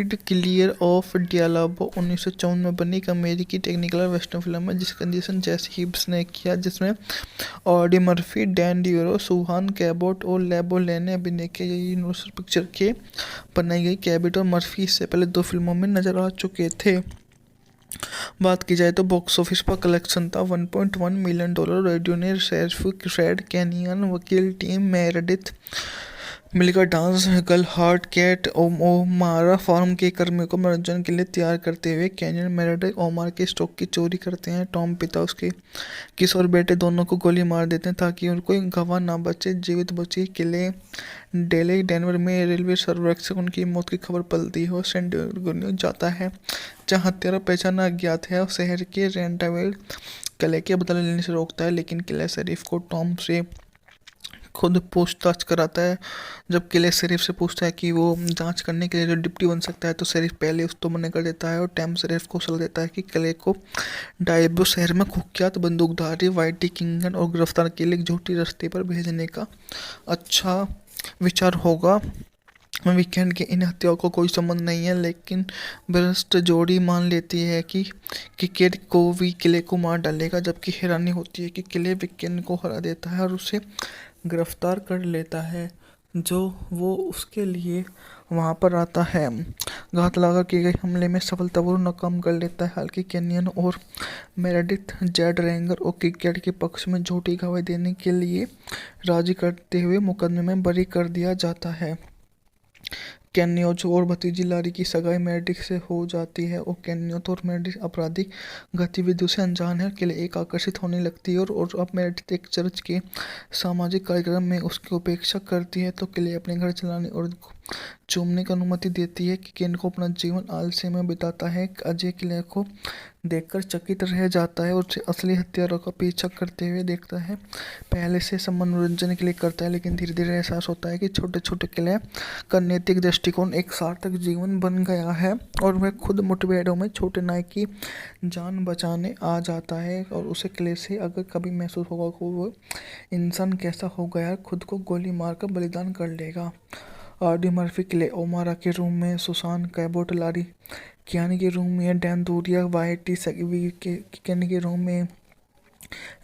Clear of Diablo 1954 में बनी एक अमेरिकी टेक्निकल वेस्टर्न फिल्म है जिसका निर्देशन जेसी हिब्स ने किया, जिसमें ऑडी मर्फी, डैन डियोरो, सुहान कैबोट और लेबोले ने अभिनय किया। ये यूनिवर्सल पिक्चर के बनाई गई। कैबोट और मर्फी इससे पहले 2 फिल्मों में नजर आ चुके थे। बात की जाए तो बॉक्स ऑफिस पर कलेक्शन था $1.1 मिलियन। रेडियो ने शेरिफ फ्रेड कैनियन, वकील टीम मेरेडिथ मिलकर dance girl heart Kat O'Mara farm के कर्मियों को मनोरंजन के लिए तैयार करते हुए कैनियन मेरेडिथ ओमार के स्टॉक की चोरी करते हैं। टॉम पिता उसके किशोर बेटे दोनों को गोली मार देते हैं ताकि उनको गवाह ना बचे, जीवित बची। किले डेले डेनवर में रेलवे सर्वेक्षक उनकी मौत की खबर पलती है और सैन डिएगो जाता है जहां हत्यारा पहचाना अज्ञात है और शहर के रेंटावेल किले के बदला लेने से रोकता है, लेकिन किले शरीफ को टॉम से खुद पूछताछ कराता है। जब किले शरीफ से पूछता है कि वो जांच करने के लिए जो डिप्टी बन सकता है तो शरीफ पहले उसको मना कर देता है और टैम शरीफ को सलाह देता है कि किले को डायबो शहर में कुख्यात बंदूकधारी वाइटी किंगन और गिरफ्तार के लिए एक झूठी रास्ते पर भेजने का अच्छा विचार होगा। वीकेंड के इन हत्याओं को कोई संबंध नहीं है, लेकिन भ्रष्ट जोड़ी मान लेती है कि केट को भी किले को मार डालेगा, जबकि हैरानी होती है कि किले वीकेंड को हरा देता है और उसे गिरफ्तार कर लेता है, जो वो उसके लिए वहां पर आता है। घात लगा किए गए हमले में सफलतापूर्वक नाकाम कर लेता है। हालांकि कैनियन और मेरेडिथ जेड रेंगर और किकेट के पक्ष में झूठी गवाही देने के लिए राजी करते हुए मुकदमे में बरी कर दिया जाता है। कैन्योथ और भतीजी लारी की सगाई मेरेडिथ से हो जाती है और कैन्योथ और मेरेडिथ आपराधिक गतिविधियों से अनजान है। किले एक आकर्षित होने लगती है और अब मेरेडिथ एक चर्च के सामाजिक कार्यक्रम में उसकी उपेक्षा करती है तो किले अपने घर चलाने और चूमने की अनुमति देती है कि केन को अपना जीवन आलस्य में बिताता है। अजय किले को देखकर चकित रह जाता है और उसे असली हत्यारों का पीछा करते हुए देखता है। पहले से सब मनोरंजन के लिए करता है, लेकिन धीरे धीरे एहसास होता है कि छोटे छोटे किले का नैतिक दृष्टिकोण एक सार्थक जीवन बन गया है और वह खुद मुठभेड़ों में छोटे नाय की जान बचाने आ जाता है। और उसे किले से अगर कभी महसूस होगा कि वो इंसान कैसा हो गया, खुद को गोली मारकर बलिदान कर लेगा। ऑडी मर्फी किले ओमारा के रूम में, सुसान कैबोट लारी कियानी के रूम में, डैन दूरिया वाइटी कियानी के रूम में,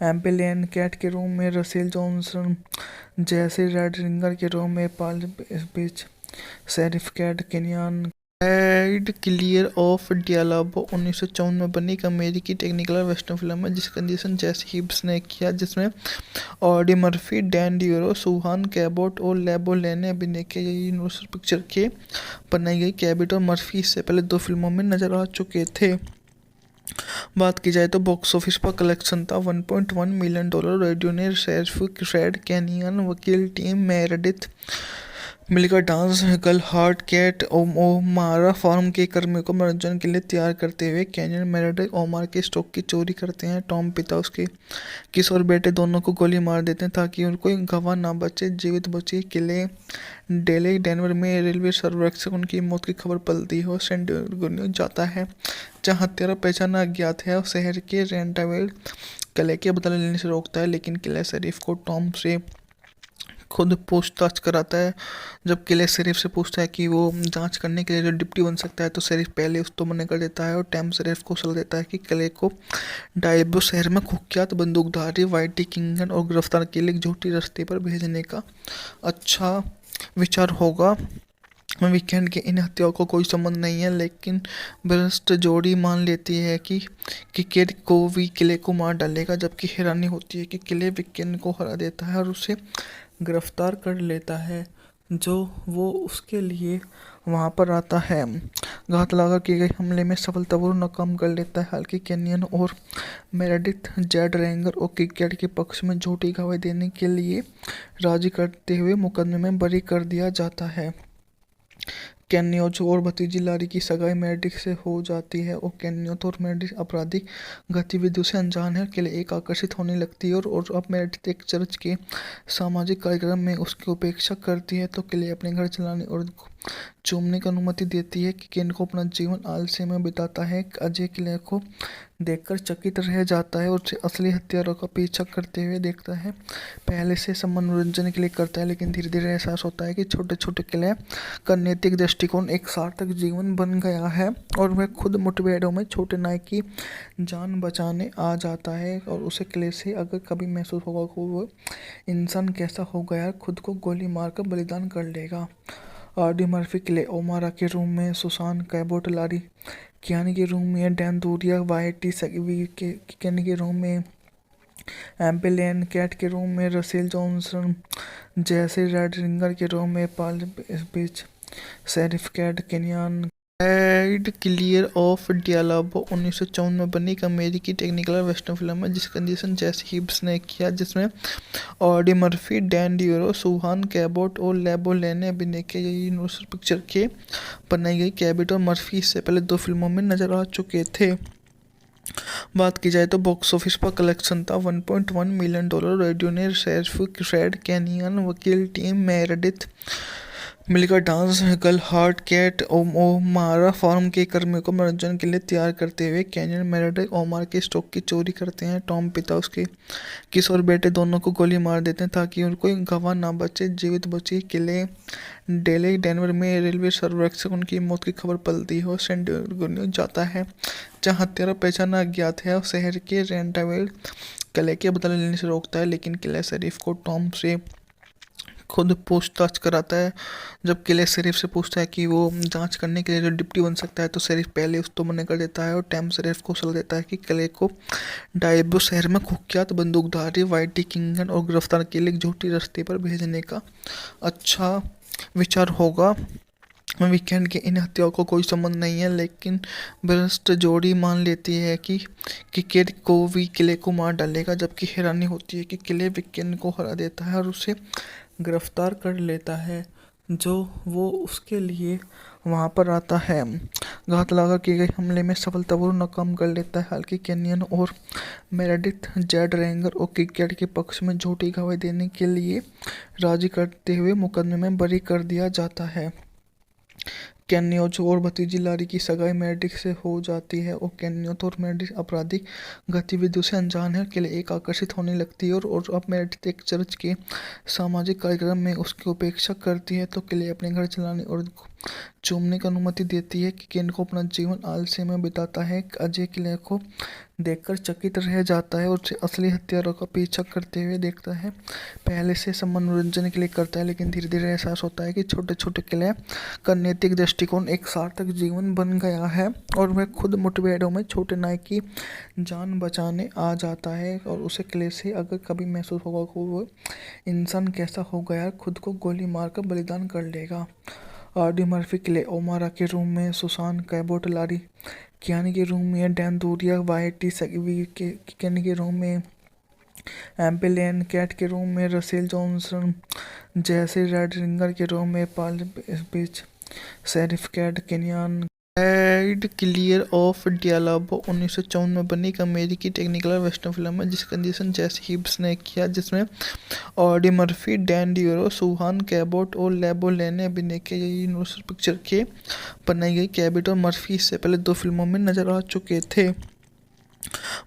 एम्पेलियन कैट के रूम में, रसेल जॉनसन जैसे रेड रिंगर के रूम में, Paul beach sheriff cat canyon. Clear of Diablo 1954 में बनी एक अमेरिकी टेक्निकल वेस्टर्न फिल्म है जिसका निर्देशन जेसी हिब्स ने किया, जिसमें ऑडी मर्फी, डैन डियोरो, सुहान कैबोट और लेबोले ने अभिनय किया। ये यूनिवर्सल पिक्चर के बनाई गई। कैबोट और मर्फी इससे पहले 2 फिल्मों में नजर आ चुके थे। बात की जाए तो बॉक्स ऑफिस पर कलेक्शन था $1.1 मिलियन। रेडियो ने शेरिफ फ्रेड कैनियन, वकील टीम मेरेडिथ मिलकर dance girl heart Kat O'Mara farm के कर्मियों को मनोरंजन के लिए तैयार करते हुए कैनियन मेरेडिथ ओमार के स्टॉक की चोरी करते हैं। टॉम पिता उसके किशोर बेटे दोनों को गोली मार देते हैं ताकि उनको गवाह ना बचे, जीवित बची। किले डेले डेनवर में रेलवे सर्वेक्षक उनकी मौत की खबर पलती है और सैन डिएगो जाता है जहां हत्यारा पहचाना अज्ञात है और शहर के रेंटावेल किले के बदला लेने से रोकता है, लेकिन किले शरीफ को टॉम से खुद पूछताछ कराता है। जब किले शरीफ से पूछता है कि वो जांच करने के लिए जो डिप्टी बन सकता है तो शरीफ पहले उसको मना कर देता है और टैम शरीफ को सलाह देता है कि किले को डायबो शहर में कुख्यात बंदूकधारी वाइटी किंगन और गिरफ्तार के लिए एक झूठी रास्ते पर भेजने का अच्छा विचार होगा। वीकेंड के इन हत्याओं को कोई संबंध नहीं है, लेकिन भ्रष्ट जोड़ी मान लेती है कि केट को भी किले को मार डालेगा, जबकि हैरानी होती है कि किले वीकेंड को हरा देता है और उसे गिरफ्तार कर लेता है, जो वो उसके लिए वहां पर आता है। घात लगा किए गए हमले में सफलतापूर्वक नाकाम कर लेता है। हालांकि कैनियन और मेरेडिथ जेड रेंगर और किकेट के पक्ष में झूठी गवाही देने के लिए राजी करते हुए मुकदमे में बरी कर दिया जाता है। कैन्योथ और भतीजी लारी की सगाई मेरेडिथ से हो जाती है और कैन्योथ और मेरेडिथ आपराधिक गतिविधियों से अनजान है। किले एक आकर्षित होने लगती है और अब मेरेडिथ एक चर्च के सामाजिक कार्यक्रम में उसकी उपेक्षा करती है तो किले अपने घर चलाने और चूमने की अनुमति देती है कि केन को अपना जीवन आलस्य में बिताता है। अजय किले को देखकर चकित रह जाता है और उसे असली हथियारों का पीछा करते हुए देखता है। पहले से सब मनोरंजन के लिए करता है, लेकिन धीरे धीरे एहसास होता है कि छोटे छोटे किले का नैतिक दृष्टिकोण एक सार्थक जीवन बन गया है और वह खुद मुठभेड़ों में छोटे नायक की जान बचाने आ जाता है। और उसे किले से अगर कभी महसूस होगा कि वो इंसान कैसा हो गया, खुद को गोली मारकर बलिदान कर लेगा। ऑडी मर्फी किले ओमारा के रूम में, सुसान कैबोट लारी कियानी के रूम में, डैन दूरिया वाइटी सगी के कियानी के रूम में, एम्पेलियन कैट के रूम में, रसेल जॉनसन जैसे रेड रिंगर के रूम में, Paul beach sheriff cat Kenyon add clear of डियालाबो 1954 में बनी एक अमेरिकी टेक्निकल वेस्टर्न फिल्म है जिसका निर्देशन जेसी हिब्स ने किया, जिसमें ऑडी मर्फी, डैन डियोरो, सुहान कैबोट और लेबो लेन ने अभिनय किया। ये यूनिवर्सल पिक्चर के बनाई गई। कैबोट और मर्फी इससे पहले 2 फिल्मों में नजर आ चुके थे। बात की जाए तो बॉक्स ऑफिस पर कलेक्शन था $1.1 मिलियन। रेडियो ने शेरिफ फ्रेड कैनियन, वकील टीम मेरेडिथ मिलकर dance girl heart Kat O'Mara farm के कर्मियों को मनोरंजन के लिए तैयार करते हुए कैनियन मेरेडिथ ओमार के स्टॉक की चोरी करते हैं। टॉम पिता उसके किशोर बेटे दोनों को गोली मार देते हैं ताकि उनको गवाह ना बचे, जीवित बचे। किले डेली डेनवर में रेलवे सर्वेक्षण उनकी मौत की खबर पलती है। सैन डिएगो जाता है जहाँ हत्यारा पहचाना अज्ञात है और शहर के रेंटावेल किले के बदला लेने से रोकता है, लेकिन किले शरीफ को टॉम से खुद पूछताछ कराता है। जब किले शरीफ से पूछता है कि वो जांच करने के लिए जो डिप्टी बन सकता है, तो शरीफ पहले उस तो मना कर देता है और टैम शरीफ को सलाह देता है कि किले को डायबो शहर में कुख्यात बंदूकधारी वाइटी किंगन और गिरफ्तार के लिए एक झूठी रास्ते पर भेजने का अच्छा विचार होगा। वीकेंड के इन हत्याओं को कोई संबंध नहीं है, लेकिन भ्रष्ट जोड़ी मान लेती है कि केट को भी किले को मार डालेगा, जबकि हैरानी होती है कि किले वीकेंड को हरा देता है और उसे गिरफ्तार कर लेता है, जो वो उसके लिए वहाँ पर आता है। घात लगा किए गए हमले में सफलतापूर्वक नाकाम कर लेता है। हालांकि कैनियन और मेरेडिथ जेड रेंगर और किकेट के पक्ष में झूठी गवाही देने के लिए राजी करते हुए मुकदमे में बरी कर दिया जाता है। कैन्योथ और भतीजी लारी की सगाई मेरेडिथ से हो जाती है और कैन्योथ और मेरेडिथ आपराधिक गतिविधियों से अनजान है के लिए एक आकर्षित होने लगती है और अब मेरेडिथ एक चर्च के सामाजिक कार्यक्रम में उसकी उपेक्षा करती है, तो किले अपने घर चलाने और चूमने की अनुमति देती है कि केन को अपना जीवन आलस्य में बिताता है। अजय किले को देखकर चकित रह जाता है और उसे असली हथियारों का पीछा करते हुए देखता है। पहले से सब मनोरंजन के लिए करता है, लेकिन धीरे धीरे एहसास होता है कि छोटे छोटे किले का नैतिक दृष्टिकोण एक सार्थक जीवन बन गया है और वह खुद मुठभेड़ों में छोटे नायक की जान बचाने आ जाता है। और उसे किले से अगर कभी महसूस होगा कि वो इंसान कैसा हो गया, खुद को गोली मारकर बलिदान कर लेगा। ऑडी मर्फी किले ओमारा के रूम में, सुसान कैबोट लारी कियानी के रूम में, डैन दूरिया वाइटी सगी के कियानी के रूम में, एम्पेलियन कैट के रूम में, रसेल जॉनसन जैसे रेड रिंगर के रूम में, Paul beach sheriff cat Kenyon add clear of डियालाबो 1954 में बनी एक अमेरिकी टेक्निकल वेस्टर्न फिल्म है जिसका निर्देशन जेसी हिब्स ने किया, जिसमें ऑडी मर्फी, डैन डियोरो, सुहान कैबोट और लेबो लेन ने अभिनय किया। ये यूनिवर्सल पिक्चर के बनाई गई। कैबोट और मर्फी इससे पहले 2 फिल्मों में नजर आ चुके थे।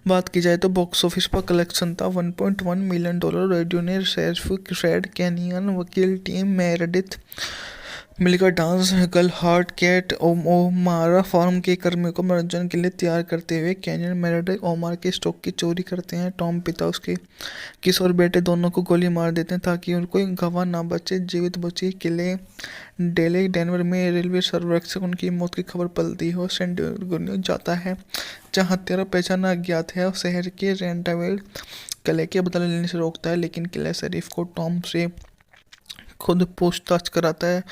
बात की जाए तो बॉक्स ऑफिस पर कलेक्शन था $1.1 मिलियन। रेडियो ने शेरिफ फ्रेड कैनियन, वकील टीम मेरेडिथ मिलकर dance girl heart Kat O'Mara farm के कर्मियों को मनोरंजन के लिए तैयार करते हुए कैनियन मेरेडिथ ओमार के स्टॉक की चोरी करते हैं। टॉम पिता उसके किशोर बेटे दोनों को गोली मार देते हैं ताकि उनको गवाह ना बचे, जीवित बचे। किले डेली डेनवर में रेलवे सर्वेक्षण उनकी मौत की खबर पलती है। सैन डिएगो जाता है जहाँ हत्यारा पहचाना अज्ञात है और शहर के रेंटावेल किले के बदला लेने से रोकता है, लेकिन किले शरीफ को टॉम से खुद पूछताछ कराता है।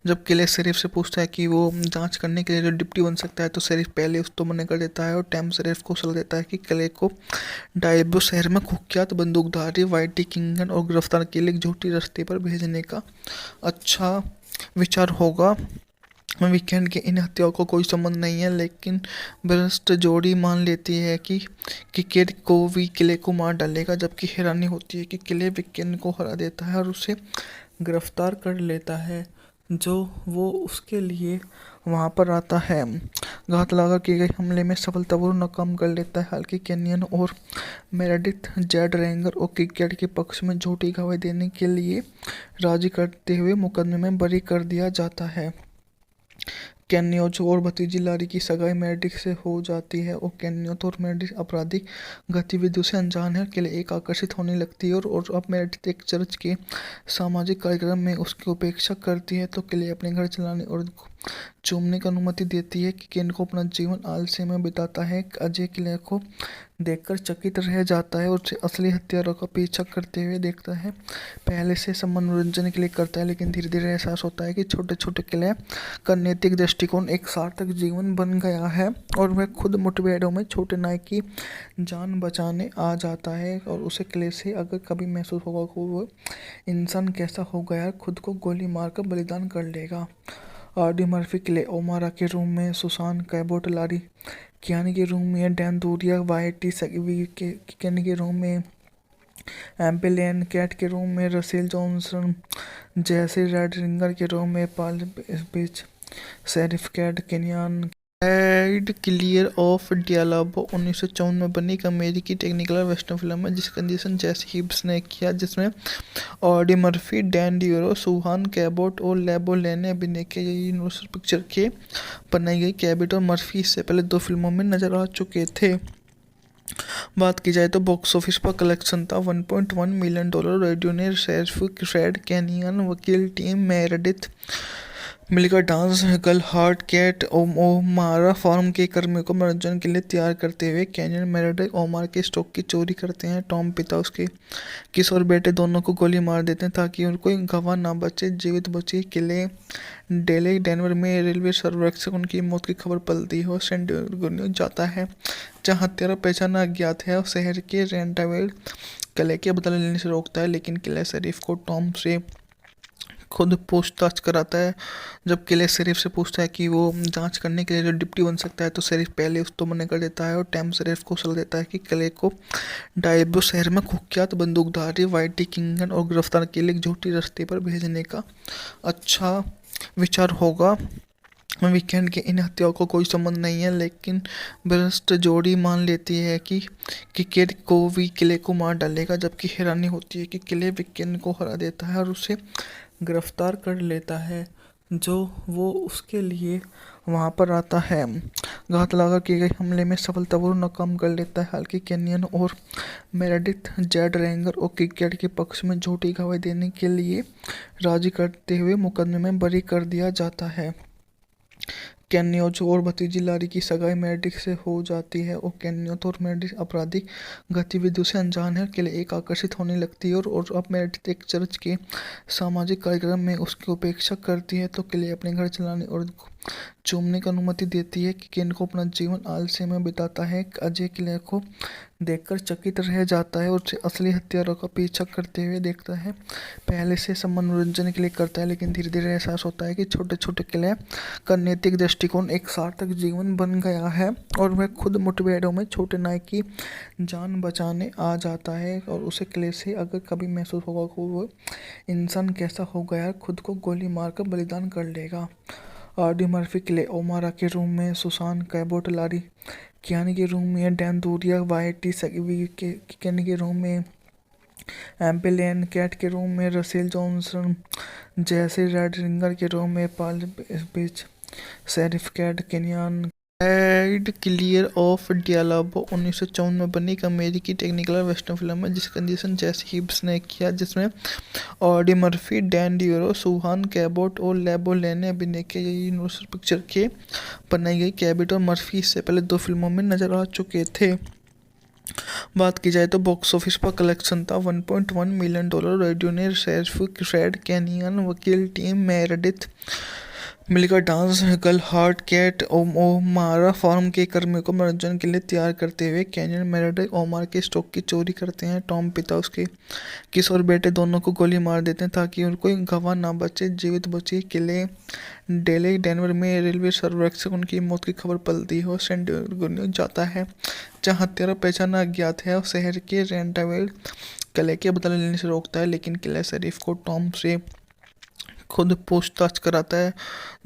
जब किले शरीफ से पूछता है कि वो जांच करने के लिए जो डिप्टी बन सकता है, तो शरीफ पहले उस तो मना कर देता है और टैम शरीफ को सलाह देता है कि किले को डायबो शहर में कुख्यात बंदूकधारी वाइटी किंगन और गिरफ्तार के लिए एक झूठी रास्ते पर भेजने का अच्छा विचार होगा। वीकेंड के इन हत्याओं को कोई संबंध नहीं है, लेकिन भ्रष्ट जोड़ी मान लेती है कि केट को भी किले को मार डालेगा, जबकि हैरानी होती है कि किले वीकेंड को हरा देता है और उसे गिरफ्तार कर लेता है, जो वो उसके लिए वहाँ पर आता है। घात लगा किए गए हमले में सफलतापूर्वक नाकाम कर लेता है। हालांकि कैनियन और मेरेडिथ जेड रेंगर और किकैट के पक्ष में झूठी गवाही देने के लिए राजी करते हुए मुकदमे में बरी कर दिया जाता है। कैन्योज और भतीजी लारी की सगाई मेरेडिथ से हो जाती है और कैन्योथ और मेरेडिथ आपराधिक गतिविधियों से अनजान है के लिए एक आकर्षित होने लगती है और अब मेरेडिथ एक चर्च के सामाजिक कार्यक्रम में उसकी उपेक्षा करती है तो किले अपने घर चलाने और चूमने की अनुमति देती है कि केन को अपना जीवन आलस्य में बिताता है। अजय किले को देखकर चकित रह जाता है और उसे असली हत्यारों का पीछा करते हुए देखता है। पहले से सब मनोरंजन के लिए करता है लेकिन धीरे धीरे एहसास होता है कि छोटे छोटे किले का नैतिक दृष्टिकोण एक सार्थक जीवन बन गया है और वह खुद मुठभेड़ों में छोटे नाय की जान बचाने आ जाता है और उसे किले से अगर कभी महसूस होगा कि वो इंसान कैसा हो गया है, खुद को गोली मारकर बलिदान कर लेगा। आरडी मर्फी किले ओमारा के रूम में, सुसान कैबोट लारी कियानी के रूम में, डैन दूरिया वाइटी सगी के रूम में, एम्पेलियन कैट के रूम में, रसेल जॉनसन जैसे रेड रिंगर के रूम में, Paul beach sheriff cat Kenyon add clear of डियालाबो 1954 में बनी एक अमेरिकी टेक्निकल वेस्टर्न फिल्म है जिसका निर्देशन जेसी हिब्स ने किया, जिसमें ऑडी मर्फी, डैन डियोरो, सुहान कैबोट और लेबो लेन ने अभिनय किया। ये यूनिवर्सल पिक्चर के बनाई गई। कैबोट और मर्फी इससे पहले 2 फिल्मों में नजर आ चुके थे। बात की जाए तो बॉक्स ऑफिस पर कलेक्शन था $1.1 मिलियन। रेडियो ने शेरिफ फ्रेड कैनियन, वकील टीम मेरेडिथ मिलकर dance girl heart Kat O'Mara farm के कर्मियों को मनोरंजन के लिए तैयार करते हुए कैनियन मेरेडिथ ओमार के स्टॉक की चोरी करते हैं। टॉम पिता उसके किशोर बेटे दोनों को गोली मार देते हैं ताकि उनको गवाह ना बचे। जीवित बचे किले डेले डेनवर में रेलवे सर्वेक्षक उनकी मौत की खबर पलती हो सैन डिएगो जाता है जहाँ हत्यारा पहचान अज्ञात है और शहर के रेंटावेल किले के बदला लेने से रोकता है, लेकिन किले शरीफ को टॉम से खुद पूछताछ कराता है। जब किले शरीफ से पूछता है कि वो जांच करने के लिए जो डिप्टी बन सकता है तो शरीफ पहले उस तो मना कर देता है और टैम शरीफ को सलाह देता है कि किले को डायबो शहर में कुख्यात बंदूकधारी वाइटी किंगन और गिरफ्तार के लिए एक झूठी रास्ते पर भेजने का अच्छा विचार होगा। वीकेंड के इन हत्याओं को कोई संबंध नहीं है, लेकिन भ्रष्ट जोड़ी मान लेती है कि किकेट को भी किले को मार डालेगा, जबकि हैरानी होती है कि किले वीकेंड को हरा देता है और उसे गिरफ्तार कर लेता है जो वो उसके लिए वहाँ पर आता है। घात लगा किए गए हमले में सफलतापूर्वक नाकाम कर लेता है। हालांकि कैनियन और मेरेडिथ जेड रेंगर और किकैट के पक्ष में झूठी गवाही देने के लिए राजी करते हुए मुकदमे में बरी कर दिया जाता है। कैन्योज और भतीजी लारी की सगाई मेरेडिथ से हो जाती है और कैन्योथ और मेरेडिथ आपराधिक गतिविधियों से अनजान है के लिए एक आकर्षित होने लगती है और अब मेरेडिथ एक चर्च के सामाजिक कार्यक्रम में उसकी उपेक्षा करती है तो किले अपने घर चलाने और चूमने की अनुमति देती है कि केन को अपना जीवन आलस्य में बिताता है। अजय किले को देखकर चकित रह जाता है और उसे असली हत्यारों का पीछा करते हुए देखता है। पहले से सब मनोरंजन के लिए करता है लेकिन धीरे धीरे एहसास होता है कि छोटे छोटे किले का नैतिक दृष्टिकोण एक सार्थक जीवन बन गया है और वह खुद मुठभेड़ों में छोटे नाय की जान बचाने आ जाता है और उसे किले से अगर कभी महसूस होगा कि वो इंसान कैसा हो गया है, खुद को गोली मारकर बलिदान कर लेगा। आरडी मर्फी किले ओमारा के रूम में, सुसान कैबोट लारी कियानी के रूम में, डैन दूरिया वाइटी सगी के रूम में, एम्पेलियन कैट के रूम में, रसेल जॉनसन जैसे रेड रिंगर के रूम में, Paul beach sheriff cat Kenyon add clear of डियालाबो 1954 में बनी एक अमेरिकी टेक्निकल वेस्टर्न फिल्म है जिसका निर्देशन जेसी हिब्स ने किया, जिसमें ऑडी मर्फी, डैन डियोरो, सुहान कैबोट और लेबो लेन ने अभिनय किया। ये यूनिवर्सल पिक्चर के बनाई गई। कैबोट और मर्फी इससे पहले 2 फिल्मों में नजर आ चुके थे। बात की जाए तो बॉक्स ऑफिस पर कलेक्शन था $1.1 मिलियन। रेडियो ने शेरिफ फ्रेड कैनियन, वकील टीम मेरेडिथ मिलकर dance girl heart Kat O'Mara farm के कर्मियों को मनोरंजन के लिए तैयार करते हुए कैनियन मेरेडिथ ओमार के स्टॉक की चोरी करते हैं। टॉम पिता उसके किशोर बेटे दोनों को गोली मार देते हैं ताकि उनको गवाह ना बचे। जीवित बचे किले डेले डेनवर में रेलवे सर्वेक्षक उनकी मौत की खबर पलती हो सैन डिएगो जाता है जहाँ हत्यारा पहचान अज्ञात है और शहर के रेंटावेल किले के बदला लेने से रोकता है, लेकिन किले शरीफ को टॉम से खुद पूछताछ कराता है।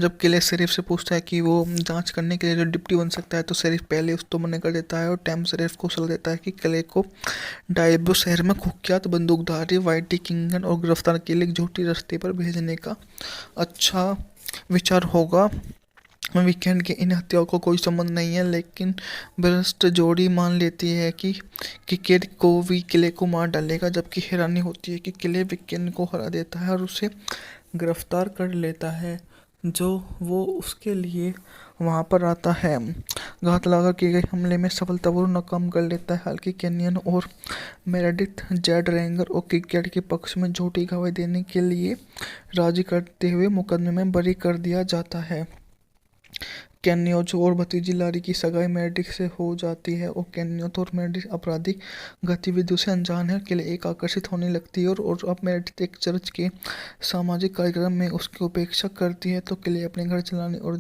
जब किले शरीफ से पूछता है कि वो जांच करने के लिए जो डिप्टी बन सकता है, तो शरीफ पहले उस तो मना कर देता है और टैम शरीफ को सलाह देता है कि किले को डायब्रो शहर में कुख्यात बंदूकधारी वाइटी किंगन और गिरफ्तार के लिए एक झूठी रास्ते पर भेजने का अच्छा विचार होगा। वीकेंड के इन हत्याओं को कोई संबंध नहीं है, लेकिन भ्रष्ट जोड़ी मान लेती है कि केट को भी किले को मार डालेगा, जबकि हैरानी होती है कि किले वीकेंड को हरा देता है और उसे गिरफ्तार कर लेता है, जो वो उसके लिए वहाँ पर आता है। घात लगा किए गए हमले में सफलतापूर्वक नाकाम कर लेता है। हालांकि कैनियन और मेरेडिथ जेड रेंगर और किकेट के पक्ष में झूठी गवाही देने के लिए राजी करते हुए मुकदमे में बरी कर दिया जाता है। कैन्योज और भतीजी लारी की सगाई मेरेडिथ से हो जाती है और कैन्योथ और मेरेडिथ आपराधिक गतिविधियों से अनजान है। के लिए एक आकर्षित होने लगती है और अब मेरेडिथ एक चर्च के सामाजिक कार्यक्रम में उसकी उपेक्षा करती है, तो के लिए अपने घर चलाने और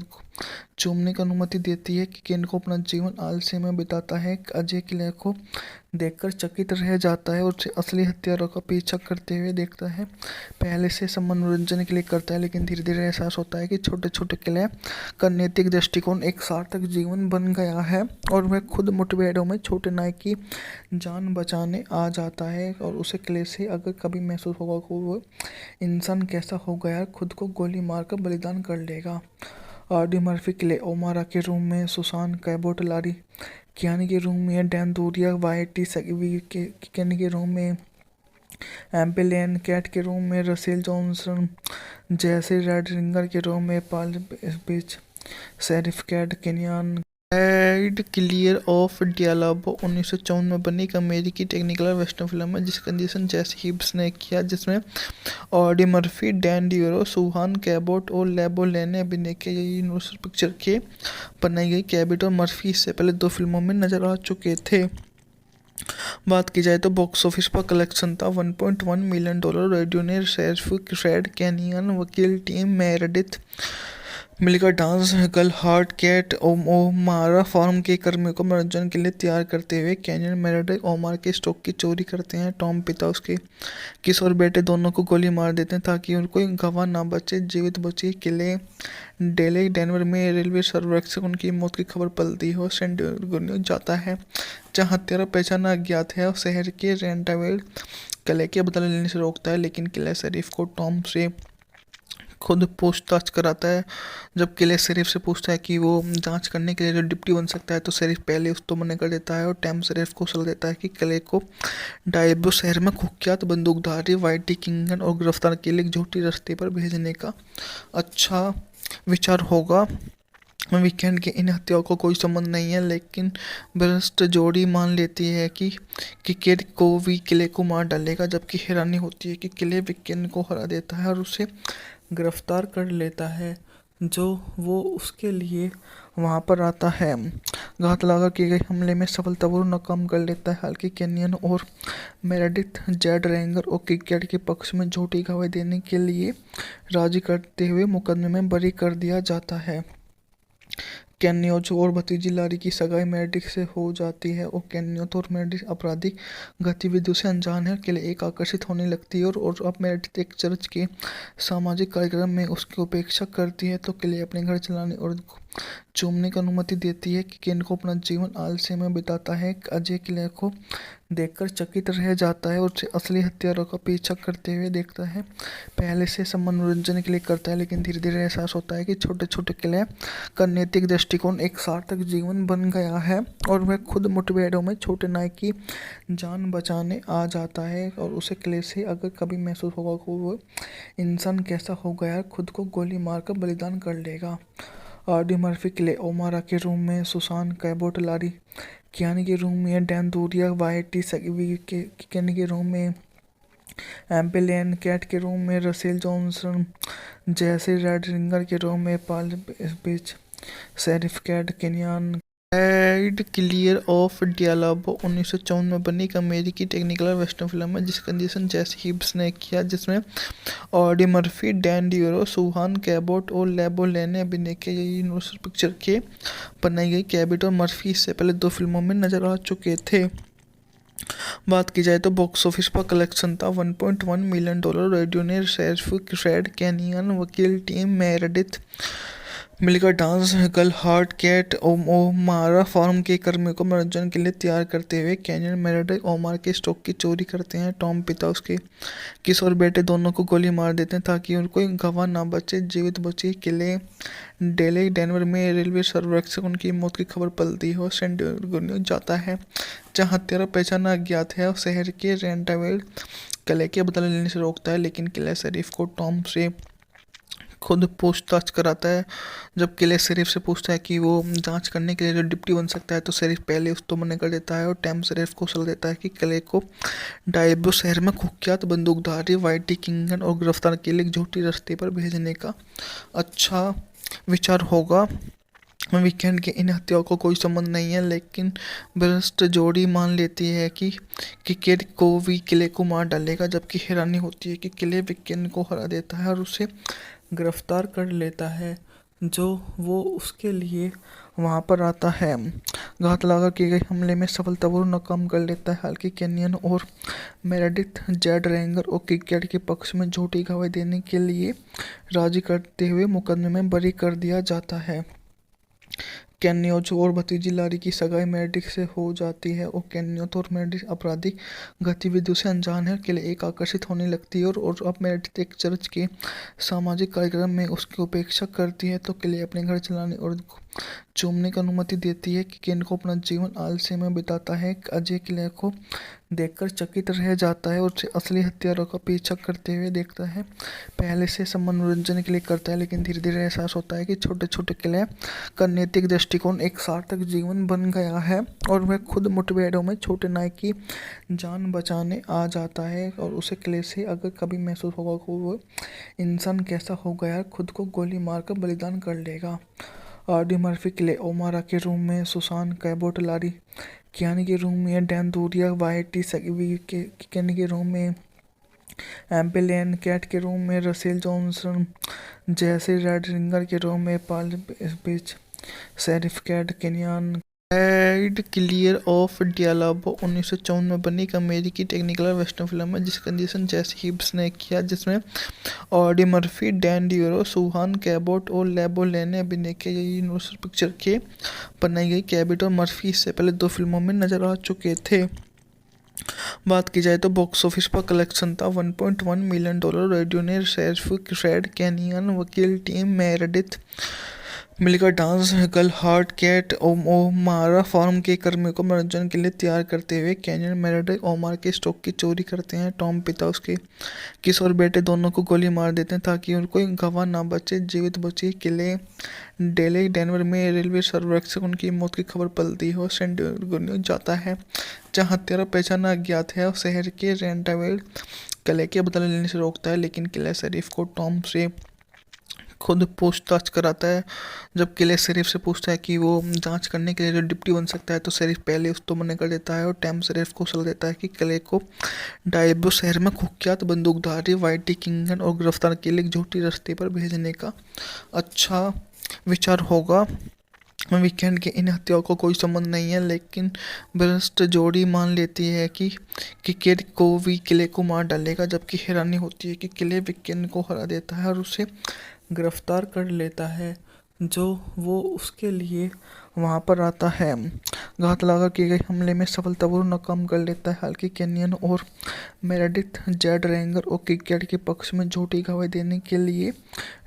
चूमने की अनुमति देती है कि केन को अपना जीवन आलस्य में बिताता है। अजय किले को देखकर चकित रह जाता है और उसे असली हत्यारों का पीछा करते हुए देखता है। पहले से सब मनोरंजन के लिए करता है, लेकिन धीरे धीरे एहसास होता है कि छोटे छोटे किले का नैतिक दृष्टिकोण एक सार्थक जीवन बन गया है और वह खुद मुठभेड़ों में छोटे नाई की जान बचाने आ जाता है। और उसे किले से अगर कभी महसूस होगा कि वो इंसान कैसा हो गया, खुद को गोली मारकर बलिदान कर लेगा। आरडी मर्फी किले ओमारा के रूम में, सुसान कैबोट लारी कियानी के रूम में, डैन दूरिया वाइटी सगी के रूम में, एम्पेलियन कैट के रूम में, रसेल जॉनसन जैसे रेड रिंगर के रूम में, Paul beach sheriff cat Kenyon add clear of डियालाबो 1954 में बनी एक अमेरिकी टेक्निकल वेस्टर्न फिल्म है जिसका निर्देशन जेसी हिब्स ने किया, जिसमें ऑडी मर्फी, डैन डियोरो, सुहान कैबोट और लेबो लेन ने अभिनय किया। ये यूनिवर्सल पिक्चर के बनाई गई। कैबोट और मर्फी इससे पहले 2 फिल्मों में नजर आ चुके थे। बात की जाए तो बॉक्स ऑफिस पर कलेक्शन था $1.1 मिलियन। रेडियो ने शेरिफ रेड कैनियन, वकील टीम मेरेडिथ मिलकर dance girl heart Kat O'Mara farm के कर्मियों को मनोरंजन के लिए तैयार करते हुए कैनियन मेरेडिथ ओमार के स्टॉक की चोरी करते हैं। टॉम पिता उसके किशोर बेटे दोनों को गोली मार देते हैं ताकि उनको गवाह ना बचे, जीवित बचे। किले डेले डेनवर में रेलवे सर्वेक्षण उनकी मौत की खबर पलती है और सैन डिएगो जाता है, जहाँ हत्यारा पहचाना अज्ञात है और शहर के रेंटावेल किले के बदला लेने से रोकता है, लेकिन किले शरीफ को टॉम से खुद पूछताछ कराता है। जब किले शरीफ से पूछता है कि वो जांच करने के लिए जो डिप्टी बन सकता है, तो शरीफ पहले उस तो मना कर देता है और टैम शरीफ को सलाह देता है कि किले को डायब्रो शहर में कुख्यात बंदूकधारी वाइटी किंगन और गिरफ्तार के लिए एक झूठी रास्ते पर भेजने का अच्छा विचार होगा। वीकेंड के इन हत्याओं को कोई संबंध नहीं है, लेकिन भ्रष्ट जोड़ी मान लेती है कि केट को भी किले को मार डालेगा, जबकि हैरानी होती है कि किले वीकेंड को हरा देता है और उसे गिरफ्तार कर लेता है, जो वो उसके लिए वहाँ पर आता है। घात लगा किए गए हमले में सफलतापूर्वक नाकाम कर लेता है। हालांकि कैनियन और मेरेडिथ जेड रेंगर और किकेट के पक्ष में झूठी गवाही देने के लिए राजी करते हुए मुकदमे में बरी कर दिया जाता है। कैन्योथ और भतीजी लारी की सगाई मेरेडिथ से हो जाती है और कैन्योथ और मेरेडिथ आपराधिक गतिविधियों से अनजान है। के लिए एक आकर्षित होने लगती है और अब मेरेडिथ एक चर्च के सामाजिक कार्यक्रम में उसकी उपेक्षा करती है, तो के लिए अपने घर चलाने और चूमने की अनुमति देती है कि केन को अपना जीवन आलस्य में बिताता है। अजय किले को देखकर चकित रह जाता है और उसे असली हत्यारों का पीछा करते हुए देखता है। पहले से सब मनोरंजन के लिए करता है, लेकिन धीरे धीरे एहसास होता है कि छोटे छोटे किले का नैतिक दृष्टिकोण एक सार्थक जीवन बन गया है और वह खुद मुठभेड़ों में छोटे नाई की जान बचाने आ जाता है। और उसे किले से अगर कभी महसूस होगा कि वो इंसान कैसा हो गया, खुद को गोली मारकर बलिदान कर लेगा। आरडी मर्फी किले ओमारा के रूम में, सुसान कैबोट लारी कियानी के रूम में, डैन दूरिया वाइटी सगी के रूम में, एम्पेलियन कैट के रूम में, रसेल जॉनसन जैसे रेड रिंगर के रूम में, Paul beach sheriff cat Kenyon add clear of डियालाबो 1954 में बनी एक अमेरिकी टेक्निकल वेस्टर्न फिल्म है जिसका निर्देशन जेसी हिब्स ने किया, जिसमें ऑडी मर्फी, डैन डियोरो, सुहान कैबोट और लेबो लेन ने अभिनय किया। ये यूनिवर्सल पिक्चर के बनाई गई। कैबोट और मर्फी इससे पहले 2 फिल्मों में नजर आ चुके थे। बात की जाए तो बॉक्स ऑफिस पर कलेक्शन था $1.1 मिलियन। रेडियो ने शेरिफ रेड कैनियन वकील टीम मेरेडिथ मिलकर dance girl heart Kat O'Mara farm के कर्मियों को मनोरंजन के लिए तैयार करते हुए कैनियन मेरेडिथ ओमार के स्टॉक की चोरी करते हैं। टॉम पिता उसके किशोर बेटे दोनों को गोली मार देते हैं ताकि उनको गवाह ना बचे, जीवित बची। किले डेले डेनवर में रेलवे सर्वेक्षण उनकी मौत की खबर पलती है और सैन डिएगो जाता है, जहां हत्यारा पहचाना अज्ञात है और शहर के रेंटावेल किले के बदला लेने से रोकता है, लेकिन किला शरीफ को टॉम से खुद पूछताछ कराता है। जब किले शरीफ से पूछता है कि वो जांच करने के लिए जो डिप्टी बन सकता है, तो शरीफ पहले उस तो मना कर देता है और टैम शरीफ को सलाह देता है कि किले को डायब्रो शहर में कुख्यात बंदूकधारी वाइटी किंगन और गिरफ्तार के लिए एक झूठी रास्ते पर भेजने का अच्छा विचार होगा। वीकेंड के इन हत्याओं को कोई संबंध नहीं है, लेकिन भ्रष्ट जोड़ी मान लेती है कि केट को भी किले को मार डालेगा, जबकि हैरानी होती है कि किले वीकेंड को हरा देता है और उसे गिरफ्तार कर लेता है, जो वो उसके लिए वहाँ पर आता है। घात लगा किए गए हमले में सफलतापूर्वक नाकाम कर लेता है। हालांकि कैनियन और मेरेडिथ जेड रेंगर और किकेट के पक्ष में झूठी गवाही देने के लिए राजी करते हुए मुकदमे में बरी कर दिया जाता है। कैन्योथ और भतीजी लारी की सगाई मेरेडिथ से हो जाती है और कैन्योथ और मेरेडिथ आपराधिक गतिविधियों से अनजान है के लिए एक आकर्षित होने लगती है और अब मेरेडिथ एक चर्च के सामाजिक कार्यक्रम में उसकी उपेक्षा करती है, तो किले अपने घर चलाने और चूमने की अनुमति देती है कि केन को अपना जीवन आलस्य में बिताता है। अजय किले को देखकर चकित रह जाता है और उसे असली हत्यारों का पीछा करते हुए देखता है। पहले से सब मनोरंजन के लिए करता है, लेकिन धीरे धीरे एहसास होता है कि छोटे छोटे किले का नैतिक दृष्टिकोण एक सार्थक जीवन बन गया है और वह खुद मुठभेड़ों में छोटे नाय की जान बचाने आ जाता है। और उसे किले से अगर कभी महसूस होगा कि वो इंसान कैसा हो गया, खुद को गोली मारकर बलिदान कर लेगा। ऑडी मर्फी किले ओमारा के रूम में, सुसान कैबोट लारी कियानी के रूम में, डैन दूरिया वाइटी कियानी के रूम में, एम्पेलियन कैट के रूम में, रसेल जॉनसन जैसे रेड रिंगर के रूम में, Paul beach sheriff cat Kenyon add clear of डियालाबो 1954 में बनी एक अमेरिकी टेक्निकल वेस्टर्न फिल्म है जिसका निर्देशन जेसी हिब्स ने किया, जिसमें ऑडी मर्फी, डैन डियोरो, सुहान कैबोट और लेबो लेन ने अभिनय किया। ये यूनिवर्सल पिक्चर के बनाई गई। कैबोट और मर्फी इससे पहले 2 फिल्मों में नजर आ चुके थे। बात की जाए तो बॉक्स ऑफिस पर कलेक्शन था $1.1 मिलियन। रेडियो ने शेरिफ रेड कैनियन वकील टीम मेरेडिथ मिलकर dance girl heart Kat O'Mara farm के कर्मियों को मनोरंजन के लिए तैयार करते हुए कैनियन मेरेडिथ ओमार के स्टॉक की चोरी करते हैं। टॉम पिता उसके किशोर बेटे दोनों को गोली मार देते हैं ताकि उनको गवाह ना बचे, जीवित बची। किले डेले डेनवर में रेलवे सर्वेक्षण उनकी मौत की खबर पलती है और सैन डिएगो जाता है, जहां हत्यारा पहचाना अज्ञात है और शहर के रेंटावेल किले के बदला लेने से रोकता है, लेकिन किला शरीफ को टॉम से खुद पूछताछ कराता है। जब किले शरीफ से पूछता है कि वो जांच करने के लिए जो डिप्टी बन सकता है, तो शरीफ पहले उस तो मना कर देता है और टैम शरीफ को सलाह देता है कि किले को डायब्रो शहर में कुख्यात बंदूकधारी वाइटी किंगन और गिरफ्तार के लिए एक झूठी रास्ते पर भेजने का अच्छा विचार होगा। वीकेंड के इन हत्याओं को कोई संबंध नहीं है, लेकिन भ्रष्ट जोड़ी मान लेती है कि केट को भी किले को मार डालेगा, जबकि हैरानी होती है कि किले वीकेंड को हरा देता है और उसे गिरफ्तार कर लेता है, जो वो उसके लिए वहाँ पर आता है। घात लगा किए गए हमले में सफलतापूर्वक नाकाम कर लेता है। हालांकि कैनियन और मेरेडिथ जेड रेंगर और किकेट के पक्ष में झूठी गवाही देने के लिए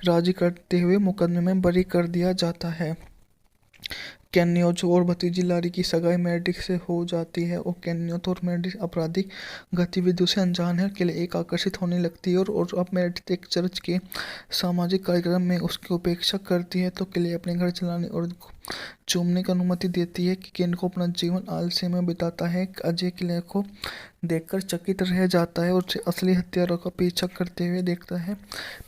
राजी करते हुए मुकदमे में बरी कर दिया जाता है। कैन्योथ और भतीजी लारी की सगाई मेरेडिथ से हो जाती है और कैन्योथ और मेरेडिथ आपराधिक गतिविधियों से अनजान है के लिए एक आकर्षित होने लगती है और अब मेरेडिथ एक चर्च के सामाजिक कार्यक्रम में उसकी उपेक्षा करती है, तो किले अपने घर चलाने और चूमने की अनुमति देती है कि केन को अपना जीवन आलस्य में बिताता है। अजय किले को देखकर चकित रह जाता है और उसे असली हत्यारों का पीछा करते हुए देखता है।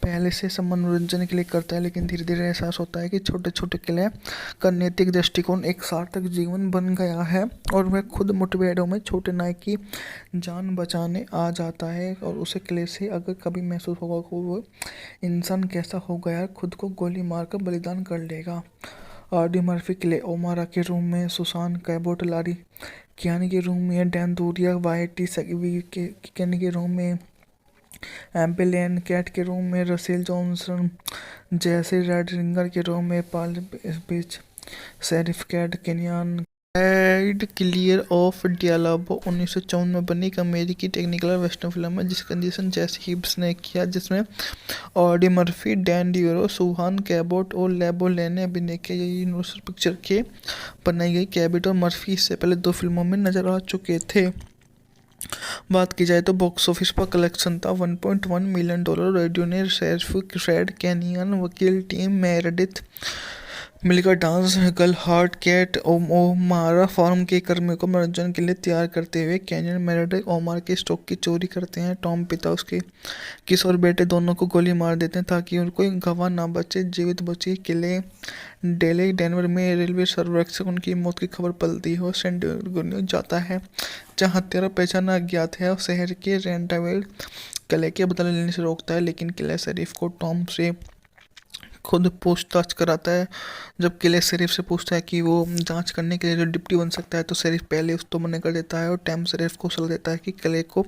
पहले से सब मनोरंजन के लिए करता है, लेकिन धीरे धीरे एहसास होता है कि छोटे छोटे किले का नैतिक दृष्टिकोण एक सार्थक जीवन बन गया है और वह खुद मुठभेड़ों में छोटे नाय की जान बचाने आ जाता है। और उसे किले से अगर कभी महसूस होगा कि वो इंसान कैसा हो गया, खुद को गोली मारकर बलिदान कर लेगा। ऑडी मर्फी किले ओमारा के रूम में, सुसान कैबोट लारी कियानी के रूम में डैन दूरिया वाइटी कियानी के रूम में एम्पेलियन कैट के रूम में रसेल जॉनसन जैसे रेड रिंगर के रूम में Paul beach sheriff cat Kenyon add clear of डियालाबो 1954 में बनी एक अमेरिकी टेक्निकल वेस्टर्न फिल्म है जिसका निर्देशन जेसी हिब्स ने किया, जिसमें ऑडी मर्फी, डैन डियोरो, सुहान कैबोट और लेबोले ने अभिनय किया। ये यूनिवर्सल पिक्चर के बनाई गई। कैबोट और मर्फी इससे पहले 2 फिल्मों में नजर आ चुके थे। बात की जाए तो बॉक्स ऑफिस पर कलेक्शन था $1.1 मिलियन। रेडियो ने शेरिफ फ्रेड कैनियन, वकील टीम मेरेडिथ मिलकर dance girl heart Kat O'Mara farm के कर्मियों को मनोरंजन के लिए तैयार करते हुए कैनियन मेरेडिथ ओमार के स्टॉक की चोरी करते हैं। टॉम पिता उसके किशोर बेटे दोनों को गोली मार देते हैं ताकि उनको गवाह ना बचे। जीवित बची किले डेले डेनवर में रेलवे सर्वेक्षक उनकी मौत की खबर पलती है। सेंट जाता है जहाँ हत्यारा पहचाना अज्ञात है और शहर के रेंटावेल किले के बदला लेने से रोकता है, लेकिन किले शरीफ को टॉम से खुद पूछताछ कराता है। जब किले शरीफ से पूछता है कि वो जांच करने के लिए जो डिप्टी बन सकता है तो शरीफ पहले उस तो मना कर देता है और टैम शरीफ को सलाह देता है कि किले को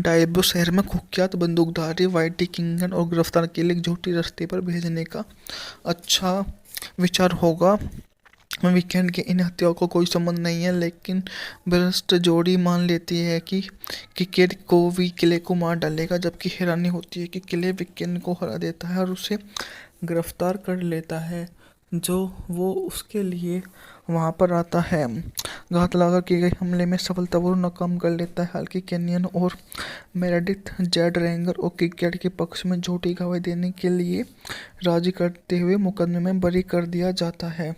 डायबो शहर में कुख्यात बंदूकधारी वाइटी किंगन और गिरफ्तार के लिए एक झूठी रास्ते पर भेजने का अच्छा विचार होगा। वीकेंड के इन हत्याओं को कोई संबंध नहीं है, लेकिन भ्रष्ट जोड़ी मान लेती है कि केट को भी किले को मार डालेगा, जबकि हैरानी होती है कि किले वीकेंड को हरा देता है और उसे गिरफ्तार कर लेता है, जो वो उसके लिए वहाँ पर आता है। घात लगा किए गए हमले में सफलतापूर्वक नाकाम कर लेता है। हालांकि कैनियन और मेरेडिथ जेड रेंगर और किकेट के पक्ष में झूठी गवाही देने के लिए राजी करते हुए मुकदमे में बरी कर दिया जाता है।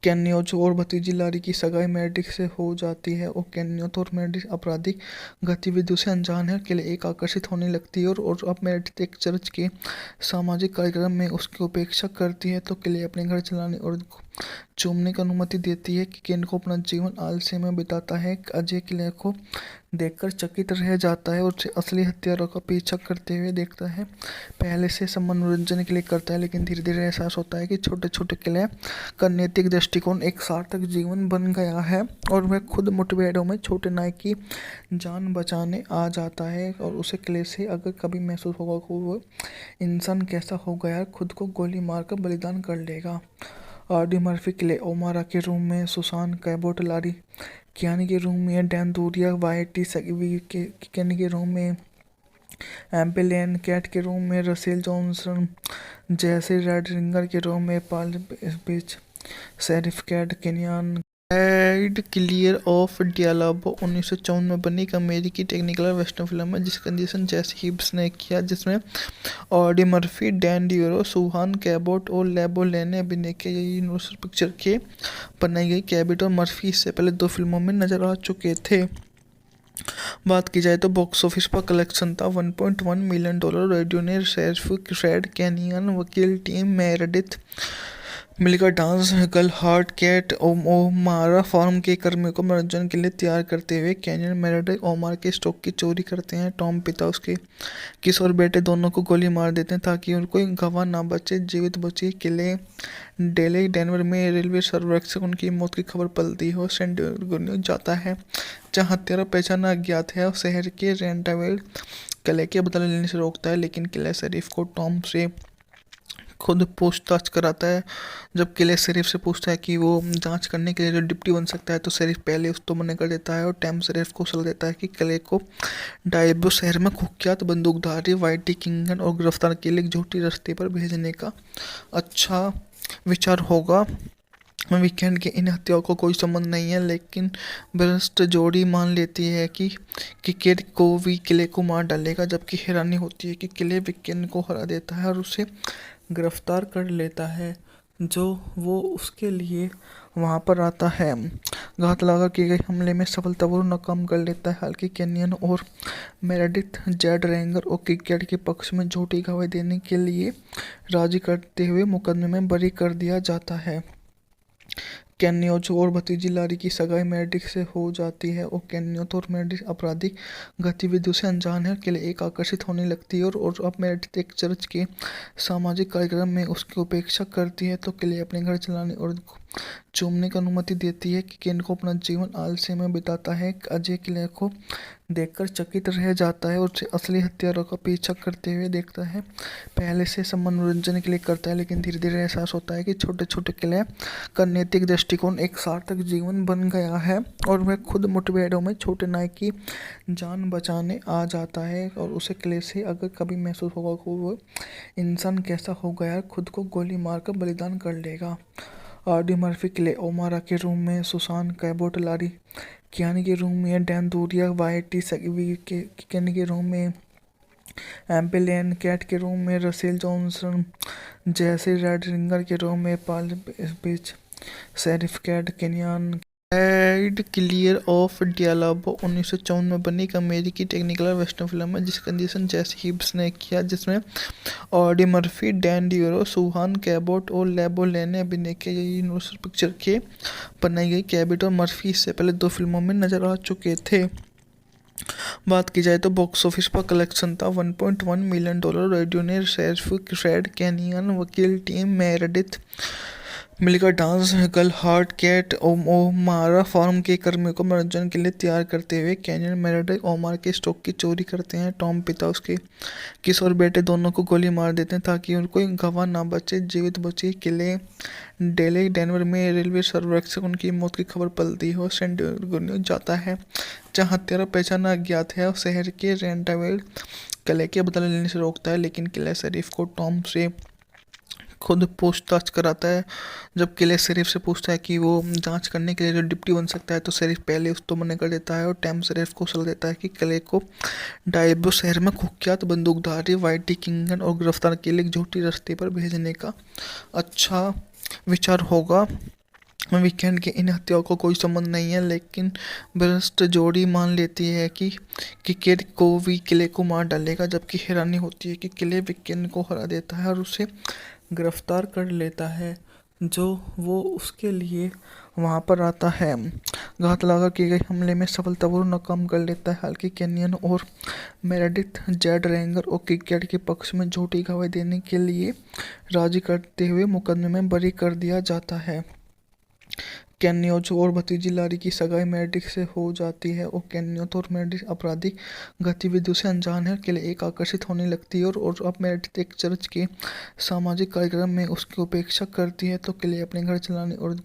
कैन्योथ और भतीजी लारी की सगाई मेरेडिथ से हो जाती है और कैन्योथ और मेरेडिथ आपराधिक गतिविधियों से अनजान है। किले एक आकर्षित होने लगती है और अब मेरेडिथ एक चर्च के सामाजिक कार्यक्रम में उसकी उपेक्षा करती है तो किले अपने घर चलाने और चूमने की अनुमति देती है कि केन को अपना जीवन आलस्य में बिताता है। अजय किले को देखकर चकित रह जाता है और उसे असली हत्यारों का पीछा करते हुए देखता है। पहले से सब मनोरंजन के लिए करता है, लेकिन धीरे धीरे एहसास होता है कि छोटे छोटे किले का नैतिक दृष्टिकोण एक सार्थक जीवन बन गया है और वह खुद मुठभेड़ों में छोटे नायक की जान बचाने आ जाता है। और उसे किले से अगर कभी महसूस होगा कि वो इंसान कैसा हो गया, खुद को गोली मारकर बलिदान कर लेगा। ऑडी मर्फी किले ओमारा के रूम में, सुसान कैबोट लारी कियानी के रूम में, डैन दूरिया वाइटी कियानी के रूम में, एम्पेलियन कैट के रूम में, रसेल जॉनसन जैसे रेड रिंगर के रूम में, Paul beach sheriff cat Kenyon add clear of डियालाबो 1954 में बनी एक अमेरिकी टेक्निकल वेस्टर्न फिल्म है जिसका निर्देशन जेसी हिब्स ने किया, जिसमें ऑडी मर्फी, डैन डियोरो, सुहान कैबोट और लेबोले ने अभिनय किया। ये यूनिवर्सल पिक्चर के बनाई गई। कैबोट और मर्फी इससे पहले 2 फिल्मों में नजर आ चुके थे। बात की जाए तो बॉक्स ऑफिस पर कलेक्शन था $1.1 मिलियन। रेडियो ने शेरिफ फ्रेड कैनियन, वकील टीम मेरेडिथ मिलकर dance girl heart Kat O'Mara farm के कर्मियों को मनोरंजन के लिए तैयार करते हुए कैनियन मेरेडिथ ओमार के स्टॉक की चोरी करते हैं। टॉम पिता उसके किशोर बेटे दोनों को गोली मार देते हैं ताकि उनको गवाह ना बचे। जीवित बची किले डेले डेनवर में रेलवे सर्वेक्षक उनकी मौत की खबर पलती है। सेंट जाता है जहाँ हत्यारा पहचाना अज्ञात है और शहर के रेंटावेल किले के बदला लेने से रोकता है, लेकिन किले शरीफ को टॉम से खुद पूछताछ कराता है। जब किले शरीफ से पूछता है कि वो जांच करने के लिए जो डिप्टी बन सकता है तो शरीफ पहले उस तो मना कर देता है और टैम शरीफ को सलाह देता है कि किले को डायबो शहर में कुख्यात बंदूकधारी वाइटी किंगन और गिरफ्तार के लिए एक झूठी रास्ते पर भेजने का अच्छा विचार होगा। वीकेंड के इन हत्याओं को कोई संबंध नहीं है, लेकिन भ्रष्ट जोड़ी मान लेती है कि केट को भी किले को मार डालेगा, जबकि हैरानी होती है कि किले वीकेंड को हरा देता है और उसे गिरफ्तार कर लेता है, जो वो उसके लिए वहाँ पर आता है। घात लगा किए गए हमले में सफलतापूर्वक नाकाम कर लेता है। हालांकि कैनियन और मेरेडिथ जेड रेंगर और किकेट के पक्ष में झूठी गवाही देने के लिए राजी करते हुए मुकदमे में बरी कर दिया जाता है। कैन्योज और भतीजी लारी की सगाई मेरेडिथ से हो जाती है और कैन्योथ और मेरेडिथ आपराधिक गतिविधियों से अनजान है। केले एक आकर्षित होने लगती है और अब मेरेडिथ एक चर्च के सामाजिक कार्यक्रम में उसकी उपेक्षा करती है तो केले अपने घर चलाने और चूमने की अनुमति देती है कि केन को अपना जीवन आलस्य में बिताता है। अजय किले को देखकर चकित रह जाता है और उसे असली हत्यारों का पीछा करते हुए देखता है। पहले से सब मनोरंजन के लिए करता है, लेकिन धीरे धीरे एहसास होता है कि छोटे छोटे किले का नैतिक दृष्टिकोण एक सार्थक जीवन बन गया है और वह खुद मुठभेड़ों में छोटे नाय की जान बचाने आ जाता है। और उसे किले से अगर कभी महसूस होगा कि वो इंसान कैसा हो गया, खुद को गोली मारकर बलिदान कर लेगा। ऑडी मर्फी किले ओमारा के रूम में, सुसान कैबोट लारी कियानी के रूम में, डैन दूरिया वाइटी सगी के रूम में, एम्पेलियन कैट के रूम में, रसेल जॉनसन जैसे रेड रिंगर के रूम में, Paul beach sheriff cat Kenyon add clear of डियालाबो 1954 में बनी एक अमेरिकी टेक्निकल वेस्टर्न फिल्म है जिसका निर्देशन जेसी हिब्स ने किया, जिसमें ऑडी मर्फी, डैन डियोरो, सुहान कैबोट और लेबो लेन ने अभिनय किया। ये यूनिवर्सल पिक्चर के बनाई गई। कैबोट और मर्फी इससे पहले 2 फिल्मों में नजर आ चुके थे। बात की जाए तो बॉक्स ऑफिस पर कलेक्शन था $1.1 मिलियन। रेडियो ने शेरिफ फ्रेड कैनियन, वकील टीम मेरेडिथ मिलकर dance girl heart Kat O'Mara farm के कर्मियों को मनोरंजन के लिए तैयार करते हुए कैनियन मेरेडिथ ओमार के स्टॉक की चोरी करते हैं। टॉम पिता उसके किशोर बेटे दोनों को गोली मार देते हैं ताकि उनको गवाह ना बचे, जीवित बचे। किले डेले डेनवर में रेलवे सर्वेक्षक उनकी मौत की खबर पलती हो सैन डिएगो जाता है जहाँ हत्यारा पहचाना अज्ञात है और शहर के रेंटावेल किले के बदला लेने से रोकता है, लेकिन किले शरीफ को टॉम से खुद पूछताछ कराता है। जब किले शरीफ से पूछता है कि वो जांच करने के लिए जो डिप्टी बन सकता है तो शरीफ पहले उस तो मना कर देता है और टैम शरीफ को सलाह देता है कि किले को डायबो शहर में कुख्यात बंदूकधारी वाइटी किंगन और गिरफ्तार के लिए एक झूठी रास्ते पर भेजने का अच्छा विचार होगा। वीकेंड के इन हत्याओं को कोई संबंध नहीं है, लेकिन भ्रष्ट जोड़ी मान लेती है कि केट को भी किले को मार डालेगा, जबकि हैरानी होती है कि किले वीकेंड को हरा देता है और उसे गिरफ्तार कर लेता है जो वो उसके लिए वहाँ पर आता है। घात लगा किए गए हमले में सफलतापूर्वक नाकाम कर लेता है। हालांकि कैनियन और मेरेडिथ जेड रेंगर और किकेट के पक्ष में झूठी गवाही देने के लिए राजी करते हुए मुकदमे में बरी कर दिया जाता है। कैन्योथ और भतीजी लारी की सगाई मेरेडिथ से हो जाती है और कैन्योथ और मेरेडिथ आपराधिक गतिविधियों से अनजान है। केले एक आकर्षित होने लगती है और अब मेरेडिथ एक चर्च के सामाजिक कार्यक्रम में उसकी उपेक्षा करती है तो केले अपने घर चलाने और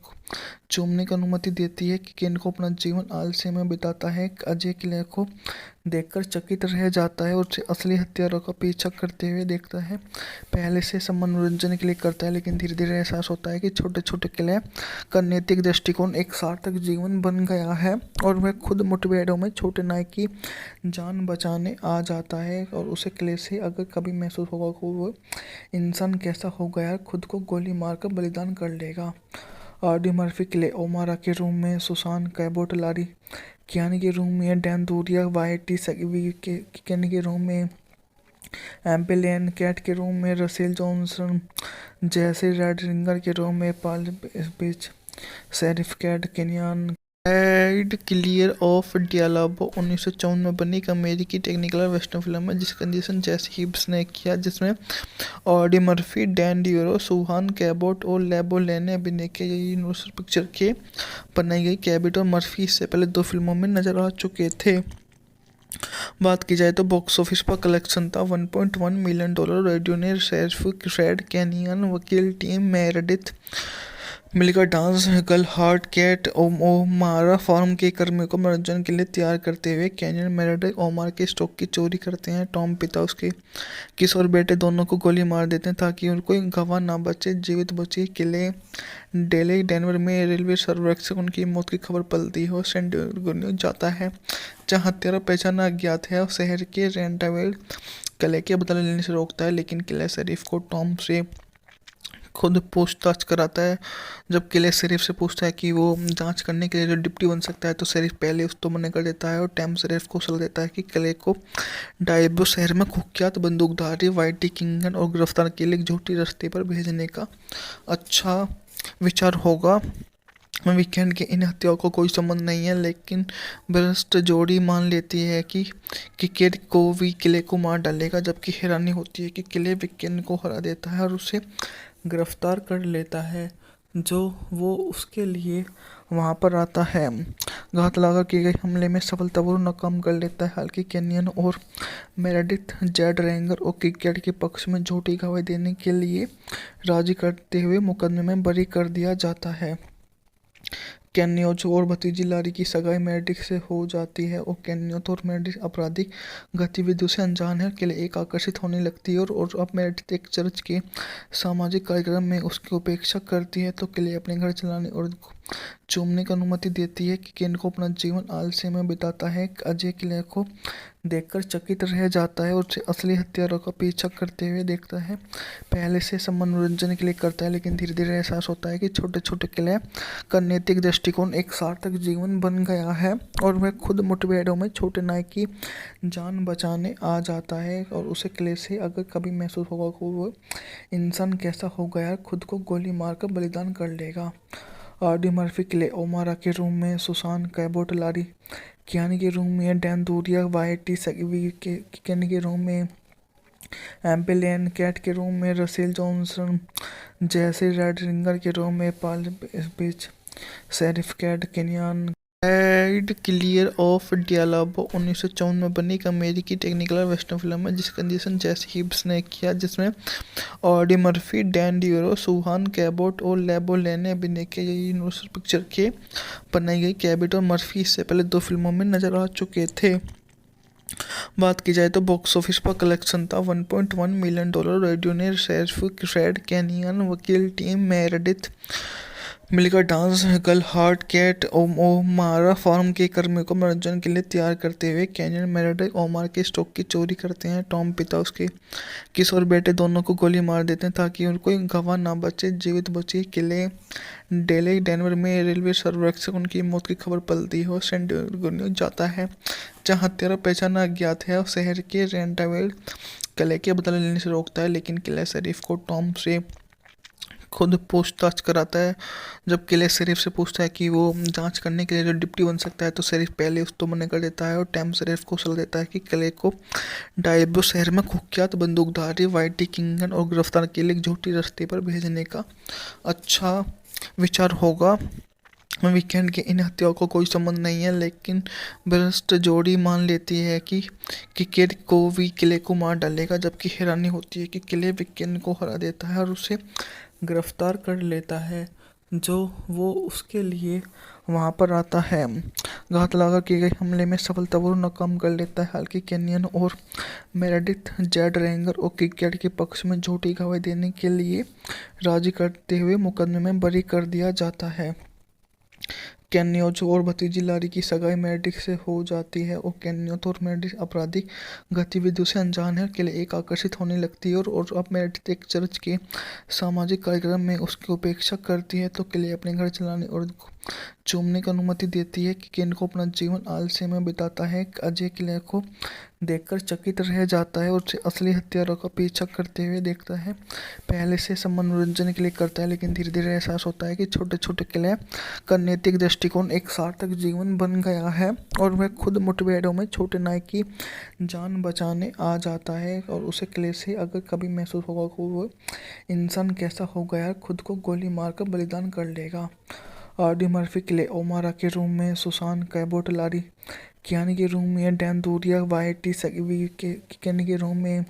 चूमने की अनुमति देती है कि केन को अपना जीवन आलस्य में बिताता है। अजय किले को देखकर चकित रह जाता है और उसे असली हत्यारों का पीछा करते हुए देखता है। पहले से सब मनोरंजन के लिए करता है, लेकिन धीरे धीरे एहसास होता है कि छोटे छोटे किले का नैतिक दृष्टिकोण एक सार्थक जीवन बन गया है और वह खुद मुठभेड़ों में छोटे नाय की जान बचाने आ जाता है। और उसे किले से अगर कभी महसूस होगा कि वो इंसान कैसा हो गया, खुद को गोली मारकर बलिदान कर लेगा। ऑडी मर्फी किले ओमारा के रूम में, सुसान कैबोट लारी कियानी के रूम में, डैन दूरिया वाइटी सगी के रूम में, एम्पेलियन कैट के रूम में, रसेल जॉनसन जैसे रेड रिंगर के रूम में, Paul beach sheriff cat Kenyon add clear of डियालाबो 1954 में बनी एक अमेरिकी टेक्निकल वेस्टर्न फिल्म है जिसका निर्देशन जेसी हिब्स ने किया, जिसमें ऑडी मर्फी, डैन डियोरो, सुहान कैबोट और लेबो लेन ने अभिनय किया। ये यूनिवर्सल पिक्चर के बनाई गई। कैबोट और मर्फी इससे पहले 2 फिल्मों में नजर आ चुके थे। बात की जाए तो बॉक्स ऑफिस पर कलेक्शन था $1.1 मिलियन। रेडियो ने शेरिफ फ्रेड कैनियन, वकील टीम मेरेडिथ मिलकर dance girl heart Kat O'Mara farm के कर्मियों को मनोरंजन के लिए तैयार करते हुए कैनियन मेरेडिथ ओमार के स्टॉक की चोरी करते हैं। टॉम पिता उसके किशोर बेटे दोनों को गोली मार देते हैं ताकि उनको गवाह ना बचे, जीवित बचे। किले डेले डेनवर में रेलवे सर्वेक्षक उनकी मौत की खबर पलती हो सैन डिएगो जाता है जहाँ हत्यारा पहचाना अज्ञात है और शहर के रेंटावेल किले के बदला लेने से रोकता है, लेकिन किले शरीफ को टॉम से खुद पूछताछ कराता है। जब किले शरीफ से पूछता है कि वो जांच करने के लिए जो डिप्टी बन सकता है तो शरीफ पहले उस तो मना कर देता है और टैम शरीफ को सलाह देता है कि किले को डायबो शहर में कुख्यात बंदूकधारी वाइटी किंगन और गिरफ्तार के लिए एक झूठी रास्ते पर भेजने का अच्छा विचार होगा। वीकेंड की इन हत्याओं को कोई संबंध नहीं है, लेकिन भ्रष्ट जोड़ी मान लेती है कि केट को भी किले को मार डालेगा, जबकि हैरानी होती है कि किले वीकेंड को हरा देता है और उसे गिरफ्तार कर लेता है, जो वो उसके लिए वहाँ पर आता है। घात लगा किए गए हमले में सफलतापूर्वक नाकाम कर लेता है। हालांकि कैनियन और मेरेडिथ जेड रैंगर और किकेट के पक्ष में झूठी गवाही देने के लिए राजी करते हुए मुकदमे में बरी कर दिया जाता है। कैन्योज और भतीजी लारी की सगाई मेरेडिथ से हो जाती है और कैन्योथ और मेरेडिथ आपराधिक गतिविधियों से अनजान है। किले एक आकर्षित होने लगती है और अब मेरेडिथ एक चर्च के सामाजिक कार्यक्रम में उसकी उपेक्षा करती है, तो किले अपने घर चलाने और चूमने की अनुमति देती है कि केन को अपना जीवन आलस्य में बिताता है। अजय किले को देखकर चकित रह जाता है और उसे असली हत्यारों का पीछा करते हुए देखता है। पहले से सब मनोरंजन के लिए करता है, लेकिन धीरे धीरे एहसास होता है कि छोटे छोटे किले का नैतिक दृष्टिकोण एक सार्थक जीवन बन गया है और वह खुद मुठभेड़ों में छोटे नाय की जान बचाने आ जाता है। और उसे किले से अगर कभी महसूस होगा कि वो इंसान कैसा हो गया, खुद को गोली मारकर बलिदान कर लेगा। आरडी मर्फी किले ओमारा के रूम में, सुसान कैबोट लारी कियानी के रूम में, डैन दूरिया वाइटी सगी के रूम में, एम्पेलियन कैट के रूम में, रसेल जॉनसन जैसे रेड रिंगर के रूम में, Paul beach sheriff cat Kenyon add clear of डियालाबो 1954 में बनी एक अमेरिकी टेक्निकल वेस्टर्न फिल्म है जिसका निर्देशन जेसी हिब्स ने किया, जिसमें ऑडी मर्फी, डैन डियोरो, सुहान कैबोट और लेबो लेन ने अभिनय किया। ये यूनिवर्सल पिक्चर के बनाई गई। कैबोट और मर्फी इससे पहले 2 फिल्मों में नजर आ चुके थे। बात की जाए तो बॉक्स ऑफिस पर कलेक्शन था $1.1 मिलियन। रेडियो ने शेरिफ फ्रेड कैनियन, वकील टीम मेरेडिथ मिलकर dance girl heart Kat O'Mara farm के कर्मियों को मनोरंजन के लिए तैयार करते हुए कैनियन मेरेडिथ ओमार के स्टॉक की चोरी करते हैं। टॉम पिता उसके किशोर बेटे दोनों को गोली मार देते हैं ताकि उनको गवाह ना बचे। जीवित बची किले डेले डेनवर में रेलवे सर्वेक्षक उनकी मौत की खबर पलती है और सैन डिएगो जाता है, जहाँ हत्यारा पहचान अज्ञात है और शहर के रेंटावेल किले के बदला लेने से रोकता है, लेकिन किले शरीफ को टॉम से खुद पूछताछ कराता है। जब किले शरीफ से पूछता है कि वो जांच करने के लिए जो डिप्टी बन सकता है, तो शरीफ पहले उस तो मना कर देता है और टैम शरीफ को सलाह देता है कि किले को डायबो शहर में कुख्यात बंदूकधारी वाइटी किंगन और गिरफ्तार के लिए एक झूठी रास्ते पर भेजने का अच्छा विचार होगा। वीकेंड की इन हत्याओं को कोई संबंध नहीं है, लेकिन भ्रष्ट जोड़ी मान लेती है कि केट को भी किले को मार डालेगा, जबकि हैरानी होती है कि किले वीकेंड को हरा देता है और उसे गिरफ्तार कर लेता है, जो वो उसके लिए वहाँ पर आता है। घात लगा किए गए हमले में सफलतापूर्वक नाकाम कर लेता है। हालांकि कैनियन और मेरेडिथ जेड रैंगर और किकेट के पक्ष में झूठी गवाही देने के लिए राजी करते हुए मुकदमे में बरी कर दिया जाता है। कैन्योथ और भतीजी लारी की सगाई मेरेडिथ से हो जाती है और कैन्योथ और मेरेडिथ आपराधिक गतिविधियों से अनजान है। किले एक आकर्षित होने लगती है और अब मेरेडिथ एक चर्च के सामाजिक कार्यक्रम में उसकी उपेक्षा करती है, तो किले अपने घर चलाने और चूमने की अनुमति देती है कि केन को अपना जीवन आलस्य में बिताता है। अजय किले को देखकर चकित रह जाता है और उसे असली हत्यारों का पीछा करते हुए देखता है। पहले से सब मनोरंजन के लिए करता है, लेकिन धीरे धीरे एहसास होता है कि छोटे छोटे किले का नैतिक दृष्टिकोण एक सार्थक जीवन बन गया है और वह खुद मुठभेड़ों में छोटे नाय की जान बचाने आ जाता है। और उसे किले से अगर कभी महसूस होगा कि वो इंसान कैसा हो गया, खुद को गोली मारकर बलिदान कर लेगा। आरडी मर्फी किले ओमारा के रूम में, सुसान कैबोट लारी कियानी के रूम में, डैन दूरिया वाइटी सगी के रूम में,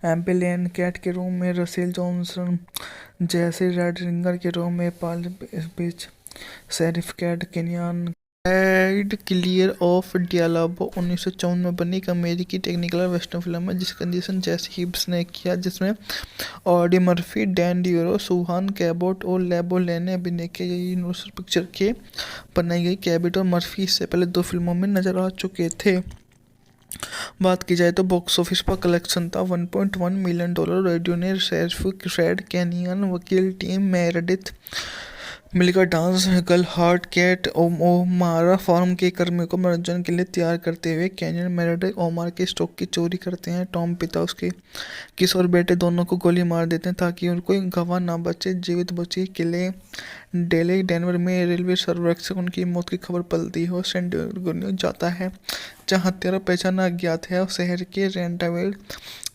एम्पेलियन कैट के रूम में, रसेल जॉनसन जैसे रेड रिंगर के रूम में, Paul beach sheriff cat Kenyon add clear of डियालाबो 1954 में बनी एक अमेरिकी टेक्निकल वेस्टर्न फिल्म है जिसका निर्देशन जेसी हिब्स ने किया, जिसमें ऑडी मर्फी, डैन डियोरो, सुहान कैबोट और लेबो लेन ने अभिनय किया। ये यूनिवर्सल पिक्चर के बनाई गई। कैबोट और मर्फी इससे पहले 2 फिल्मों में नजर आ चुके थे। बात की जाए तो बॉक्स ऑफिस पर कलेक्शन था $1.1 मिलियन। रेडियो ने शेरिफ फ्रेड कैनियन, वकील टीम मेरेडिथ मिलकर dance girl heart Kat O'Mara farm के कर्मियों को मनोरंजन के लिए तैयार करते हुए कैनियन मेरेडिथ ओमार के स्टॉक की चोरी करते हैं। टॉम पिता उसके किशोर बेटे दोनों को गोली मार देते हैं ताकि उनको कोई गवाह ना बचे। जीवित बची किले डेले डेनवर में रेलवे सर्वेक्षक उनकी मौत की खबर पलती है और सैन डिएगो जाता है जहां हत्यारा पहचान अज्ञात है और शहर के रेंटावेल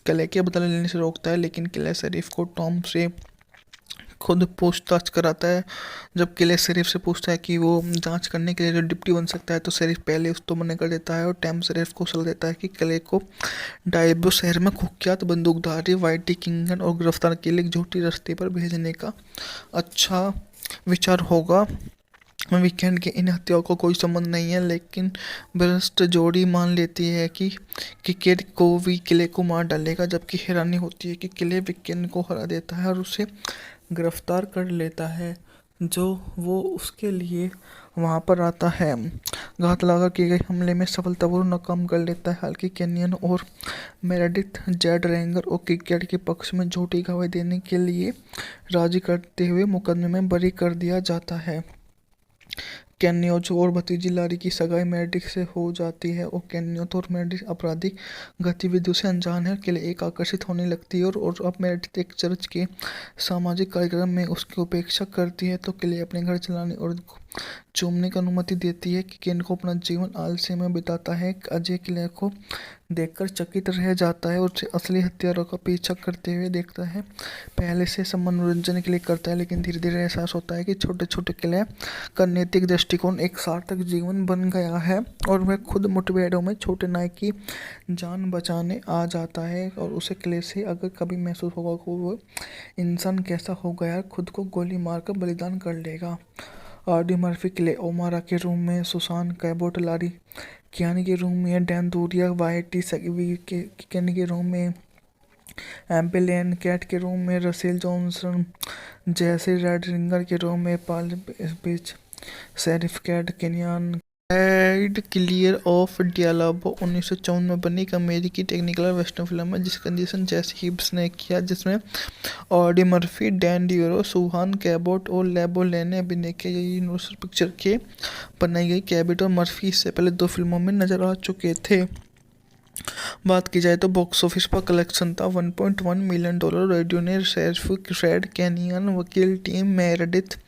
किले के बदला लेने से रोकता है, लेकिन किले शरीफ को टॉम से खुद पूछताछ कराता है। जब किले शरीफ से पूछता है कि वो जांच करने के लिए जो डिप्टी बन सकता है तो शरीफ पहले उस तो मना कर देता है और टैम शरीफ को सलाह देता है कि किले को डायब्रो शहर में कुख्यात बंदूकधारी वाइटी किंगन और गिरफ्तार के लिए एक झूठी रास्ते पर भेजने का अच्छा विचार होगा। वीकेंड के इन हत्याओं को कोई संबंध नहीं है, लेकिन भ्रष्ट जोड़ी मान लेती है कि केट को भी किले को मार डालेगा, जबकि हैरानी होती है कि किले वीकेंड को हरा देता है और उसे गिरफ्तार कर लेता है जो वो उसके लिए वहाँ पर आता है। घात लगा किए गए हमले में सफलतापूर्वक नाकाम कर लेता है। हालांकि कैनियन और मेरेडिथ जेड रेंगर और किकेट के पक्ष में झूठी गवाही देने के लिए राजी करते हुए मुकदमे में बरी कर दिया जाता है। कैन्योज और भतीजी लारी की सगाई मेरेडिथ से हो जाती है और कैन्योथ और मेरेडिथ आपराधिक गतिविधियों से अनजान है। के लिए एक आकर्षित होने लगती है और अब मेरेडिथ एक चर्च के सामाजिक कार्यक्रम में उसकी उपेक्षा करती है तो के लिए अपने घर चलाने और चूमने की अनुमति देती है कि केन को अपना जीवन आलस्य में बिताता है। अजय किले को देखकर चकित रह जाता है और उसे असली हत्यारों का पीछा करते हुए देखता है। पहले से सब मनोरंजन के लिए करता है, लेकिन धीरे धीरे एहसास होता है कि छोटे छोटे किले का नैतिक दृष्टिकोण एक सार्थक जीवन बन गया है और वह खुद मुठभेड़ों में छोटे नाय की जान बचाने आ जाता है। और उसे किले से अगर कभी महसूस होगा कि वो इंसान कैसा हो गया, खुद को गोली मारकर बलिदान कर लेगा। आरडी मर्फी किले ओमारा के रूम में, सुसान कैबोट लारी कियानी के रूम में, डैन दूरिया वाइटी सगी के रूम में, एम्पेलियन कैट के रूम में, रसेल जॉनसन जैसे रेड रिंगर के रूम में, Paul beach sheriff cat Kenyon add clear of Diablo 1954 में बनी एक अमेरिकी टेक्निकल वेस्टर्न फिल्म है जिसका निर्देशन जेसी हिब्स ने किया, जिसमें ऑडी मर्फी, डैन डियोरो, सुहान कैबोट और लेबो-लैन ने अभिनय किया। ये यूनिवर्सल पिक्चर के बनाई गई। कैबोट और मर्फी इससे पहले 2 फिल्मों में नजर आ चुके थे। बात की जाए तो बॉक्स ऑफिस पर कलेक्शन था $1.1 मिलियन। रेडियो ने शेरिफ रेड कैनियन वकील टीम मेरेडिथ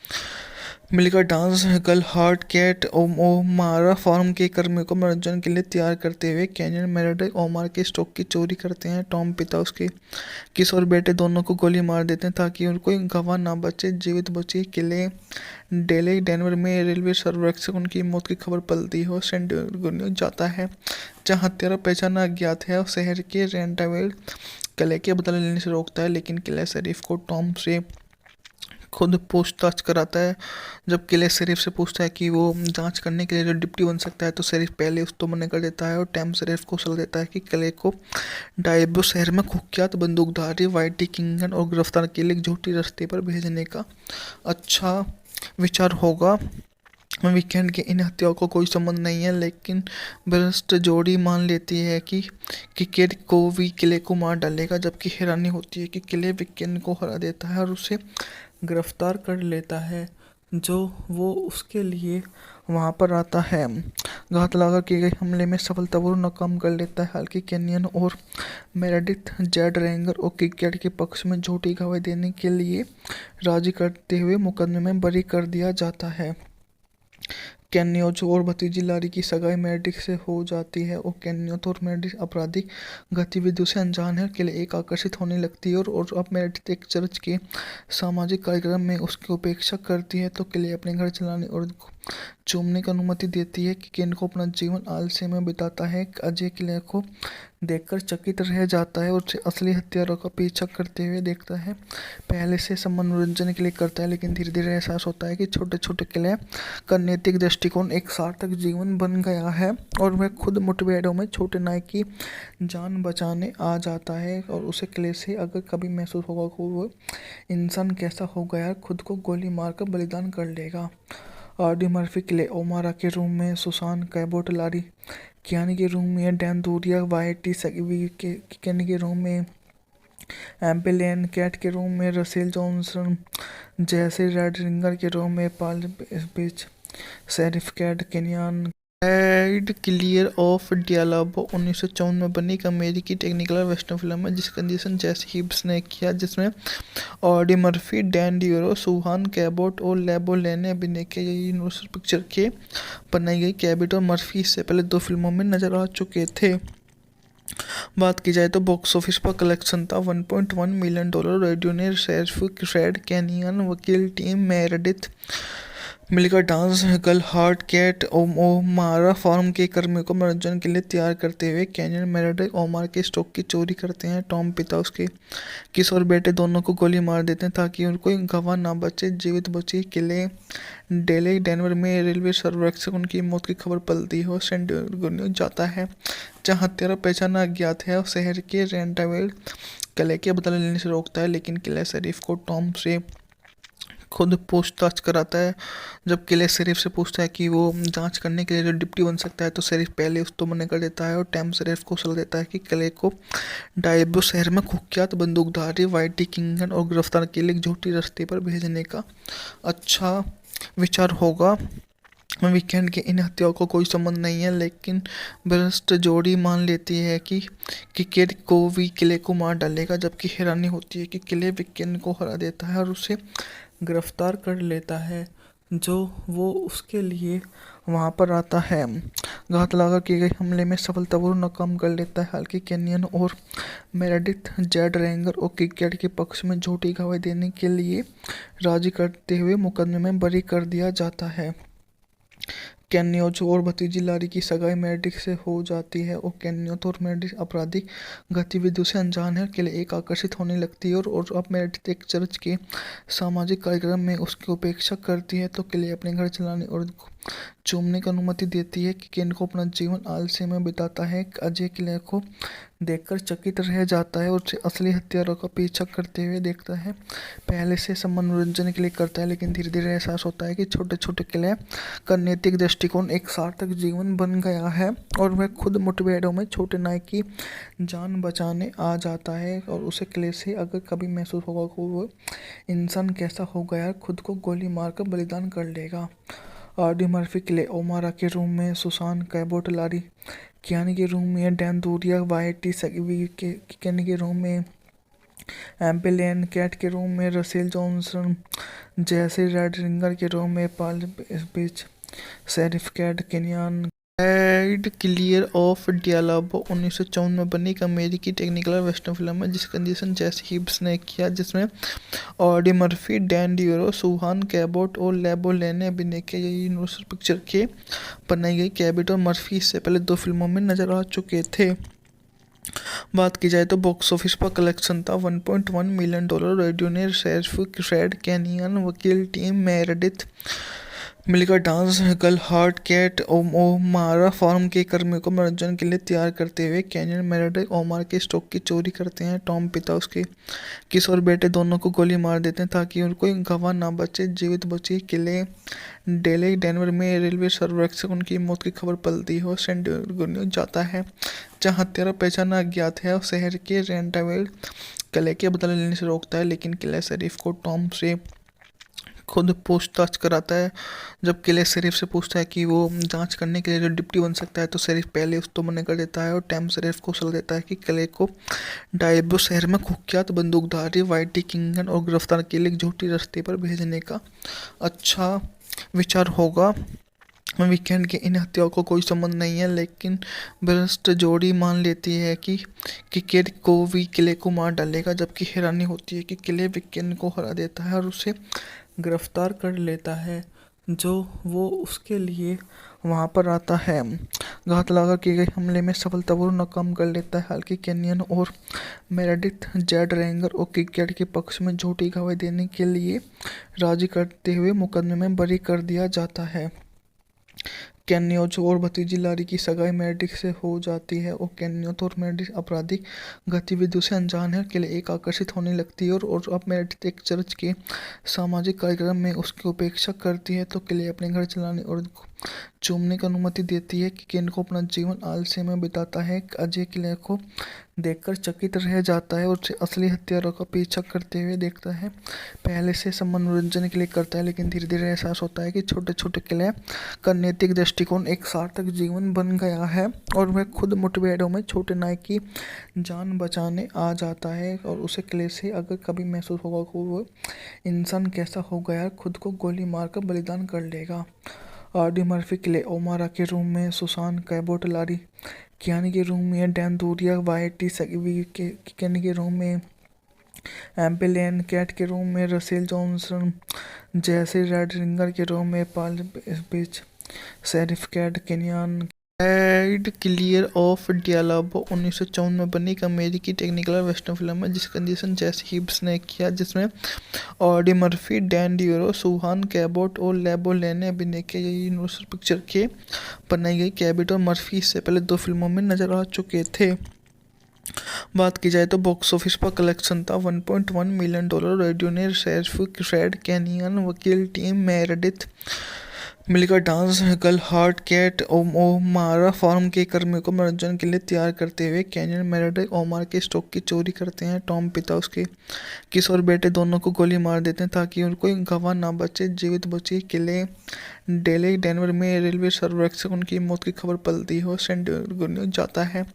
मिलकर dance girl heart Kat O'Mara farm के कर्मियों को मनोरंजन के लिए तैयार करते हुए कैनियन मेरेडिथ ओमार के स्टॉक की चोरी करते हैं। टॉम पिता उसके किशोर बेटे दोनों को गोली मार देते हैं ताकि उनको कोई गवाह ना बचे। जीवित बची किले डेले डेनवर में रेलवे सर्वेक्षक उनकी मौत की खबर पलती है और सैन डिएगो जाता है जहां हत्यारा पहचान अज्ञात है और शहर के रेंटावेल किले के बदला लेने से रोकता है, लेकिन किले शरीफ को टॉम से खुद पूछताछ कराता है। जब किले शरीफ से पूछता है कि वो जांच करने के लिए जो डिप्टी बन सकता है तो शरीफ पहले उस तो मना कर देता है और टैम शरीफ को सलाह देता है कि किले को डायब्रो शहर में कुख्यात बंदूकधारी वाइटी किंगन और गिरफ्तार के लिए एक झूठी रास्ते पर भेजने का अच्छा विचार होगा। वीकेंड के इन हत्याओं को कोई संबंध नहीं है, लेकिन भ्रष्ट जोड़ी मान लेती है कि केट को भी किले को मार डालेगा, जबकि हैरानी होती है कि किले वीकेंड को हरा देता है और उसे गिरफ्तार कर लेता है जो वो उसके लिए वहाँ पर आता है। घात लगा किए गए हमले में सफलतापूर्वक नाकाम कर लेता है। हालांकि कैनियन और मेरेडिथ जेड रेंगर और किकेट के पक्ष में झूठी गवाही देने के लिए राजी करते हुए मुकदमे में बरी कर दिया जाता है। कैन्योज और भतीजी लारी की सगाई मेरेडिथ से हो जाती है और कैन्योथ और मेरेडिथ आपराधिक गतिविधियों से अनजान है। के लिए एक आकर्षित होने लगती है और अब मेरेडिथ एक चर्च के सामाजिक कार्यक्रम में उसकी उपेक्षा करती है तो के लिए अपने घर चलाने और चूमने की अनुमति देती है कि केन को अपना जीवन आलस्य में बिताता है। अजय किले को देखकर चकित रह जाता है और उसे असली हत्यारों का पीछा करते हुए देखता है। पहले से सब मनोरंजन के लिए करता है, लेकिन धीरे धीरे एहसास होता है कि छोटे छोटे किले का नैतिक दृष्टिकोण एक सार्थक जीवन बन गया है और वह खुद मुठभेड़ों में छोटे नाय की जान बचाने आ जाता है। और उसे किले से अगर कभी महसूस होगा कि वो इंसान कैसा हो गया, खुद को गोली मारकर बलिदान कर लेगा। आरडी मर्फी किले ओमारा के रूम में, सुसान कैबोट लारी कियानी के रूम में, डैन दूरिया वाइटी सगी के रूम में, एम्पेलियन कैट के रूम में रसेल जॉनसन, जैसे रेड रिंगर के रूम में Paul beach, sheriff cat Kenyon. Add clear of Diablo 1954 में बनी एक अमेरिकी टेक्निकल वेस्टर्न फिल्म है जिसका निर्देशन जेसी हिब्स ने किया, जिसमें ऑडी मर्फी, डैन डियोरो, सुहान कैबोट और लेबो लेन ने अभिनय किया। ये यूनिवर्सल पिक्चर के बनाई गई। कैबोट और मर्फी इससे पहले 2 फिल्मों में नजर आ चुके थे। बात की जाए तो बॉक्स ऑफिस पर कलेक्शन था $1.1 मिलियन। रेडियो ने शेरिफ रेड कैनियन, वकील टीम मेरेडिथ मिलकर dance girl heart Kat O'Mara farm के कर्मियों को मनोरंजन के लिए तैयार करते हुए कैनियन मेरेडिथ ओमार के स्टॉक की चोरी करते हैं। टॉम पिता उसके किशोर बेटे दोनों को गोली मार देते हैं ताकि उनको गवाह ना बचे, जीवित बचे। किले डेले डेनवर में रेलवे सर्वेक्षक उनकी मौत की खबर पलती है और सैन डिएगो जाता है, जहां हत्यारा पहचाना अज्ञात है और शहर के रेंटावेल किले के बदला लेने से रोकता है, लेकिन किले शरीफ को टॉम से खुद पूछताछ कराता है। जब किले शरीफ से पूछता है कि वो जांच करने के लिए जो डिप्टी बन सकता है, तो शरीफ पहले उसको मना कर देता है और टैम शरीफ को सलाह देता है कि किले को डायबो शहर में कुख्यात बंदूकधारी वाइटी किंगन और गिरफ्तार के लिए एक झूठी रास्ते पर भेजने का अच्छा विचार होगा। वीकेंड के इन हत्याओं को कोई संबंध नहीं है, लेकिन भ्रष्ट जोड़ी मान लेती है कि केट को भी किले को मार डालेगा, जबकि हैरानी होती है कि किले वीकेंड को हरा देता है और उसे गिरफ्तार कर लेता है, जो वो उसके लिए वहाँ पर आता है। घात लगा किए गए हमले में सफलतापूर्वक नाकाम कर लेता है। हालांकि कैनियन और मेरेडिथ जेड रेंगर और किकेट के पक्ष में झूठी गवाही देने के लिए राजी करते हुए मुकदमे में बरी कर दिया जाता है। कैन्योथ और भतीजी लारी की सगाई मेरेडिथ से हो जाती है और कैन्योथ और मेरेडिथ आपराधिक गतिविधियों से अनजान है। के लिए एक आकर्षित होने लगती है और अब मेरेडिथ एक चर्च के सामाजिक कार्यक्रम में उसकी उपेक्षा करती है, तो के लिए अपने घर चलाने और चूमने की अनुमति देती है कि केन को अपना जीवन आलस्य में बिताता है। अजय किले को देखकर चकित रह जाता है और उसे असली हत्यारों का पीछा करते हुए देखता है। पहले से सब मनोरंजन के लिए करता है, लेकिन धीरे धीरे एहसास होता है कि छोटे छोटे किले का नैतिक दृष्टिकोण एक सार्थक जीवन बन गया है और वह खुद मुठभेड़ों में छोटे नाय की जान बचाने आ जाता है। और उसे किले से अगर कभी महसूस होगा कि वो इंसान कैसा हो गया, खुद को गोली मारकर बलिदान कर लेगा। ऑडी मर्फी किले ओमारा के रूम में, सुसान कैबोट लारी कियानी के रूम में, डैन दूरिया वाइटी कैनी के रूम में, एम्पेलियन कैट के रूम में, रसेल जॉनसन, जैसे रेड रिंगर के रूम में Paul beach, sheriff cat Kenyon. Add clear of Diablo 1954 में बनी एक अमेरिकी टेक्निकल वेस्टर्न फिल्म है जिसका निर्देशन जेसी हिब्स ने किया, जिसमें ऑडी मर्फी, डैन डियोरो, सुहान कैबोट और लेबो लेन ने अभिनय किया। ये यूनिवर्सल पिक्चर के बनाई गई। कैबोट और मर्फी इससे पहले 2 फिल्मों में नजर आ चुके थे। बात की जाए तो बॉक्स ऑफिस पर कलेक्शन था $1.1 मिलियन। रेडियो ने शेरिफ रेड कैनियन, वकील टीम मेरेडिथ मिलकर dance girl heart Kat O'Mara farm के कर्मियों को मनोरंजन के लिए तैयार करते हुए कैनियन मेरेडिथ ओमार के स्टॉक की चोरी करते हैं। टॉम पिता उसके किशोर बेटे दोनों को गोली मार देते हैं ताकि उनको गवाह ना बचे, जीवित बचे। किले डेले डेनवर में रेलवे सर्वेक्षक उनकी मौत की खबर पलती है और सैन डिएगो जाता है, जहां हत्यारा पहचाना अज्ञात है और शहर के रेंटावेल किले के बदला लेने से रोकता है, लेकिन किले शरीफ को टॉम से खुद पूछताछ कराता है। जब किले शरीफ से पूछता है कि वो जांच करने के लिए जो डिप्टी बन सकता है, तो शरीफ पहले उसको मना कर देता है और टैम शरीफ को सलाह देता है कि किले को डायबो शहर में कुख्यात बंदूकधारी वाइटी किंगन और गिरफ्तार के लिए एक झूठी रास्ते पर भेजने का अच्छा विचार होगा। वीकेंड के इन हत्याओं को कोई संबंध नहीं है, लेकिन भ्रष्ट जोड़ी मान लेती है कि केट को भी किले को मार डालेगा, जबकि हैरानी होती है कि किले वीकेंड को हरा देता है और उसे गिरफ्तार कर लेता है, जो वो उसके लिए वहाँ पर आता है। घात लगा किए गए हमले में सफलतापूर्वक नाकाम कर लेता है। हालांकि कैनियन और मेरेडिथ जेड रेंगर और किकेट के पक्ष में झूठी गवाही देने के लिए राजी करते हुए मुकदमे में बरी कर दिया जाता है। कैन्योथ और भतीजी लारी की सगाई मेरेडिथ से हो जाती है और कैन्योथ और मेरेडिथ आपराधिक गतिविधियों से अनजान है। के लिए एक आकर्षित होने लगती है और अब मेरेडिथ एक चर्च के सामाजिक कार्यक्रम में उसकी उपेक्षा करती है, तो के लिए अपने घर चलाने और चूमने की अनुमति देती है कि केन को अपना जीवन आलस्य में बिताता है। अजय किले को देखकर चकित रह जाता है और उसे असली हत्यारों का पीछा करते हुए देखता है। पहले से सब मनोरंजन के लिए करता है, लेकिन धीरे धीरे एहसास होता है कि छोटे छोटे किले का नैतिक दृष्टिकोण एक सार्थक जीवन बन गया है और वह खुद मुठभेड़ों में छोटे नायक की जान बचाने आ जाता है। और उसे किले से अगर कभी महसूस होगा कि वो इंसान कैसा हो गया, खुद को गोली मारकर बलिदान कर लेगा। ऑडी मर्फी किले ओमारा के रूम में, सुसान कैबोट लारी कियानी के रूम में, डैन दूरिया वाइटी सगी के कियानी के रूम में, एम्पेलियन कैट के रूम में, रसेल जॉनसन जैसे रेड रिंगर के रूम में, Paul beach sheriff cat Kenyon add clear of डियालाबो 1954 में बनी एक अमेरिकी टेक्निकल वेस्टर्न फिल्म है जिसका निर्देशन जेसी हिब्स ने किया, जिसमें ऑडी मर्फी, डैन डियोरो, सुहान कैबोट और लेबोले ने अभिनय किया। ये यूनिवर्सल पिक्चर के बनाई गई। कैबोट और मर्फी इससे पहले 2 फिल्मों में नजर आ चुके थे। बात की जाए तो बॉक्स ऑफिस पर कलेक्शन था $1.1 मिलियन। रेडियो ने शेरिफ फ्रेड कैनियन, वकील टीम मेरेडिथ मिलकर dance girl heart Kat O'Mara farm के कर्मियों को मनोरंजन के लिए तैयार करते हुए कैनियन मेरेडिथ ओमार के स्टॉक की चोरी करते हैं। टॉम पिता उसके किशोर बेटे दोनों को गोली मार देते हैं ताकि उनको गवाह ना बचे। जीवित बची किले डेली डेनवर में रेलवे सर्वेक्षक उनकी मौत की खबर पलती हो सेंट जाता है,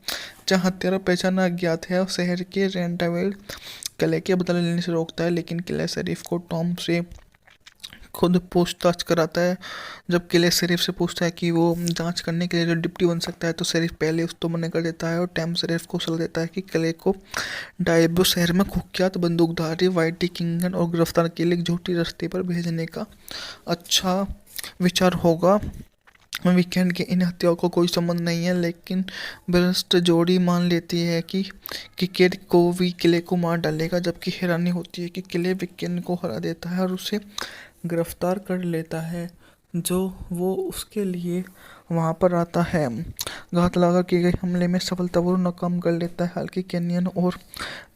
जहाँ हत्यारा पहचाना अज्ञात है और शहर के रेंटावेल किले के बदला लेने से रोकता है, लेकिन किले शरीफ को टॉम से खुद पूछताछ कराता है। जब किले शरीफ से पूछता है कि वो जांच करने के लिए जो डिप्टी बन सकता है, तो शरीफ पहले उस तो मना कर देता है और टैम शरीफ को सलाह देता है कि किले को डायबो शहर में कुख्यात बंदूकधारी वाइटी किंगन और गिरफ्तार के लिए एक झूठी रास्ते पर भेजने का अच्छा विचार होगा। वीकेंड के इन हत्याओं को कोई संबंध नहीं है, लेकिन भ्रष्ट जोड़ी मान लेती है कि केट को भी किले को मार डालेगा, जबकि हैरानी होती है कि किले वीकेंड को हरा देता है और उसे गिरफ्तार कर लेता है, जो वो उसके लिए वहाँ पर आता है। घात लगा किए गए हमले में सफलतापूर्वक नाकाम कर लेता है। हालांकि कैनियन और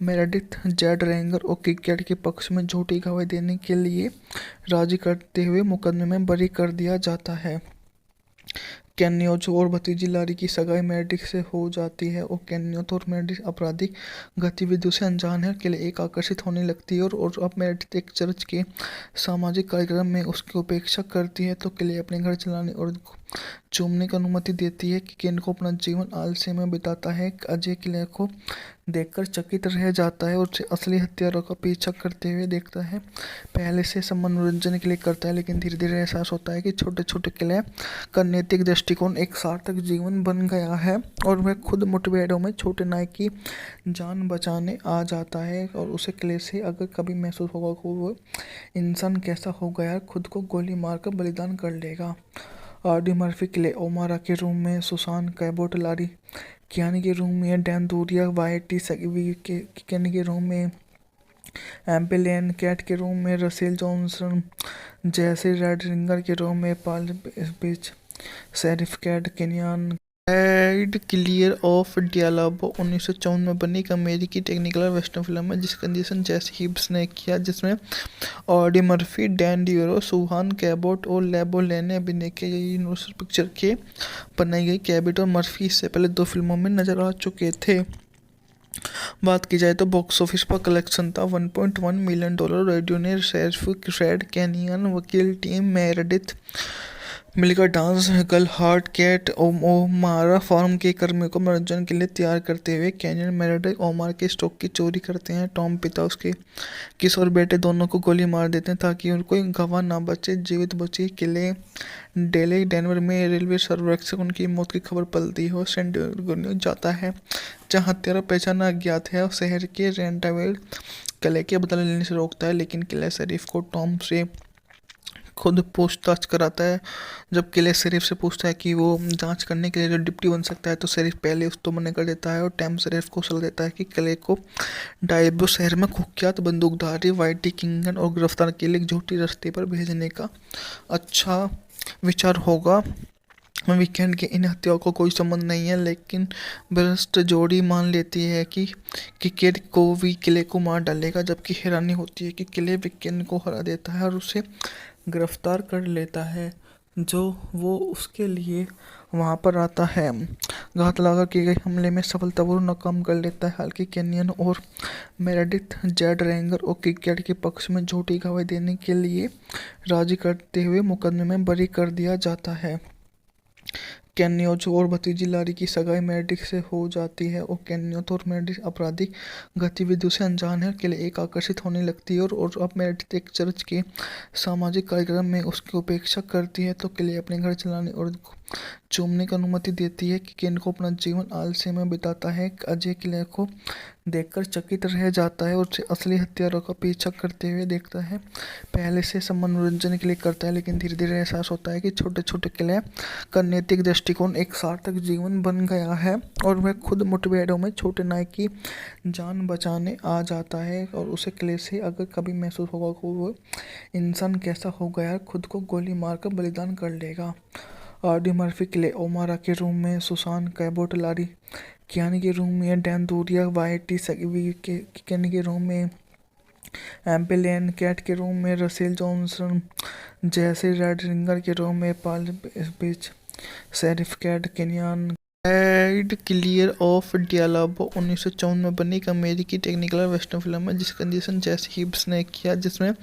मेरेडिथ जेड रेंगर और किकेट के पक्ष में झूठी गवाही देने के लिए राजी करते हुए मुकदमे में बरी कर दिया जाता है। कैन्योथ और भतीजी लारी की सगाई मेरेडिथ से हो जाती है और कैन्योथ और मेरेडिथ आपराधिक गतिविधियों से अनजान है। किले एक आकर्षित होने लगती है और अब मेरेडिथ एक चर्च के सामाजिक कार्यक्रम में उसकी उपेक्षा करती है, तो किले अपने घर चलाने और चूमने की अनुमति देती है कि केन को अपना जीवन आलस्य में बिताता है। अजय किले को देखकर चकित रह जाता है और उसे असली हत्यारों का पीछा करते हुए देखता है। पहले से सब मनोरंजन के लिए करता है, लेकिन धीरे धीरे एहसास होता है कि छोटे छोटे किले का नैतिक दृष्टिकोण एक सार्थक जीवन बन गया है और वह खुद मुठभेड़ों में छोटे नायक की जान बचाने आ जाता है। और उसे किले से अगर कभी महसूस होगा कि वो इंसान कैसा हो गया, खुद को गोली मारकर बलिदान कर लेगा। ऑडी मर्फी किले ओमारा के रूम में, सुसान कैबोट लारी कियानी के रूम में, डैन दूरिया वाइटी सगी के कियानी के रूम में, एम्पेलियन कैट के रूम में, रसेल जॉनसन जैसे रेड रिंगर के रूम में, Paul beach sheriff cat Kenyon add clear of डियालाबो 1954 में बनी एक अमेरिकी टेक्निकल वेस्टर्न फिल्म है जिसका निर्देशन जेसी हिब्स ने किया, जिसमें ऑडी मर्फी, डैन डियोरो, सुहान कैबोट और लेबोले ने अभिनय किया। ये यूनिवर्सल पिक्चर के बनाई गई। कैबोट और मर्फी इससे पहले 2 फिल्मों में नजर आ चुके थे। बात की जाए तो बॉक्स ऑफिस पर कलेक्शन था $1.1 मिलियन। रेडियो ने शेरिफ फ्रेड कैनियन, वकील टीम मेरेडिथ मिलकर dance girl heart Kat O'Mara farm के कर्मियों को मनोरंजन के लिए तैयार करते हुए कैनियन मेरेडिथ ओमार के स्टॉक की चोरी करते हैं। टॉम पिता उसके किशोर बेटे दोनों को गोली मार देते हैं ताकि उनको गवाह ना बचे। जीवित बची किले डेली डेनवर में रेलवे सर्वेक्षक उनकी मौत की खबर पलती हो सेंट जाता है, जहाँ हत्यारा पहचाना अज्ञात है और शहर के रेंटावेल किले के बदला लेने से रोकता है, लेकिन किले शरीफ को टॉम से खुद पूछताछ कराता है। जब किले शरीफ से पूछता है कि वो जांच करने के लिए जो डिप्टी बन सकता है, तो शरीफ पहले उस तो मना कर देता है और टैम शरीफ को सलाह देता है कि किले को डायबो शहर में कुख्यात बंदूकधारी वाइटी किंगन और गिरफ्तार के लिए एक झूठी रास्ते पर भेजने का अच्छा विचार होगा। वीकेंड के इन हत्याओं को कोई संबंध नहीं है, लेकिन भ्रष्ट जोड़ी मान लेती है कि केट को भी किले को मार डालेगा, जबकि हैरानी होती है कि किले वीकेंड को हरा देता है और उसे गिरफ्तार कर लेता है, जो वो उसके लिए वहाँ पर आता है। घात लगा किए गए हमले में सफलतापूर्वक नाकाम कर लेता है। हालांकि केनियन और मेरेडिथ जेड रेंगर और किकैट के पक्ष में झूठी गवाही देने के लिए राजी करते हुए मुकदमे में बरी कर दिया जाता है। केन्योथ और भतीजी लारी की सगाई मेरेडिथ से हो जाती है और केन्योथ और मेरेडिथ आपराधिक गतिविधियों से अनजान है के लिए एक आकर्षित होने लगती है और अब मेरेडिथ एक चर्च के सामाजिक कार्यक्रम में उसकी उपेक्षा करती है तो किले अपने घर चलाने और चूमने की अनुमति देती है कि केन को अपना जीवन आलस्य में बिताता है। अजय किले को देखकर चकित रह जाता है और उसे असली हत्यारों का पीछा करते हुए देखता है। पहले से सब मनोरंजन के लिए करता है लेकिन धीरे धीरे एहसास होता है कि छोटे छोटे किले का नैतिक दृष्टिकोण एक सार्थक जीवन बन गया है और वह खुद मुठभेड़ों में छोटे नायक की जान बचाने आ जाता है और उसे किले से अगर कभी महसूस होगा कि वो इंसान कैसा हो गया खुद को गोली मारकर बलिदान कर लेगा। ऑडी मर्फी किले ओमारा के रूम में, सुसान कैबोट लारी कियानी के रूम में, डैन दूरिया वाइटी सगी के रूम में, एम्पेलियन कैट के रूम में, रसेल जॉनसन जैसे रेड रिंगर के रूम में, Paul beach sheriff cat Kenyon add clear of डियालाबो 1954 में बनी एक अमेरिकी टेक्निकल वेस्टर्न फिल्म है जिसका निर्देशन जेसी हिब्स ने किया, जिसमें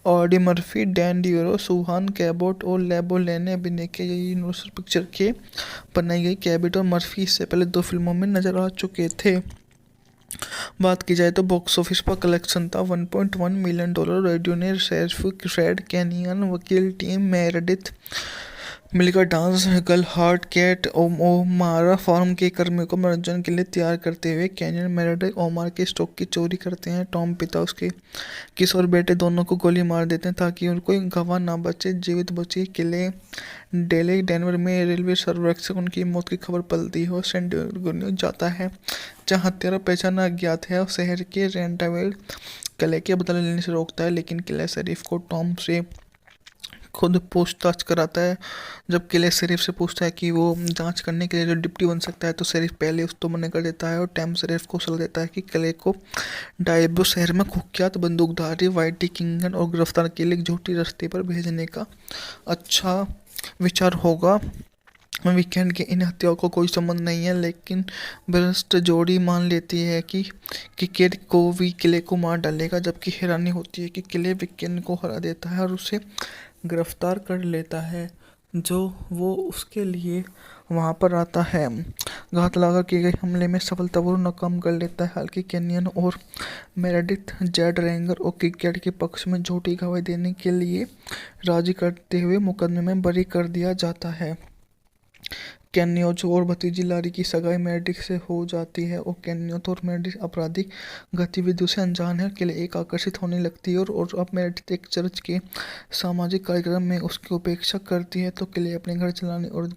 ऑडी मर्फी, डैन डियोरो, सुहान कैबोट और लेबो लेने अभिनय किया। ये यूनिवर्सल पिक्चर के बनाई गई। कैबोट और मर्फी इससे पहले 2 फिल्मों में नजर आ चुके थे। बात की जाए तो बॉक्स ऑफिस पर कलेक्शन था $1.1 मिलियन। रेडियो ने शेरिफ रेड कैनियन, वकील टीम मेरेडिथ मिलकर dance girl heart Kat O'Mara farm के कर्मियों को मनोरंजन के लिए तैयार करते हुए कैनियन मेरेडिथ ओमार के स्टॉक की चोरी करते हैं। टॉम पिता उसके किशोर बेटे दोनों को गोली मार देते हैं ताकि उनको गवाह ना बचे। जीवित बचे किले डेले डेनवर में रेलवे सर्वेक्षक उनकी मौत की खबर पलती हो सैन डिएगो जाता है जहाँ हत्यारा पहचान अज्ञात है और शहर के रेंटावेल किले के बदला लेने से रोकता है लेकिन किला शरीफ को टॉम से खुद पूछताछ कराता है। जब किले शरीफ से पूछता है कि वो जांच करने के लिए जो डिप्टी बन सकता है तो शरीफ पहले उस तो मना कर देता है और टैम शरीफ को सलाह देता है कि किले को डायबो शहर में कुख्यात बंदूकधारी वाइटी किंगन और गिरफ्तार के लिए एक झूठी रास्ते पर भेजने का अच्छा विचार होगा। वीकेंड के इन हत्याओं को कोई संबंध नहीं है लेकिन भ्रष्ट जोड़ी मान लेती है कि किकेट को भी किले को मार डालेगा, जबकि हैरानी होती है कि किले वीकेंड को हरा देता है और उसे गिरफ्तार कर लेता है जो वो उसके लिए वहाँ पर आता है। घात लगा किए गए हमले में सफलतापूर्वक नाकाम कर लेता है। हालांकि केनियन और मेरेडिथ जेड रेंगर और किकैट के पक्ष में झूठी गवाही देने के लिए राजी करते हुए मुकदमे में बरी कर दिया जाता है। केन्योथ और भतीजी लारी की सगाई मेरेडिथ से हो जाती है और केन्योथ और मेरेडिथ आपराधिक गतिविधियों से अनजान है के लिए एक आकर्षित होने लगती है और अब मेरेडिथ एक चर्च के सामाजिक कार्यक्रम में उसकी उपेक्षा करती है तो किले अपने घर चलाने और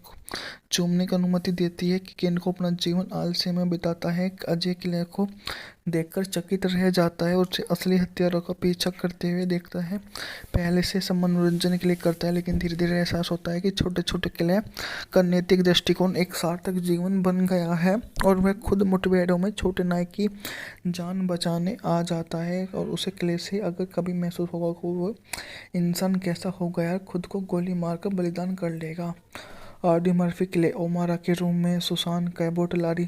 चूमने की अनुमति देती है कि केन को अपना जीवन आलस्य में बिताता है। अजय किले को देखकर चकित रह जाता है और उसे असली हत्यारों का पीछा करते हुए देखता है। पहले से सब मनोरंजन के लिए करता है लेकिन धीरे धीरे एहसास होता है कि छोटे छोटे किले का नैतिक दृष्टिकोण एक सार्थक जीवन बन गया है और वह खुद मुठभेड़ों में छोटे नायक की जान बचाने आ जाता है और उसे किले से अगर कभी महसूस होगा कि वो इंसान कैसा हो गया खुद को गोली मारकर बलिदान कर लेगा। ऑडी मर्फी किले ओमारा के रूम में, सुसान कैबोट लारी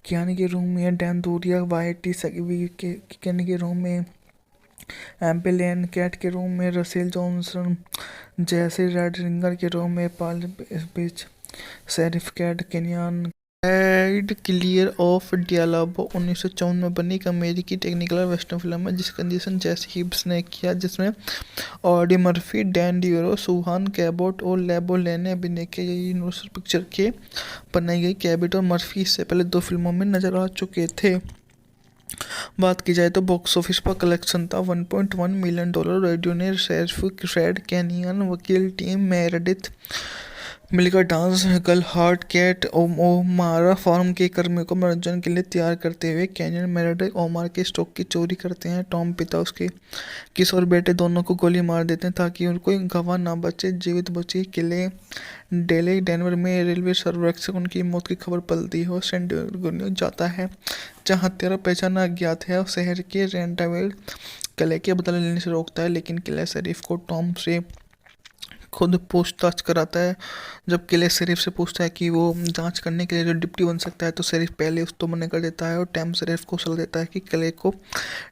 कियानी के रूम में, डैन दूरिया वाइटी सगी के रूम में, एम्पेलियन कैट के रूम में, रसेल जॉनसन जैसे रेड रिंगर के रूम में, Paul beach sheriff cat Kenyon add clear of डियालाबो 1954 में बनी एक अमेरिकी टेक्निकल वेस्टर्न फिल्म है जिसका निर्देशन जेसी हिब्स ने किया, जिसमें ऑडी मर्फी, डैन डियोरो, सुहान कैबोट और लेबो लेने अभिनय किया। ये यूनिवर्सल पिक्चर के बनाई गई। कैबोट और मर्फी इससे पहले 2 फिल्मों में नजर आ चुके थे। बात की जाए तो बॉक्स ऑफिस पर कलेक्शन था $1.1 मिलियन। रेडियो ने शेरिफ रेड कैनियन, वकील टीम मेरेडिथ मिलकर dance girl heart Kat O'Mara farm के कर्मियों को मनोरंजन के लिए तैयार करते हुए कैनियन मेरेडिथ ओमार के स्टॉक की चोरी करते हैं। टॉम पिता उसके किशोर बेटे दोनों को गोली मार देते हैं ताकि उनको गवाह ना बचे। जीवित बचे किले डेले डेनवर में रेलवे सर्वेक्षक उनकी मौत की खबर पलती हो सैन डिएगो जाता है जहाँ हत्यारा पहचान अज्ञात है और शहर के रेंटावेल किले के बदला लेने से रोकता है लेकिन किला शरीफ को टॉम से खुद पूछताछ कराता है। जब किले शरीफ से पूछता है कि वो जांच करने के लिए जो डिप्टी बन सकता है, तो शरीफ पहले उसको मना कर देता है और टैम शरीफ को सलाह देता है कि किले को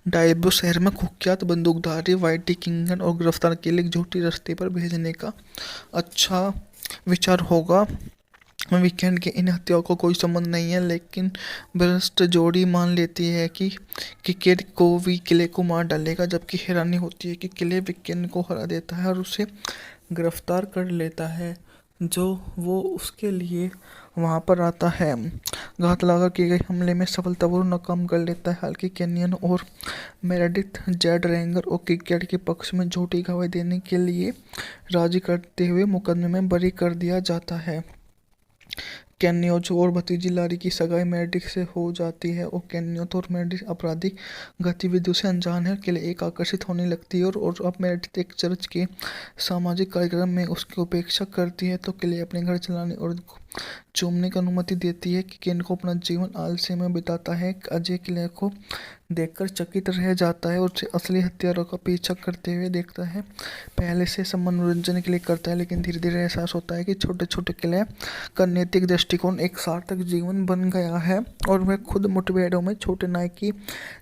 डायब्रो शहर में कुख्यात बंदूकधारी वाइटी किंगन और गिरफ्तार के लिए एक झूठी रास्ते पर भेजने का अच्छा विचार होगा। वीकेंड के इन हत्याओं को कोई संबंध नहीं है, लेकिन भ्रष्ट जोड़ी मान लेती है कि केट को भी किले को मार डालेगा, जबकि हैरानी होती है कि किले वीकेंड को हरा देता है और उसे गिरफ्तार कर लेता है, जो वो उसके लिए वहाँ पर आता है। घात लगा किए गए हमले में सफलतापूर्वक नाकाम कर लेता है। हालांकि कैनियन और मेरेडिथ जेड रेंगर और किकेट के पक्ष में झूठी गवाही देने के लिए राजी करते हुए मुकदमे में बरी कर दिया जाता है। कैन्योज और भतीजी लारी की सगाई मेरेडिथ से हो जाती है और कैन्योथ और मेरेडिथ आपराधिक गतिविधियों से अनजान है। के लिए एक आकर्षित होने लगती है और अब मेरेडिथ एक चर्च के सामाजिक कार्यक्रम में उसकी उपेक्षा करती है, तो के लिए अपने घर चलाने और चूमने की अनुमति देती है कि केन को अपना जीवन आलस्य में बिताता है। अजय किले को देखकर चकित रह जाता है और उसे असली हत्यारों का पीछा करते हुए देखता है। पहले से सब मनोरंजन के लिए करता है, लेकिन धीरे धीरे एहसास होता है कि छोटे छोटे किले का नैतिक दृष्टिकोण एक सार्थक जीवन बन गया है और वह खुद मुठभेड़ों में छोटे नाय की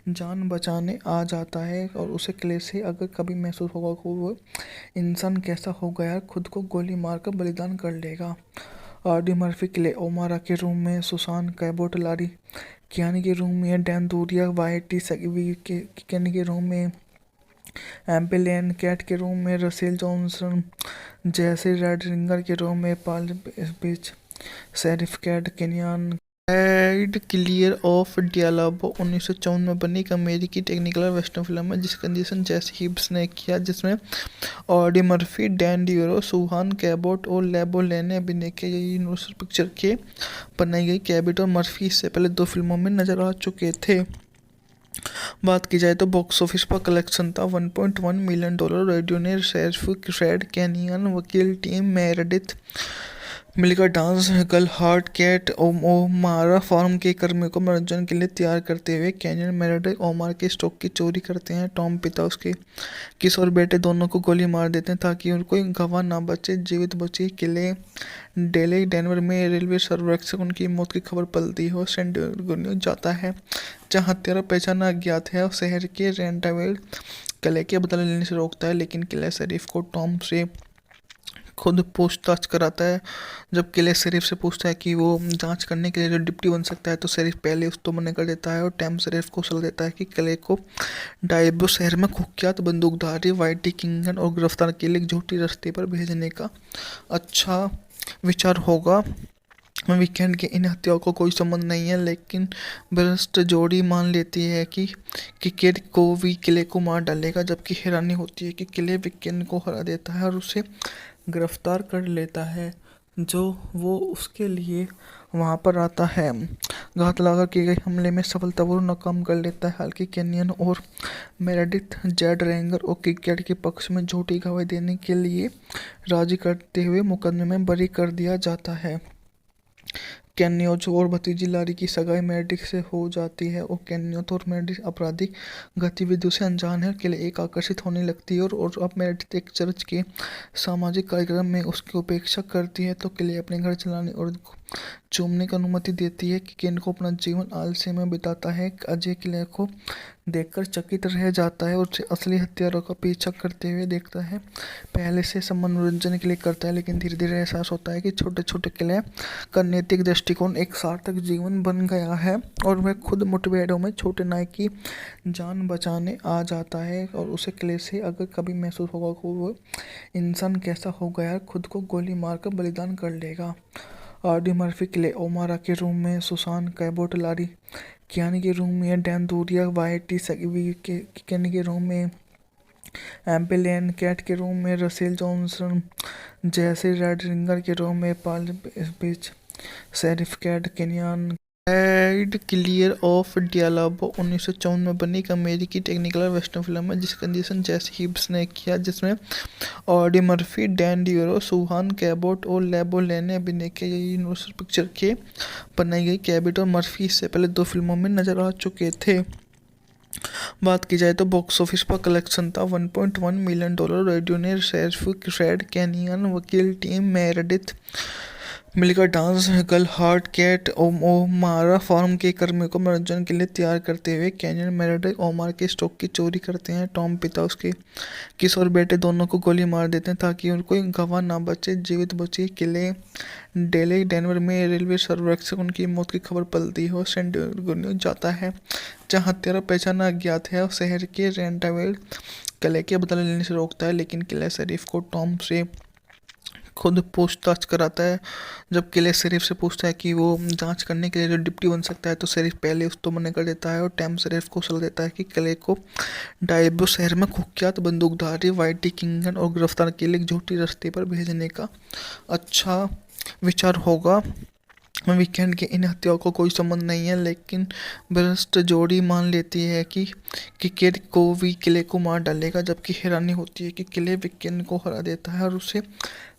जान बचाने आ जाता है। और उसे किले से अगर कभी महसूस होगा कि वो इंसान कैसा हो गया, खुद को गोली मारकर बलिदान कर लेगा। आरडी मर्फी किले ओमारा के रूम में, सुसान कैबोट लारी कियानी के रूम में, डैन दूरिया वाइटी सगी के रूम में, एम्पेलियन कैट के रूम में, रसेल जॉनसन जैसे रेड रिंगर के रूम में, Paul beach sheriff cat Kenyon add clear of डियालाबो 1954 में बनी एक अमेरिकी टेक्निकल वेस्टर्न फिल्म है जिसका निर्देशन जेसी हिब्स ने किया, जिसमें ऑडी मर्फी, डैन डियोरो, सुहान कैबोट और लेबोले ने अभिनय किया। ये यूनिवर्सल पिक्चर के बनाई गई। कैबोट और मर्फी इससे पहले 2 फिल्मों में नजर आ चुके थे। बात की जाए तो बॉक्स ऑफिस पर कलेक्शन था $1.1 मिलियन। रेडियो ने शेरिफ रेड कैनियन, वकील टीम मेरेडिथ मिलकर dance girl heart Kat O'Mara farm के कर्मियों को मनोरंजन के लिए तैयार करते हुए कैनियन मेरेडिथ ओमार के स्टॉक की चोरी करते हैं। टॉम पिता उसके किशोर बेटे दोनों को गोली मार देते हैं ताकि कोई गवाह ना बचे। जीवित बचे किले डेले डेनवर में रेलवे सर्वेक्षक उनकी मौत की खबर पलती है और सैन डिएगो जाता है, जहाँ हत्यारा पहचान अज्ञात है और शहर के रेंटावेल किले के बदला लेने से रोकता है, लेकिन किले शरीफ को टॉम से खुद पूछताछ कराता है। जब किले शरीफ से पूछता है कि वो जांच करने के लिए जो डिप्टी बन सकता है, तो शरीफ पहले उसको मना कर देता है और टैम शरीफ को सलाह देता है कि किले को डायब्रो शहर में कुख्यात बंदूकधारी वाइटी किंगन और गिरफ्तार के लिए एक झूठी रास्ते पर भेजने का अच्छा विचार होगा। वीकेंड के इन हत्याओं को कोई संबंध नहीं है, लेकिन भ्रष्ट जोड़ी मान लेती है कि केट को भी किले को मार डालेगा, जबकि हैरानी होती है कि किले वीकेंड को हरा देता है और उसे गिरफ्तार कर लेता है, जो वो उसके लिए वहाँ पर आता है। घात लगा किए गए हमले में सफलतापूर्वक नाकाम कर लेता है। हालांकि कैनियन और मेरेडिथ जेड रेंगर और किकेट के पक्ष में झूठी गवाही देने के लिए राजी करते हुए मुकदमे में बरी कर दिया जाता है। कैन्योज और भतीजी लारी की सगाई मेरेडिथ से हो जाती है और कैन्योथ और मेरेडिथ आपराधिक गतिविधियों से अनजान है। के लिए एक आकर्षित होने लगती है और अब मेरेडिथ एक चर्च के सामाजिक कार्यक्रम में उसकी उपेक्षा करती है, तो के लिए अपने घर चलाने और चूमने की अनुमति देती है कि केन को अपना जीवन आलस्य में बिताता है। अजय किले को देखकर चकित रह जाता है और उसे असली हत्यारों का पीछा करते हुए देखता है। पहले से सब मनोरंजन के लिए करता है, लेकिन धीरे धीरे एहसास होता है कि छोटे छोटे किले का नैतिक दृष्टिकोण एक सार्थक जीवन बन गया है और वह खुद मुठभेड़ों में छोटे नाय की जान बचाने आ जाता है। और उसे किले से अगर कभी महसूस होगा कि वो इंसान कैसा हो गया, खुद को गोली मारकर बलिदान कर लेगा। आरडी मर्फी किले ओमारा के रूम में, सुसान कैबोट लारी कियानी के रूम में, डैन दूरिया वाइटी सगी के रूम में, एम्पेलियन कैट के रूम में, रसेल जॉनसन जैसे रेड रिंगर के रूम में, Paul beach sheriff cat Kenyon add clear of डियालाबो 1954 में बनी एक अमेरिकी टेक्निकल वेस्टर्न फिल्म है जिसका निर्देशन जेसी हिब्स ने किया, जिसमें ऑडी मर्फी, डैन डियोरो, सुहान कैबोट और लेबोले ने अभिनय किया। ये यूनिवर्सल पिक्चर के बनाई गई। कैबोट और मर्फी इससे पहले 2 फिल्मों में नजर आ चुके थे। बात की जाए तो बॉक्स ऑफिस पर कलेक्शन था $1.1 मिलियन। रेडियो ने शेरिफ फ्रेड कैनियन वकील टीम मेरेडिथ मिलकर dance girl heart Kat O'Mara farm के कर्मियों को मनोरंजन के लिए तैयार करते हुए कैनियन मेरेडिथ ओमार के स्टॉक की चोरी करते हैं। टॉम पिता उसके किशोर बेटे दोनों को गोली मार देते हैं ताकि उनको कोई गवाह ना बचे। जीवित बचे किले डेली डेनवर में रेलवे सर्वेक्षक उनकी मौत की खबर पलती हो सैन डिएगो जाता है, जहां हत्यारा पहचाना अज्ञात है और शहर के रेंटावेल किले के बदला लेने से रोकता है, लेकिन किले शरीफ को टॉम से खुद पूछताछ कराता है। जब किले शरीफ से पूछता है कि वो जांच करने के लिए जो डिप्टी बन सकता है, तो शरीफ पहले उस तो मना कर देता है और टैम शरीफ को सलाह देता है कि किले को डायबो शहर में कुख्यात बंदूकधारी वाइटी किंगन और गिरफ्तार के लिए एक झूठी रास्ते पर भेजने का अच्छा विचार होगा। वीकेंड के इन हत्याओं को कोई संबंध नहीं है, लेकिन भ्रष्ट जोड़ी मान लेती है कि केट को भी किले को मार डालेगा, जबकि हैरानी होती है कि किले वीकेंड को हरा देता है और उसे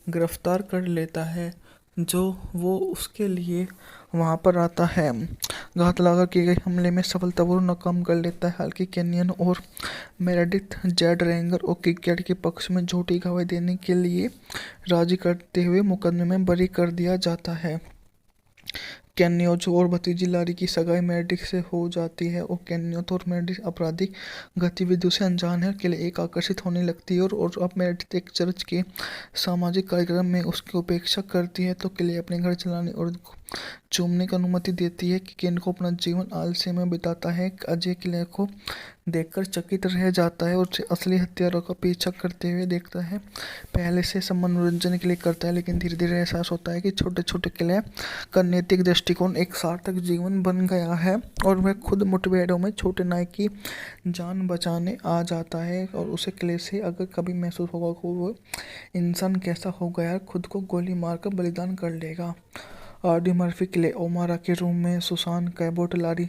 गिरफ्तार कर लेता है, जो वो उसके लिए वहाँ पर आता है। घात लगा किए गए हमले में सफलतापूर्वक नाकाम कर लेता है। हालांकि कैनियन और मेरेडिथ जेड रेंगर और किकेट के पक्ष में झूठी गवाही देने के लिए राजी करते हुए मुकदमे में बरी कर दिया जाता है। कैन्योज और भतीजी लारी की सगाई मेरेडिथ से हो जाती है और कैन्योथ और मेरेडिथ आपराधिक गतिविधियों से अनजान है। किले एक आकर्षित होने लगती है और अब मेरेडिथ एक चर्च के सामाजिक कार्यक्रम में उसकी उपेक्षा करती है, तो किले अपने घर चलाने और चूमने की अनुमति देती है कि केन को अपना जीवन आलस्य में बिताता है। अजय किले को देखकर चकित रह जाता है और उसे असली हत्यारों का पीछा करते हुए देखता है। पहले से सब मनोरंजन के लिए करता है, लेकिन धीरे धीरे एहसास होता है कि छोटे छोटे किले का नैतिक दृष्टिकोण एक सार्थक जीवन बन गया है और वह खुद मुठभेड़ों में छोटे नाई की जान बचाने आ जाता है। और उसे किले से अगर कभी महसूस होगा कि वो इंसान कैसा हो गया, खुद को गोली मारकर बलिदान कर लेगा। आरडी मर्फी किले ओमारा के रूम में, सुसान कैबोट लारी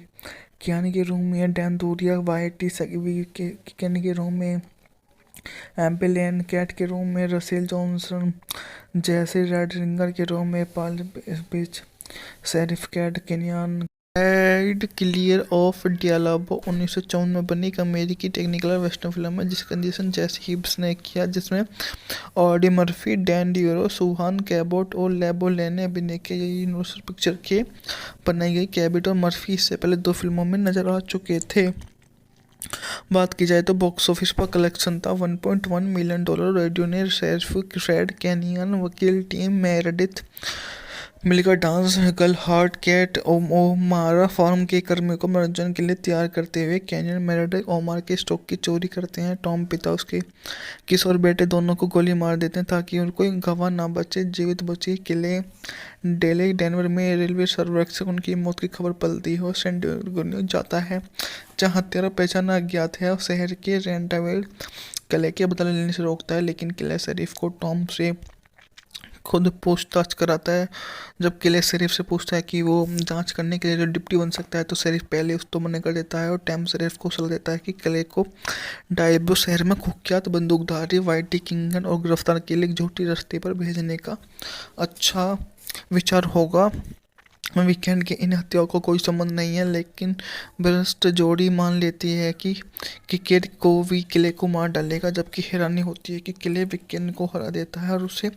कियानी के रूम में, डैन दूरिया वाइटी सगी के रूम में, एम्पेलियन कैट के रूम में, रसेल जॉनसन जैसे रेड रिंगर के रूम में, Paul beach sheriff cat Kenyon add clear of डियालाबो 1954 में बनी एक अमेरिकी टेक्निकल वेस्टर्न फिल्म है जिसका निर्देशन जेसी हिब्स ने किया, जिसमें ऑडी मर्फी, डैन डियोरो, सुहान कैबोट और लेबो लेन ने अभिनय किया। ये यूनिवर्सल पिक्चर के बनाई गई। कैबोट और मर्फी इससे पहले 2 फिल्मों में नजर आ चुके थे। बात की जाए तो बॉक्स ऑफिस पर कलेक्शन था $1.1 मिलियन। रेडियो ने शेरिफ फ्रेड कैनियन वकील टीम मेरेडिथ मिलकर dance girl heart Kat O'Mara farm के कर्मियों को मनोरंजन के लिए तैयार करते हुए कैनियन मेरेडिथ ओमार के स्टॉक की चोरी करते हैं। टॉम पिता उसके किशोर बेटे दोनों को गोली मार देते हैं ताकि उनको कोई गवाह ना बचे। जीवित बचे किले डेली डेनवर में रेलवे सर्वेक्षक उनकी मौत की खबर पलती हो सैन डिएगो जाता है, जहां हत्यारा पहचाना अज्ञात है और शहर के रेंटावेल किले के बदला लेने से रोकता है, लेकिन किले शरीफ को टॉम से खुद पूछताछ कराता है। जब किले शरीफ से पूछता है कि वो जांच करने के लिए जो डिप्टी बन सकता है, तो शरीफ पहले उस तो मना कर देता है और टैम शरीफ को सलाह देता है कि किले को डायबो शहर में कुख्यात बंदूकधारी वाइटी किंगन और गिरफ्तार के लिए एक झूठी रास्ते पर भेजने का अच्छा विचार होगा। वीकेंड के इन हत्याओं को कोई संबंध नहीं है, लेकिन भ्रष्ट जोड़ी मान लेती है कि केट को भी किले को मार डालेगा, जबकि हैरानी होती है कि किले वीकेंड को हरा देता है और उसे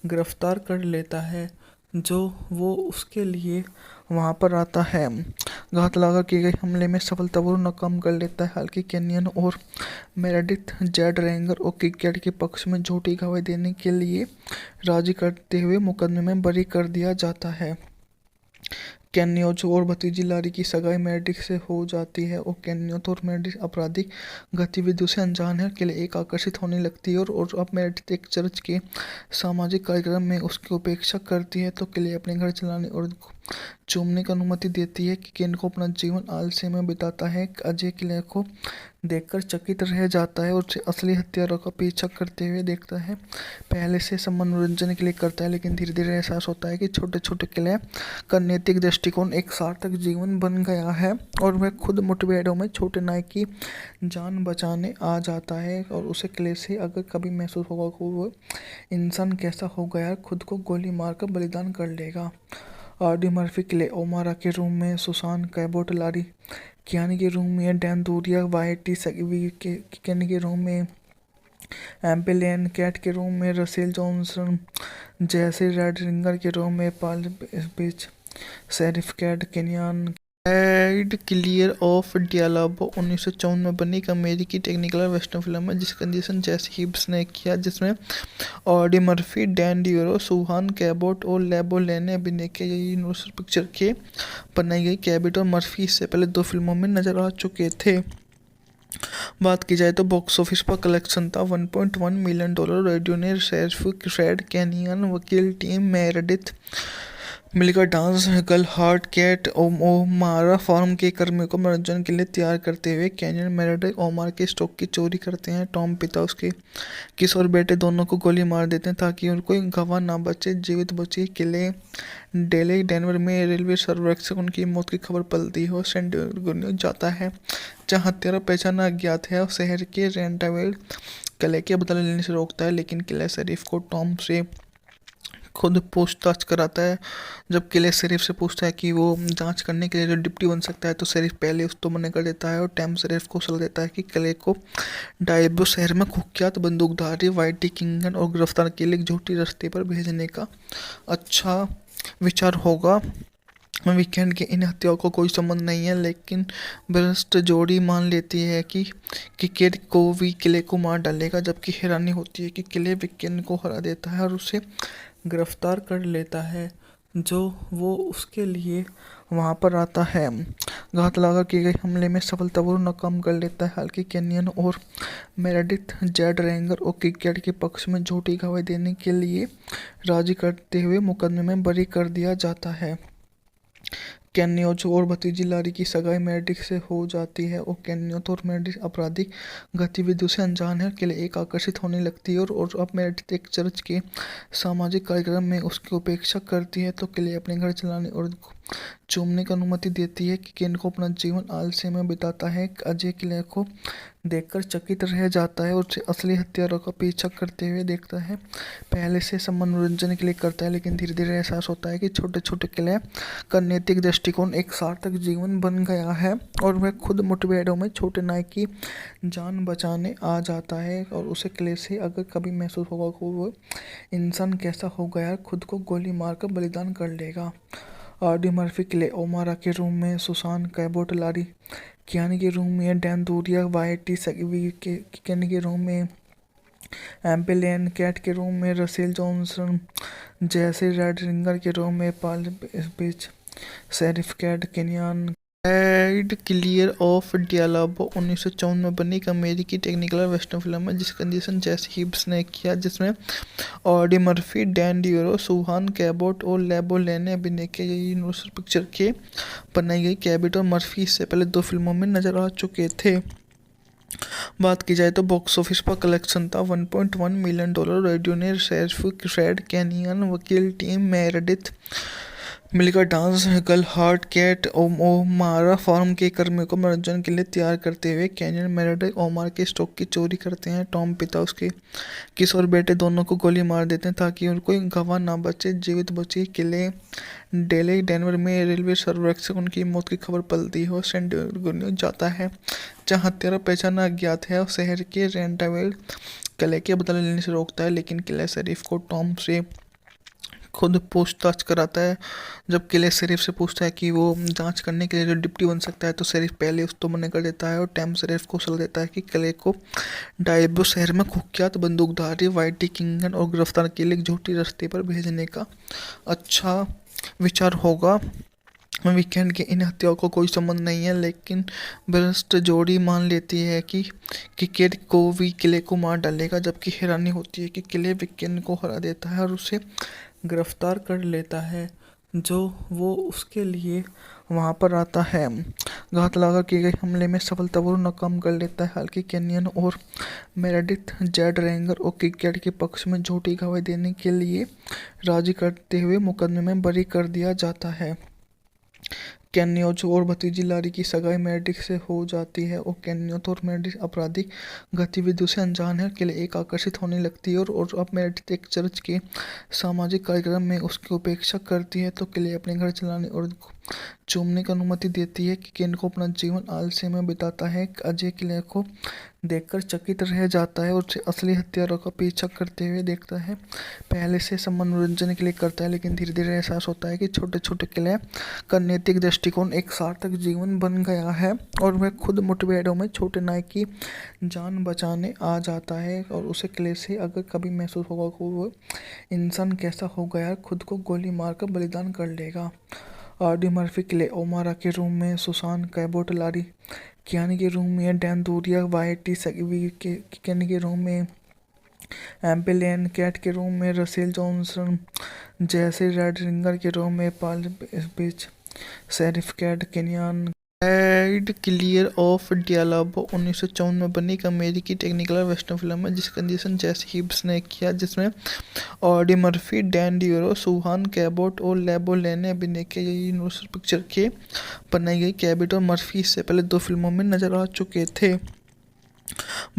गिरफ्तार कर लेता है, जो वो उसके लिए वहाँ पर आता है। घात लगा किए गए हमले में सफलतापूर्वक नाकाम कर लेता है। हालांकि कैनियन और मेरेडिथ जेड रेंगर और किकेट के पक्ष में झूठी गवाही देने के लिए राजी करते हुए मुकदमे में बरी कर दिया जाता है। कैन्योथ और भतीजी लारी की सगाई मेरेडिथ से हो जाती है और कैन्योथ और मेरेडिथ आपराधिक गतिविधियों से अनजान है। किले एक आकर्षित होने लगती है और अब मेरेडिथ एक चर्च के सामाजिक कार्यक्रम में उसकी उपेक्षा करती है, तो किले अपने घर चलाने और चूमने की अनुमति देती है कि केन को अपना जीवन आलस्य में बिताता है। अजय किले को देखकर चकित रह जाता है और उसे असली हत्यारों का पीछा करते हुए देखता है। पहले से सब मनोरंजन के लिए करता है, लेकिन धीरे धीरे एहसास होता है कि छोटे छोटे किले का नैतिक दृष्टिकोण एक सार्थक जीवन बन गया है और वह खुद मुठभेड़ों में छोटे नाई की जान बचाने आ जाता है। और उसे किले से अगर कभी महसूस होगा कि वो इंसान कैसा हो गया, खुद को गोली मारकर बलिदान कर लेगा। ऑडी मर्फी क्ले ओमारा के रूम में, सुसान कैबोट लारी कियानी के रूम में, डैन दूरिया वाइटी सगी के रूम में, एम्पेलियन कैट के रूम में, रसेल जॉनसन जैसे रेड रिंगर के रूम में, Paul beach sheriff cat Kenyon add clear of डियालाबो 1954 में बनी एक अमेरिकी टेक्निकल वेस्टर्न फिल्म है जिसका निर्देशन जेसी हिब्स ने किया, जिसमें ऑडी मर्फी, डैन डियोरो, सुहान कैबोट और लेबो-लैन ने अभिनय किया। ये यूनिवर्सल पिक्चर के बनाई गई। कैबोट और मर्फी इससे पहले 2 फिल्मों में नजर आ चुके थे। बात की जाए तो बॉक्स ऑफिस पर कलेक्शन था $1.1 मिलियन। रेडियो ने शेरिफ फ्रेड कैनियन, वकील टीम मेरेडिथ मिलकर dance girl heart Kat O'Mara farm के कर्मियों को मनोरंजन के लिए तैयार करते हुए कैनियन मेरेडिथ ओमार के स्टॉक की चोरी करते हैं। टॉम पिता उसके किशोर बेटे दोनों को गोली मार देते हैं ताकि उनको गवाह ना बचे, जीवित बचे। किले डेले डेनवर में रेलवे सर्वेक्षक उनकी मौत की खबर पलती है और सैन डिएगो जाता है जहां हत्यारा पहचाना अज्ञात है और शहर के रेंटावेल किले के बदला लेने से रोकता है, लेकिन किले शरीफ को टॉम से खुद पूछताछ कराता है। जब किले शरीफ से पूछता है कि वो जांच करने के लिए जो डिप्टी बन सकता है तो शरीफ पहले उस तो मना कर देता है और टैम शरीफ को सलाह देता है कि किले को डायबो शहर में कुख्यात बंदूकधारी वाइटी किंगन और गिरफ्तार के लिए एक झूठी रास्ते पर भेजने का अच्छा विचार होगा। वीकेंड के इन हत्याओं को कोई संबंध नहीं है, लेकिन भ्रष्ट जोड़ी मान लेती है कि किकेट को भी किले को मार डालेगा, जबकि हैरानी होती है कि किले वीकेंड को हरा देता है और उसे गिरफ्तार कर लेता है, जो वो उसके लिए वहाँ पर आता है। घात लगा किए गए हमले में सफलतापूर्वक नाकाम कर लेता है। हालांकि कैनियन और मेरेडिथ जेड रेंगर और किकेट के पक्ष में झूठी गवाही देने के लिए राजी करते हुए मुकदमे में बरी कर दिया जाता है। कैनियोथ और भतीजी लारी की सगाई मेरेडिथ से हो जाती है और कैनियोथ और मेरेडिथ आपराधिक गतिविधियों से अनजान है। किले एक आकर्षित होने लगती है और अब मेरेडिथ एक चर्च के सामाजिक कार्यक्रम में उसकी उपेक्षा करती है तो किले अपने घर चलाने और चूमने की अनुमति देती है कि केन को अपना जीवन आलस्य में बिताता है। अजय किले को देखकर चकित रह जाता है और उसे असली हत्यारों का पीछा करते हुए देखता है। पहले से सब मनोरंजन के लिए करता है, लेकिन धीरे धीरे एहसास होता है कि छोटे छोटे किले का नैतिक दृष्टिकोण एक सार्थक जीवन बन गया है और वह खुद मुठभेड़ों में छोटे नाय की जान बचाने आ जाता है। और उसे किले से अगर कभी महसूस होगा कि वो इंसान कैसा हो गया, खुद को गोली मारकर बलिदान कर लेगा। ऑडी मर्फी किले ओमारा के रूम में, सुसान कैबोट लारी कियानी के रूम में, डैन दूरिया वाइटी सगी के रूम में, एम्पेलियन कैट के रूम में, रसेल जॉनसन जैसे रेड रिंगर के रूम में, Paul beach sheriff cat Kenyon add clear of डियालाबो 1954 में बनी एक अमेरिकी टेक्निकल वेस्टर्न फिल्म है जिसका निर्देशन जेसी हिब्स ने किया, जिसमें ऑडी मर्फी, डैन डियोरो, सुहान कैबोट और लेबो-लैन ने अभिनय किया। ये यूनिवर्सल पिक्चर के बनाई गई। कैबोट और मर्फी इससे पहले 2 फिल्मों में नजर आ चुके थे। बात की जाए तो बॉक्स ऑफिस पर कलेक्शन था $1.1 मिलियन। रेडियो ने शेरिफ फ्रेड कैनियन, वकील टीम मेरेडिथ मिलकर dance girl heart Kat O'Mara farm के कर्मियों को मनोरंजन के लिए तैयार करते हुए कैनियन मेरेडिथ ओमार के स्टॉक की चोरी करते हैं। टॉम पिता उसके किशोर बेटे दोनों को गोली मार देते हैं ताकि उनको गवाह ना बचे, जीवित बचे। किले डेले डेनवर में रेलवे सर्वेक्षक उनकी मौत की खबर पलती है और सैन डिएगो जाता है जहां हत्यारा पहचाना अज्ञात है और शहर के रेंटावेल किले के बदला लेने से रोकता है, लेकिन किले शरीफ को टॉम से खुद पूछताछ कराता है। जब किले शरीफ से पूछता है कि वो जांच करने के लिए जो डिप्टी बन सकता है तो शरीफ पहले उस तो मना कर देता है और टैम शरीफ को सलाह देता है कि किले को डायबो शहर में कुख्यात बंदूकधारी वाइटी किंगन और गिरफ्तार के लिए एक झूठी रास्ते पर भेजने का अच्छा विचार होगा। वीकेंड के इन हत्याओं को कोई संबंध नहीं है, लेकिन भ्रष्ट जोड़ी मान लेती है कि किकेट को भी किले को मार डालेगा, जबकि हैरानी होती है कि किले वीकेंड को हरा देता है और उसे गिरफ्तार कर लेता है, जो वो उसके लिए वहाँ पर आता है। घात लगा किए गए हमले में सफलतापूर्वक नाकाम कर लेता है। हालांकि कैनियन और मेरेडिथ जेड रेंगर और किकेट के पक्ष में झूठी गवाही देने के लिए राजी करते हुए मुकदमे में बरी कर दिया जाता है। कैन्योथ और भतीजी लारी की सगाई मेरेडिथ से हो जाती है और कैन्योथ और मेरेडिथ आपराधिक गतिविधियों से अनजान है। किले एक आकर्षित होने लगती है और अब मेरेडिथ एक चर्च के सामाजिक कार्यक्रम में उसकी उपेक्षा करती है तो किले अपने घर चलाने और चूमने की अनुमति देती है कि केन को अपना जीवन आलस्य में बिताता है। अजय किले को देखकर चकित रह जाता है और उसे असली हत्यारों का पीछा करते हुए देखता है। पहले से सब मनोरंजन के लिए करता है लेकिन धीरे धीरे एहसास होता है कि छोटे छोटे किले का नैतिक दृष्टिकोण एक सार्थक जीवन बन गया है और वह खुद मुठभेड़ों में छोटे नायक की जान बचाने आ जाता है। और उसे किले से अगर कभी महसूस होगा कि वो इंसान कैसा हो गया, खुद को गोली मारकर बलिदान कर लेगा। ऑडी मर्फी किले ओमारा के रूम में, सुसान कैबोट लारी कियानी के रूम में, डैन दूरिया वाइटी सगी के कियानी के रूम में, एम्पेलियन कैट के रूम में, रसेल जॉनसन जैसे रेड रिंगर के रूम में, Paul beach sheriff cat canyon ride clear of डियालाबो 1954 में बनी एक अमेरिकी टेक्निकल वेस्टर्न फिल्म है जिसका निर्देशन जेसी हिब्स ने किया, जिसमें ऑडी मर्फी, डैन डियोरो, सुहान कैबोट और लेबो लेन ने अभिनय किया। ये यूनिवर्सल पिक्चर के बनाई गई। कैबोट और मर्फी इससे पहले 2 फिल्मों में नजर आ चुके थे।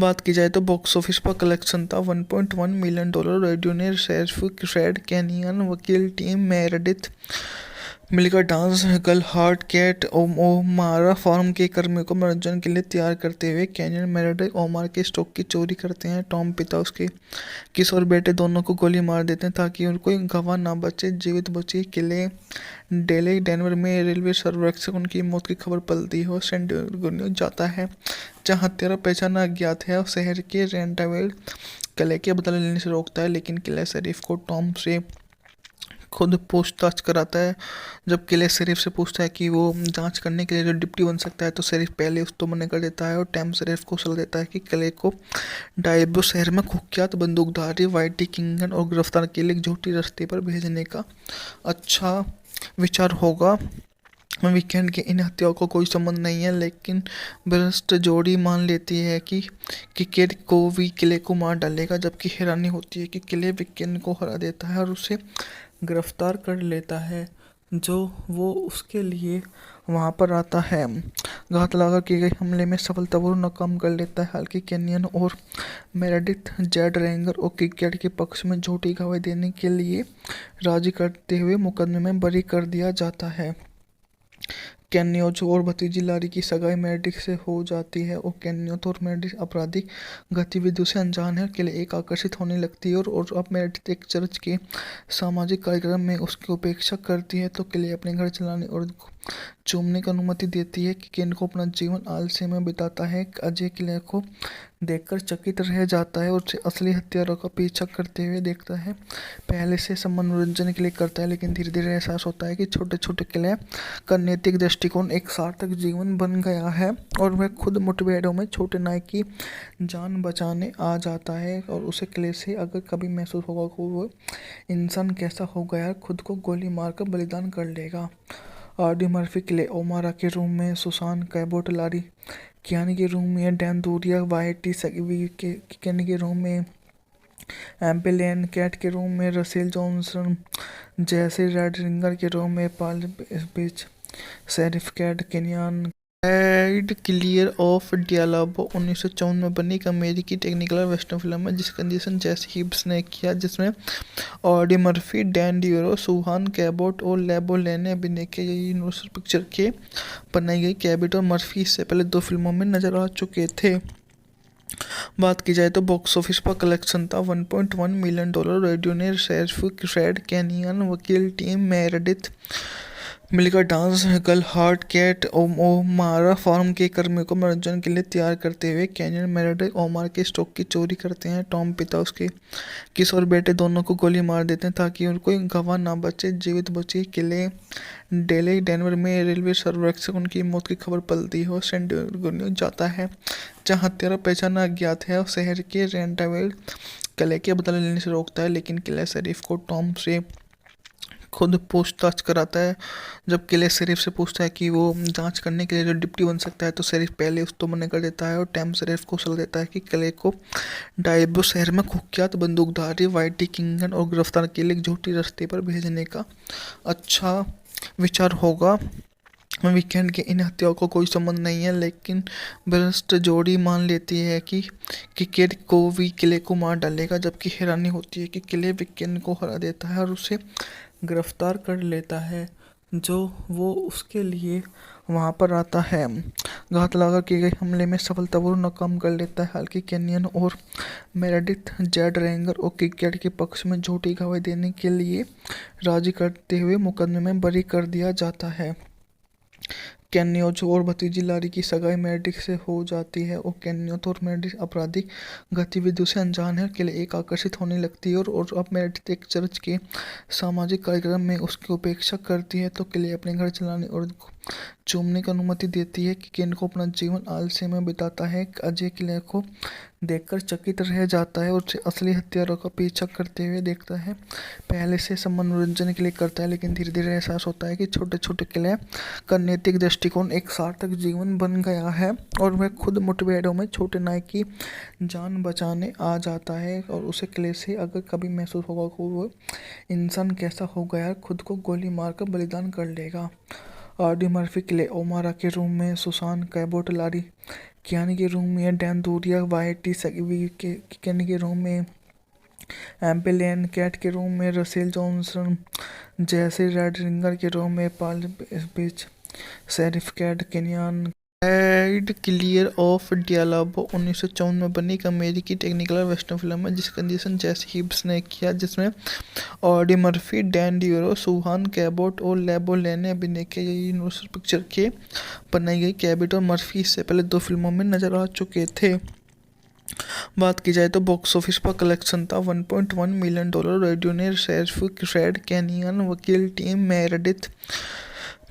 बात की जाए तो बॉक्स ऑफिस पर कलेक्शन था $1.1 मिलियन। रेडियो ने शेरिफ फ्रेड कैनियन, वकील टीम मेरेडिथ मिलकर dance girl heart Kat O'Mara farm के कर्मियों को मनोरंजन के लिए तैयार करते हुए कैनियन मेरेडिथ ओमार के स्टॉक की चोरी करते हैं। टॉम पिता उसके किशोर बेटे दोनों को गोली मार देते हैं ताकि उनको गवाह ना बचे, जीवित बचे। किले डेले डेनवर में रेलवे सर्वेक्षक उनकी मौत की खबर पलती है और सैन डिएगो जाता है जहाँ हत्यारा पहचाना अज्ञात है और शहर के रेंटावेल किले के बदला लेने से रोकता है, लेकिन किले शरीफ को टॉम से खुद पूछताछ कराता है। जब किले शरीफ से पूछता है कि वो जांच करने के लिए जो डिप्टी बन सकता है तो शरीफ पहले उस तो मना कर देता है और टैम शरीफ को सलाह देता है कि किले को डायबो शहर में कुख्यात बंदूकधारी वाइटी किंगन और गिरफ्तार के लिए एक झूठी रास्ते पर भेजने का अच्छा विचार होगा। वीकेंड के इन हत्याओं को कोई संबंध नहीं है, लेकिन भ्रष्ट जोड़ी मान लेती है कि केट को भी किले को मार डालेगा, जबकि हैरानी होती है कि किले वीकेंड को हरा देता है और उसे गिरफ्तार कर लेता है जो वो उसके लिए वहाँ पर आता है। घात लगा किए गए हमले में सफलतापूर्वक नाकाम कर लेता है। हालांकि कैनियन और मेरेडिथ जेड रेंगर और किकेट के पक्ष में झूठी गवाही देने के लिए राजी करते हुए मुकदमे में बरी कर दिया जाता है। कैन्योथ और भतीजी लारी की सगाई मेरेडिथ से हो जाती है और कैन्योथ और मेरेडिथ आपराधिक गतिविधियों से अनजान है। किले एक आकर्षित होने लगती है और अब मेरेडिथ एक चर्च के सामाजिक कार्यक्रम में उसकी उपेक्षा करती है तो किले अपने घर चलाने और चूमने की अनुमति देती है कि केन को अपना जीवन आलस्य में बिताता है। अजय किले को देखकर चकित रह जाता है और उसे असली हत्यारों का पीछा करते हुए देखता है। पहले से सब मनोरंजन के लिए करता है लेकिन धीरे धीरे एहसास होता है कि छोटे छोटे किले का नैतिक दृष्टिकोण एक सार्थक जीवन बन गया है और वह खुद मुठभेड़ों में छोटे नायक की जान बचाने आ जाता है। और उसे किले से अगर कभी महसूस होगा कि वो इंसान कैसा हो गया, खुद को गोली मारकर बलिदान कर लेगा। ऑडी मर्फी किले ओमारा के रूम में, सुसान कैबोट लारी कियानी के रूम में, डैन दूरिया वाइटी सगी के कियानी के रूम में, एम्पेलियन कैट के रूम में, रसेल जॉनसन जैसे रेड रिंगर के रूम में, Paul beach sheriff cat canyon ride clear of डियालाबो 1954 में बनी एक अमेरिकी टेक्निकल वेस्टर्न फिल्म है जिसका निर्देशन जेसी हिब्स ने किया, जिसमें ऑडी मर्फी, डैन डियोरो, सुहान कैबोट और लेबो लेन ने अभिनय किया। ये यूनिवर्सल पिक्चर के बनाई गई। कैबोट और मर्फी इससे पहले 2 फिल्मों में नजर आ चुके थे। बात की जाए तो बॉक्स ऑफिस पर कलेक्शन था $1.1 मिलियन। रेडियो ने शेरिफ फ्रेड कैनियन, वकील टीम मेरेडिथ मिलकर dance girl heart Kat O'Mara farm के कर्मियों को मनोरंजन के लिए तैयार करते हुए कैनियन मेरेडिथ ओमार के स्टॉक की चोरी करते हैं। टॉम पिता उसके किशोर बेटे दोनों को गोली मार देते हैं ताकि उनको गवाह ना बचे, जीवित बचे। किले डेले डेनवर में रेलवे सर्वेक्षक उनकी मौत की खबर पलती है और सैन डिएगो जाता है जहाँ हत्यारा पहचाना अज्ञात है और शहर के रेंटावेल किले के बदला लेने से रोकता है, लेकिन किले शरीफ को टॉम से खुद पूछताछ कराता है। जब किले शरीफ से पूछता है कि वो जांच करने के लिए जो डिप्टी बन सकता है तो शरीफ पहले उस तो मना कर देता है और टैम शरीफ को सलाह देता है कि किले को डायबो शहर में कुख्यात बंदूकधारी वाइटी किंगन और गिरफ्तार के लिए एक झूठी रास्ते पर भेजने का अच्छा विचार होगा। वीकेंड की इन हत्याओं को कोई संबंध नहीं है, लेकिन भ्रष्ट जोड़ी मान लेती है कि केट को भी किले को मार डालेगा, जबकि हैरानी होती है कि किले वीकेंड को हरा देता है और उसे गिरफ्तार कर लेता है, जो वो उसके लिए वहाँ पर आता है। घात लगा किए गए हमले में सफलतापूर्वक नाकाम कर लेता है। हालांकि कैनियन और मेरेडिथ जेड रेंगर और किकेट के पक्ष में झूठी गवाही देने के लिए राजी करते हुए मुकदमे में बरी कर दिया जाता है। कैन्योथ और भतीजी लारी की सगाई मेरेडिथ से हो जाती है और कैन्योथ और मेरेडिथ आपराधिक गतिविधियों से अनजान है के लिए एक आकर्षित होने लगती है और अब मेरेडिथ एक चर्च के सामाजिक कार्यक्रम में उसकी उपेक्षा करती है तो किले अपने घर चलाने और चूमने की अनुमति देती है कि केन को अपना जीवन आलस्य में बिताता है। अजय किले को देखकर चकित रह जाता है और उसे असली हत्यारों का पीछा करते हुए देखता है। पहले से सब मनोरंजन के लिए करता है, लेकिन धीरे धीरे एहसास होता है कि छोटे छोटे किले का नैतिक दृष्टिकोण एक सार्थक जीवन बन गया है और वह खुद मुठभेड़ों में छोटे नायक की जान बचाने आ जाता है। और उसे किले से अगर कभी महसूस होगा कि वो इंसान कैसा हो गया, खुद को गोली मारकर बलिदान कर लेगा। ऑडी मर्फी किले ओमारा के रूम में, सुसान कैबोट लारी कियानी के रूम में, डैन दूरिया वाइटी सगी के रूम में, एम्पेलियन कैट के रूम में, रसेल जॉनसन जैसे रेड रिंगर के रूम में, Paul beach sheriff cat Kenyon add clear of डियालाबो 1954 में बनी एक अमेरिकी टेक्निकल वेस्टर्न फिल्म है जिसका निर्देशन जेसी हिब्स ने किया, जिसमें ऑडी मर्फी, डैन डियोरो, सुहान कैबोट और लेबो लेन ने अभिनय किया। ये यूनिवर्सल पिक्चर के बनाई गई। कैबोट और मर्फी इससे पहले 2 फिल्मों में नजर आ चुके थे। बात की जाए तो बॉक्स ऑफिस पर कलेक्शन था $1.1 मिलियन। रेडियो ने शेरिफ रेड कैनियन, वकील टीम मेरेडिथ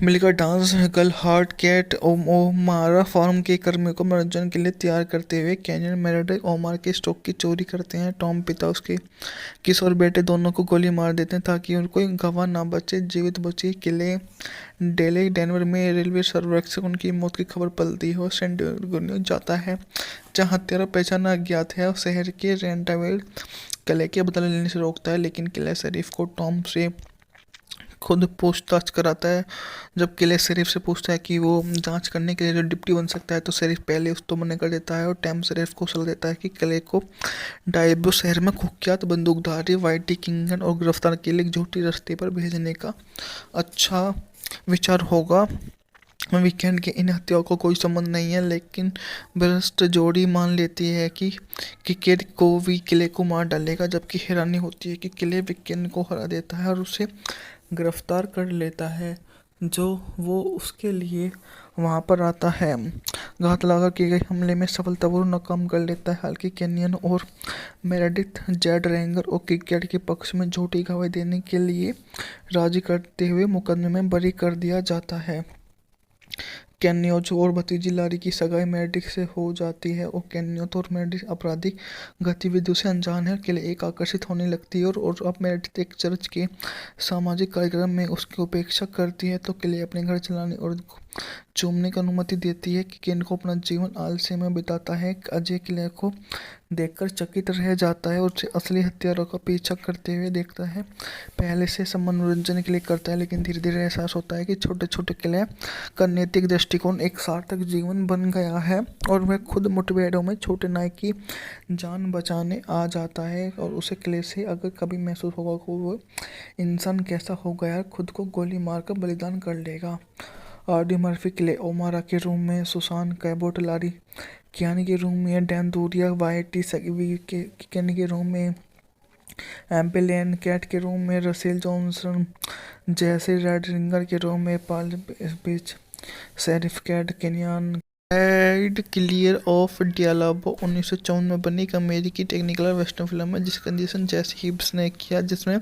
मिलकर dance girl heart Kat O'Mara farm के कर्मियों को मनोरंजन के लिए तैयार करते हुए कैनियन मेरेडिथ ओमार के स्टॉक की चोरी करते हैं। टॉम पिता उसके किशोर बेटे दोनों को गोली मार देते हैं ताकि उनको गवाह ना बचे। जीवित बचे किले डेले डेनवर में रेलवे सर्वेक्षण उनकी मौत की खबर पलती है। सैन डिएगो जाता है जहाँ हत्यारा पहचान अज्ञात है और शहर के रेंटावेल किले के बदला लेने से रोकता है, लेकिन किला शरीफ को टॉम से खुद पूछताछ कराता है। जब किले शरीफ से पूछता है कि वो जांच करने के लिए जो डिप्टी बन सकता है तो शरीफ पहले उसको मना कर देता है और टैम शरीफ को सलाह देता है कि किले को डायबो शहर में कुख्यात बंदूकधारी वाइटी किंगन और गिरफ्तार के लिए एक झूठी रास्ते पर भेजने का अच्छा विचार होगा। वीकेंड की इन हत्याओं को कोई संबंध नहीं है, लेकिन भ्रष्ट जोड़ी मान लेती है कि केट को भी किले को मार डालेगा, जबकि हैरानी होती है कि किले वीकेंड को हरा देता है और उसे गिरफ्तार कर लेता है, जो वो उसके लिए वहाँ पर आता है। घात लगा किए गए हमले में सफलतापूर्वक नाकाम कर लेता है। हालांकि कैनियन और मेरेडिथ जेड रेंगर और किकेट के पक्ष में झूठी गवाही देने के लिए राजी करते हुए मुकदमे में बरी कर दिया जाता है। कैन्योथ और भतीजी लारी की सगाई मेरेडिथ से हो जाती है और कैन्योथ और मेरेडिथ आपराधिक गतिविधियों से अनजान है के लिए एक आकर्षित होने लगती है और अब मेरेडिथ एक चर्च के सामाजिक कार्यक्रम में उसकी उपेक्षा करती है तो किले अपने घर चलाने और चूमने की अनुमति देती है कि केन को अपना जीवन आलस्य में बिताता है। अजय किले को देखकर चकित रह जाता है और उसे असली हत्यारों का पीछा करते हुए देखता है। पहले से सब मनोरंजन के लिए करता है, लेकिन धीरे धीरे एहसास होता है कि छोटे छोटे किले का नैतिक दृष्टिकोण एक सार्थक जीवन बन गया है और वह खुद मुठभेड़ों में छोटे नायक की जान बचाने आ जाता है। और उसे किले से अगर कभी महसूस होगा कि वो इंसान कैसा हो गया, खुद को गोली मारकर बलिदान कर लेगा। ऑडी मर्फी किले ओमारा के रूम में, सुसान कैबोट लारी कियानी के रूम में, डैन दूरिया वाइटी सगी के रूम में, एम्पेलियन कैट के रूम में, रसेल जॉनसन जैसे रेड रिंगर के रूम में, Paul beach sheriff cat Kenyon add clear of डियालाबो 1954 में बनी एक अमेरिकी टेक्निकल वेस्टर्न फिल्म है जिसका निर्देशन जेसी हिब्स ने किया, जिसमें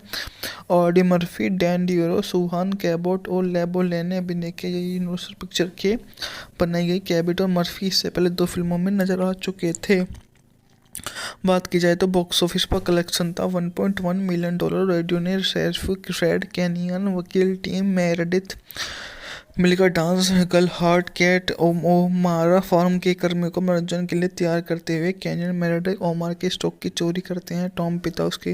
ऑडी मर्फी, डैन डियोरो, सुहान कैबोट और लेबो लेन ने अभिनय किया। ये यूनिवर्सल पिक्चर के बनाई गई। कैबोट और मर्फी इससे पहले 2 फिल्मों में नजर आ चुके थे। बात की जाए तो बॉक्स ऑफिस पर कलेक्शन था $1.1 मिलियन। रेडियो ने शेरिफ रेड कैनियन, वकील टीम मेरेडिथ मिलकर dance girl heart Kat O'Mara farm के कर्मियों को मनोरंजन के लिए तैयार करते हुए कैनियन मेरेडिथ ओमार के स्टॉक की चोरी करते हैं। टॉम पिता उसके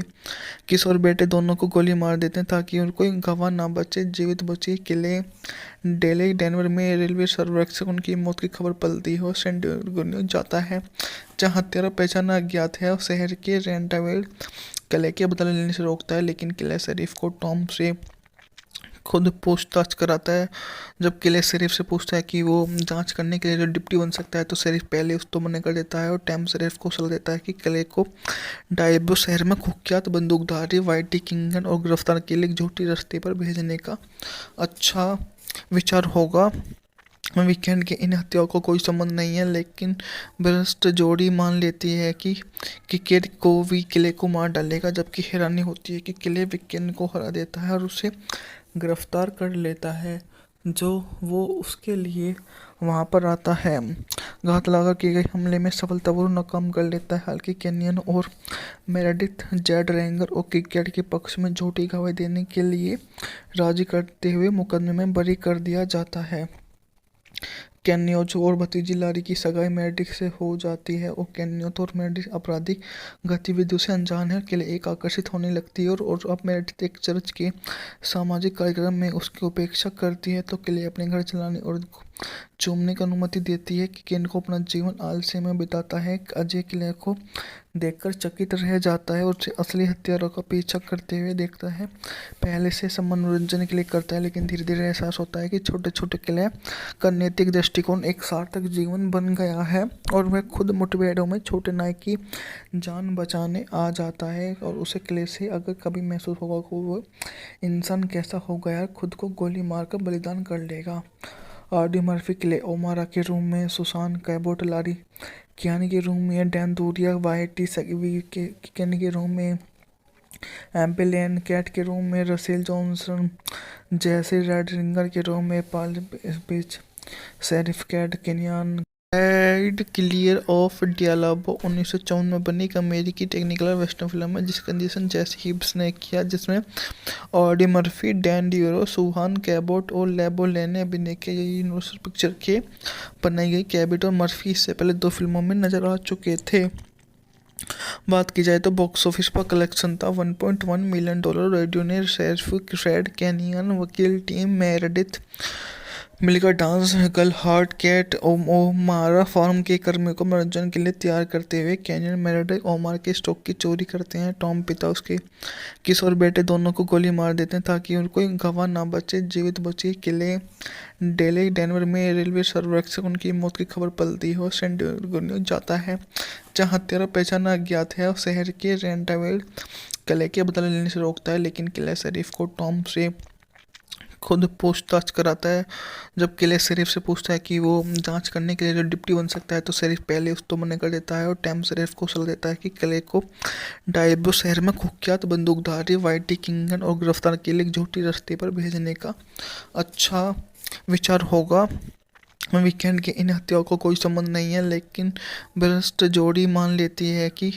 किशोर बेटे दोनों को गोली मार देते हैं ताकि उनको कोई गवाह ना बचे। जीवित बचे किले डेले डेनवर में रेलवे सर्वेक्षक उनकी मौत की खबर पलती हो सैन डिएगो जाता है, जहां हत्यारा पहचान अज्ञात है और शहर के रेंटावेल किले के बदला लेने से रोकता है, लेकिन किले शरीफ को टॉम से खुद पूछताछ कराता है। जब किले शरीफ से पूछता है कि वो जांच करने के लिए जो डिप्टी बन सकता है, तो शरीफ पहले उस तो मना कर देता है और टॉम शरीफ को सलाह देता है कि किले को डायबो शहर में कुख्यात बंदूकधारी वाइटी किंगन और गिरफ्तार के लिए एक झूठी रास्ते पर भेजने का अच्छा विचार होगा। वीकेंड के इन हत्याओं को कोई संबंध नहीं है, लेकिन भ्रष्ट जोड़ी मान लेती है कि केट को भी किले को मार डालेगा, जबकि हैरानी होती है कि किले वीकेंड को हरा देता है और उसे गिरफ्तार कर लेता है, जो वो उसके लिए वहाँ पर आता है। घात लगा किए गए हमले में सफलतापूर्वक नाकाम कर लेता है। हालांकि कैनियन और मेरेडिथ जेड रेंगर और किकेट के पक्ष में झूठी गवाही देने के लिए राजी करते हुए मुकदमे में बरी कर दिया जाता है। कैन्योज और भतीजी लारी की सगाई मेरेडिथ से हो जाती है और कैन्योथ और मेरेडिथ आपराधिक गतिविधियों से अनजान है। के लिए एक आकर्षित होने लगती है और अब मेरेडिथ एक चर्च के सामाजिक कार्यक्रम में उसकी उपेक्षा करती है, तो किले अपने घर चलाने और चूमने की अनुमति देती है कि केन को अपना जीवन आलस्य में बिताता है। अजय किले को देखकर चकित रह जाता है और उसे असली हत्यारों का पीछा करते हुए देखता है। पहले से सब मनोरंजन के लिए करता है, लेकिन धीरे धीरे एहसास होता है कि छोटे छोटे किले का नैतिक दृष्टिकोण एक सार्थक जीवन बन गया है और वह खुद मुठभेड़ों में छोटे नाय की जान बचाने आ जाता है। और उसे किले से अगर कभी महसूस होगा कि वो इंसान कैसा हो गया, खुद को गोली मारकर बलिदान कर लेगा। आरडी मर्फी किले ओमारा के रूम में, सुसान कैबोट लारी कियानी के रूम में, डैन दूरिया वाइटी सगी के रूम में, एम्पेलियन कैट के रूम में, रसेल जॉनसन जैसे रेड रिंगर के रूम में, Paul beach sheriff cat Kenyon add clear of डियालाबो 1954 में बनी एक अमेरिकी टेक्निकल वेस्टर्न फिल्म है जिसका निर्देशन जेसी हिब्स ने किया, जिसमें ऑडी मर्फी, डैन डियोरो, सुहान कैबोट और लेबो लेन ने अभिनय किया। ये यूनिवर्सल पिक्चर के बनाई गई। कैबोट और मर्फी इससे पहले 2 फिल्मों में नजर आ चुके थे। बात की जाए तो बॉक्स ऑफिस पर कलेक्शन था $1.1 मिलियन। रेडियो ने शेरिफ रेड कैनियन वकील टीम मेरेडिथ मिलकर dance girl heart Kat O'Mara farm के कर्मियों को मनोरंजन के लिए तैयार करते हुए कैनियन मेरेडिथ ओमार के स्टॉक की चोरी करते हैं। टॉम पिता उसके किशोर बेटे दोनों को गोली मार देते हैं ताकि उनको कोई गवाह ना बचे। जीवित बचे किले डेले डेनवर में रेलवे सर्वेक्षक उनकी मौत की खबर पलती हो सैन डिएगो जाता है, जहां हत्यारा पहचान अज्ञात है और शहर के रेंटावेल किले के बदला लेने से रोकता है, लेकिन किले शरीफ को टॉम से खुद पूछताछ कराता है। जब किले शरीफ से पूछता है कि वो जांच करने के लिए जो डिप्टी बन सकता है, तो शरीफ पहले उस तो मना कर देता है और टॉम शरीफ को सलाह देता है कि किले को डायबो शहर में कुख्यात बंदूकधारी वाइटी किंगन और गिरफ्तार के लिए एक झूठी रास्ते पर भेजने का अच्छा विचार होगा। वीकेंड के इन हत्याओं को कोई संबंध नहीं है, लेकिन भ्रष्ट जोड़ी मान लेती है कि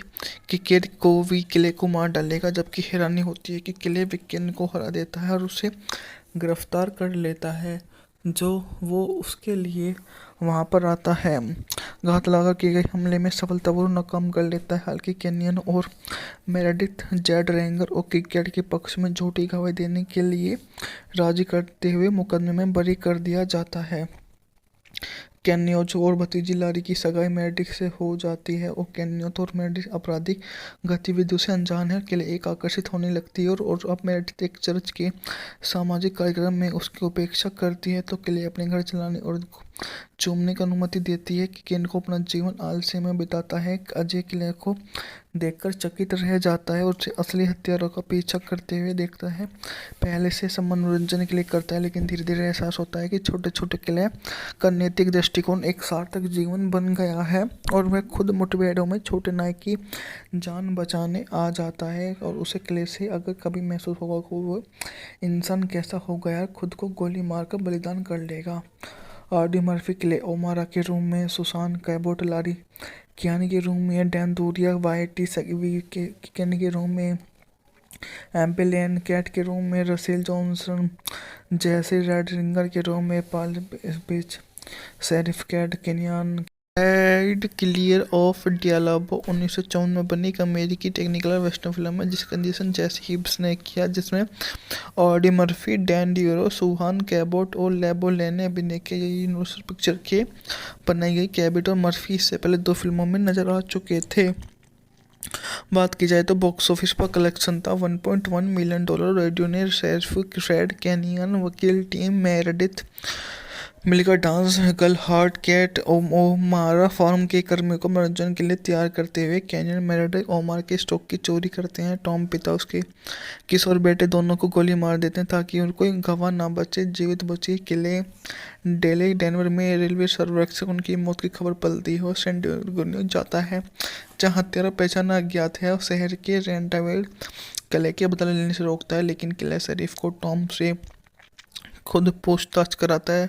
केट को भी किले को मार डालेगा, जबकि हैरानी होती है कि किले वीकेंड को हरा देता है और उसे गिरफ्तार कर लेता है, जो वो उसके लिए वहाँ पर आता है। घात लगा किए गए हमले में सफलतापूर्वक नाकाम कर लेता है। हालांकि कैनियन और मेरेडिथ जेड रेंगर और किकेट के पक्ष में झूठी गवाही देने के लिए राजी करते हुए मुकदमे में बरी कर दिया जाता है। कैन्योथ और भतीजी लारी की सगाई मेरेडिथ से हो जाती है और कैन्योथ और मेरेडिथ आपराधिक गतिविधियों से अनजान है। के लिए एक आकर्षित होने लगती है और अब मेरेडिथ एक चर्च के सामाजिक कार्यक्रम में उसकी उपेक्षा करती है, तो के लिए अपने घर चलाने और चूमने की अनुमति देती है कि केन को अपना जीवन आलस्य में बिताता है। अजय किले को देखकर चकित रह जाता है और उसे असली हत्यारों का पीछा करते हुए देखता है। पहले से सब मनोरंजन के लिए करता है, लेकिन धीरे धीरे एहसास होता है कि छोटे छोटे किले का नैतिक दृष्टिकोण एक सार्थक जीवन बन गया है और वह खुद मुठभेड़ों में छोटे नाय की जान बचाने आ जाता है। और उसे किले से अगर कभी महसूस होगा कि वो इंसान कैसा हो गया, खुद को गोली मारकर बलिदान कर लेगा। आरडी मर्फी किले ओमारा के रूम में, सुसान कैबोट लारी कियानी के रूम में, डैन दूरिया वाइटी सगी के रूम में, एम्पेलियन कैट के रूम में रसेल जॉनसन, जैसे रेड रिंगर के रूम में Paul beach, sheriff cat Kenyon. Add clear of Diablo 1954 में बनी एक अमेरिकी टेक्निकल वेस्टर्न फिल्म है जिसका निर्देशन जेसी हिब्स ने किया, जिसमें ऑडी मर्फी, डैन डियोरो, सुहान कैबोट और लेबो-लैन ने अभिनय किया। ये यूनिवर्सल पिक्चर के बनाई गई। कैबोट और मर्फी इससे पहले 2 फिल्मों में नजर आ चुके थे। बात की जाए तो बॉक्स ऑफिस पर कलेक्शन था $1.1 मिलियन। रेडियो ने शेरिफ फ्रेड कैनियन, वकील टीम मेरेडिथ मिलकर dance girl heart Kat O'Mara farm के कर्मियों को मनोरंजन के लिए तैयार करते हुए कैनियन मेरेडिथ ओमार के स्टॉक की चोरी करते हैं। टॉम पिता उसके किशोर बेटे दोनों को गोली मार देते हैं ताकि उनको कोई गवाह ना बचे। जीवित बची किले डेली डेनवर में रेलवे सर्वेक्षक उनकी मौत की खबर पलती है और सैन डिएगो जाता है जहां हत्यारा पहचान अज्ञात है और शहर के रेंटावेल किले के बदला लेने से रोकता है, लेकिन किले शरीफ को टॉम से खुद पूछताछ कराता है।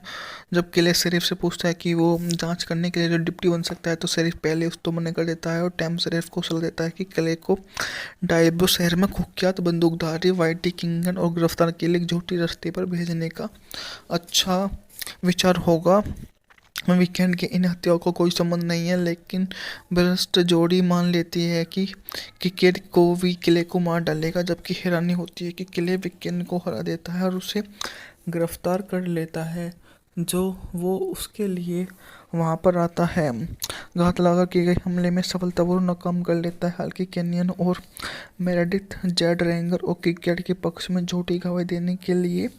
जब किले शरीफ से पूछता है कि वो जांच करने के लिए जो डिप्टी बन सकता है तो शरीफ पहले उस तो मना कर देता है और टैम शरीफ को सलाह देता है कि किले को डायबो शहर में कुख्यात बंदूकधारी वाइटी किंगन और गिरफ्तार के लिए एक झूठी रास्ते पर भेजने का अच्छा विचार होगा। वीकेंड के इन हत्याओं को कोई संबंध नहीं है, लेकिन भ्रष्ट जोड़ी मान लेती है कि किकेट को भी किले को मार डालेगा, जबकि हैरानी होती है कि किले वीकेंड को हरा देता है और उसे गिरफ्तार कर लेता है जो वो उसके लिए वहाँ पर आता है। घात लगा किए गए हमले में सफलतापूर्वक नाकाम कर लेता है। हालांकि कैनियन और मेरेडिथ जेड रेंगर और किकेट के पक्ष में झूठी गवाही देने के लिए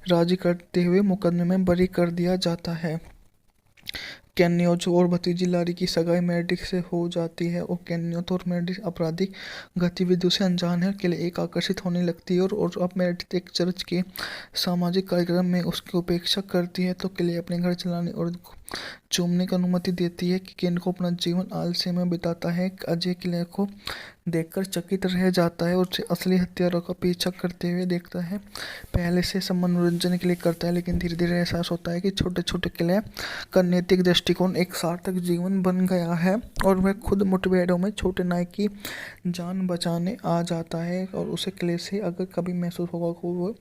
राजी करते हुए मुकदमे में बरी कर दिया जाता है। कैन्योज और भतीजी लारी की सगाई मेरेडिथ से हो जाती है और कैन्योथ और मेरेडिथ आपराधिक गतिविधियों से अनजान है। किले एक आकर्षित होने लगती है और अब मेरेडिथ एक चर्च के सामाजिक कार्यक्रम में उसकी उपेक्षा करती है तो किले अपने घर चलाने और चूमने की अनुमति देती है कि केन को अपना जीवन आलस्य में बिताता है। अजय किले को देखकर चकित रह जाता है और उसे असली हत्यारों का पीछा करते हुए देखता है। पहले से सब मनोरंजन के लिए करता है, लेकिन धीरे धीरे एहसास होता है कि छोटे छोटे किले का नैतिक दृष्टिकोण एक सार्थक जीवन बन गया है और वह खुद मुठभेड़ों में छोटे नाई की जान बचाने आ जाता है। और उसे किले से अगर कभी महसूस होगा कि वो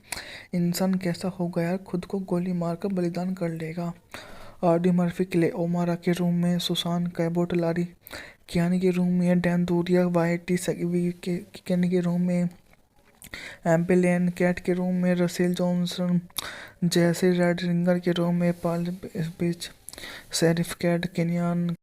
इंसान कैसा हो गया, खुद को गोली मारकर बलिदान कर लेगा। ऑडी मर्फी किले ओमारा के रूम में, सुसान कैबोट लारी कियानी के रूम में, डैन दूरिया वाइटी कियानी के रूम में, एम्पेलियन कैट के रूम में, रसेल जॉनसन, जैसे रेड रिंगर के रूम में, Paul beach, sheriff cat Kenyon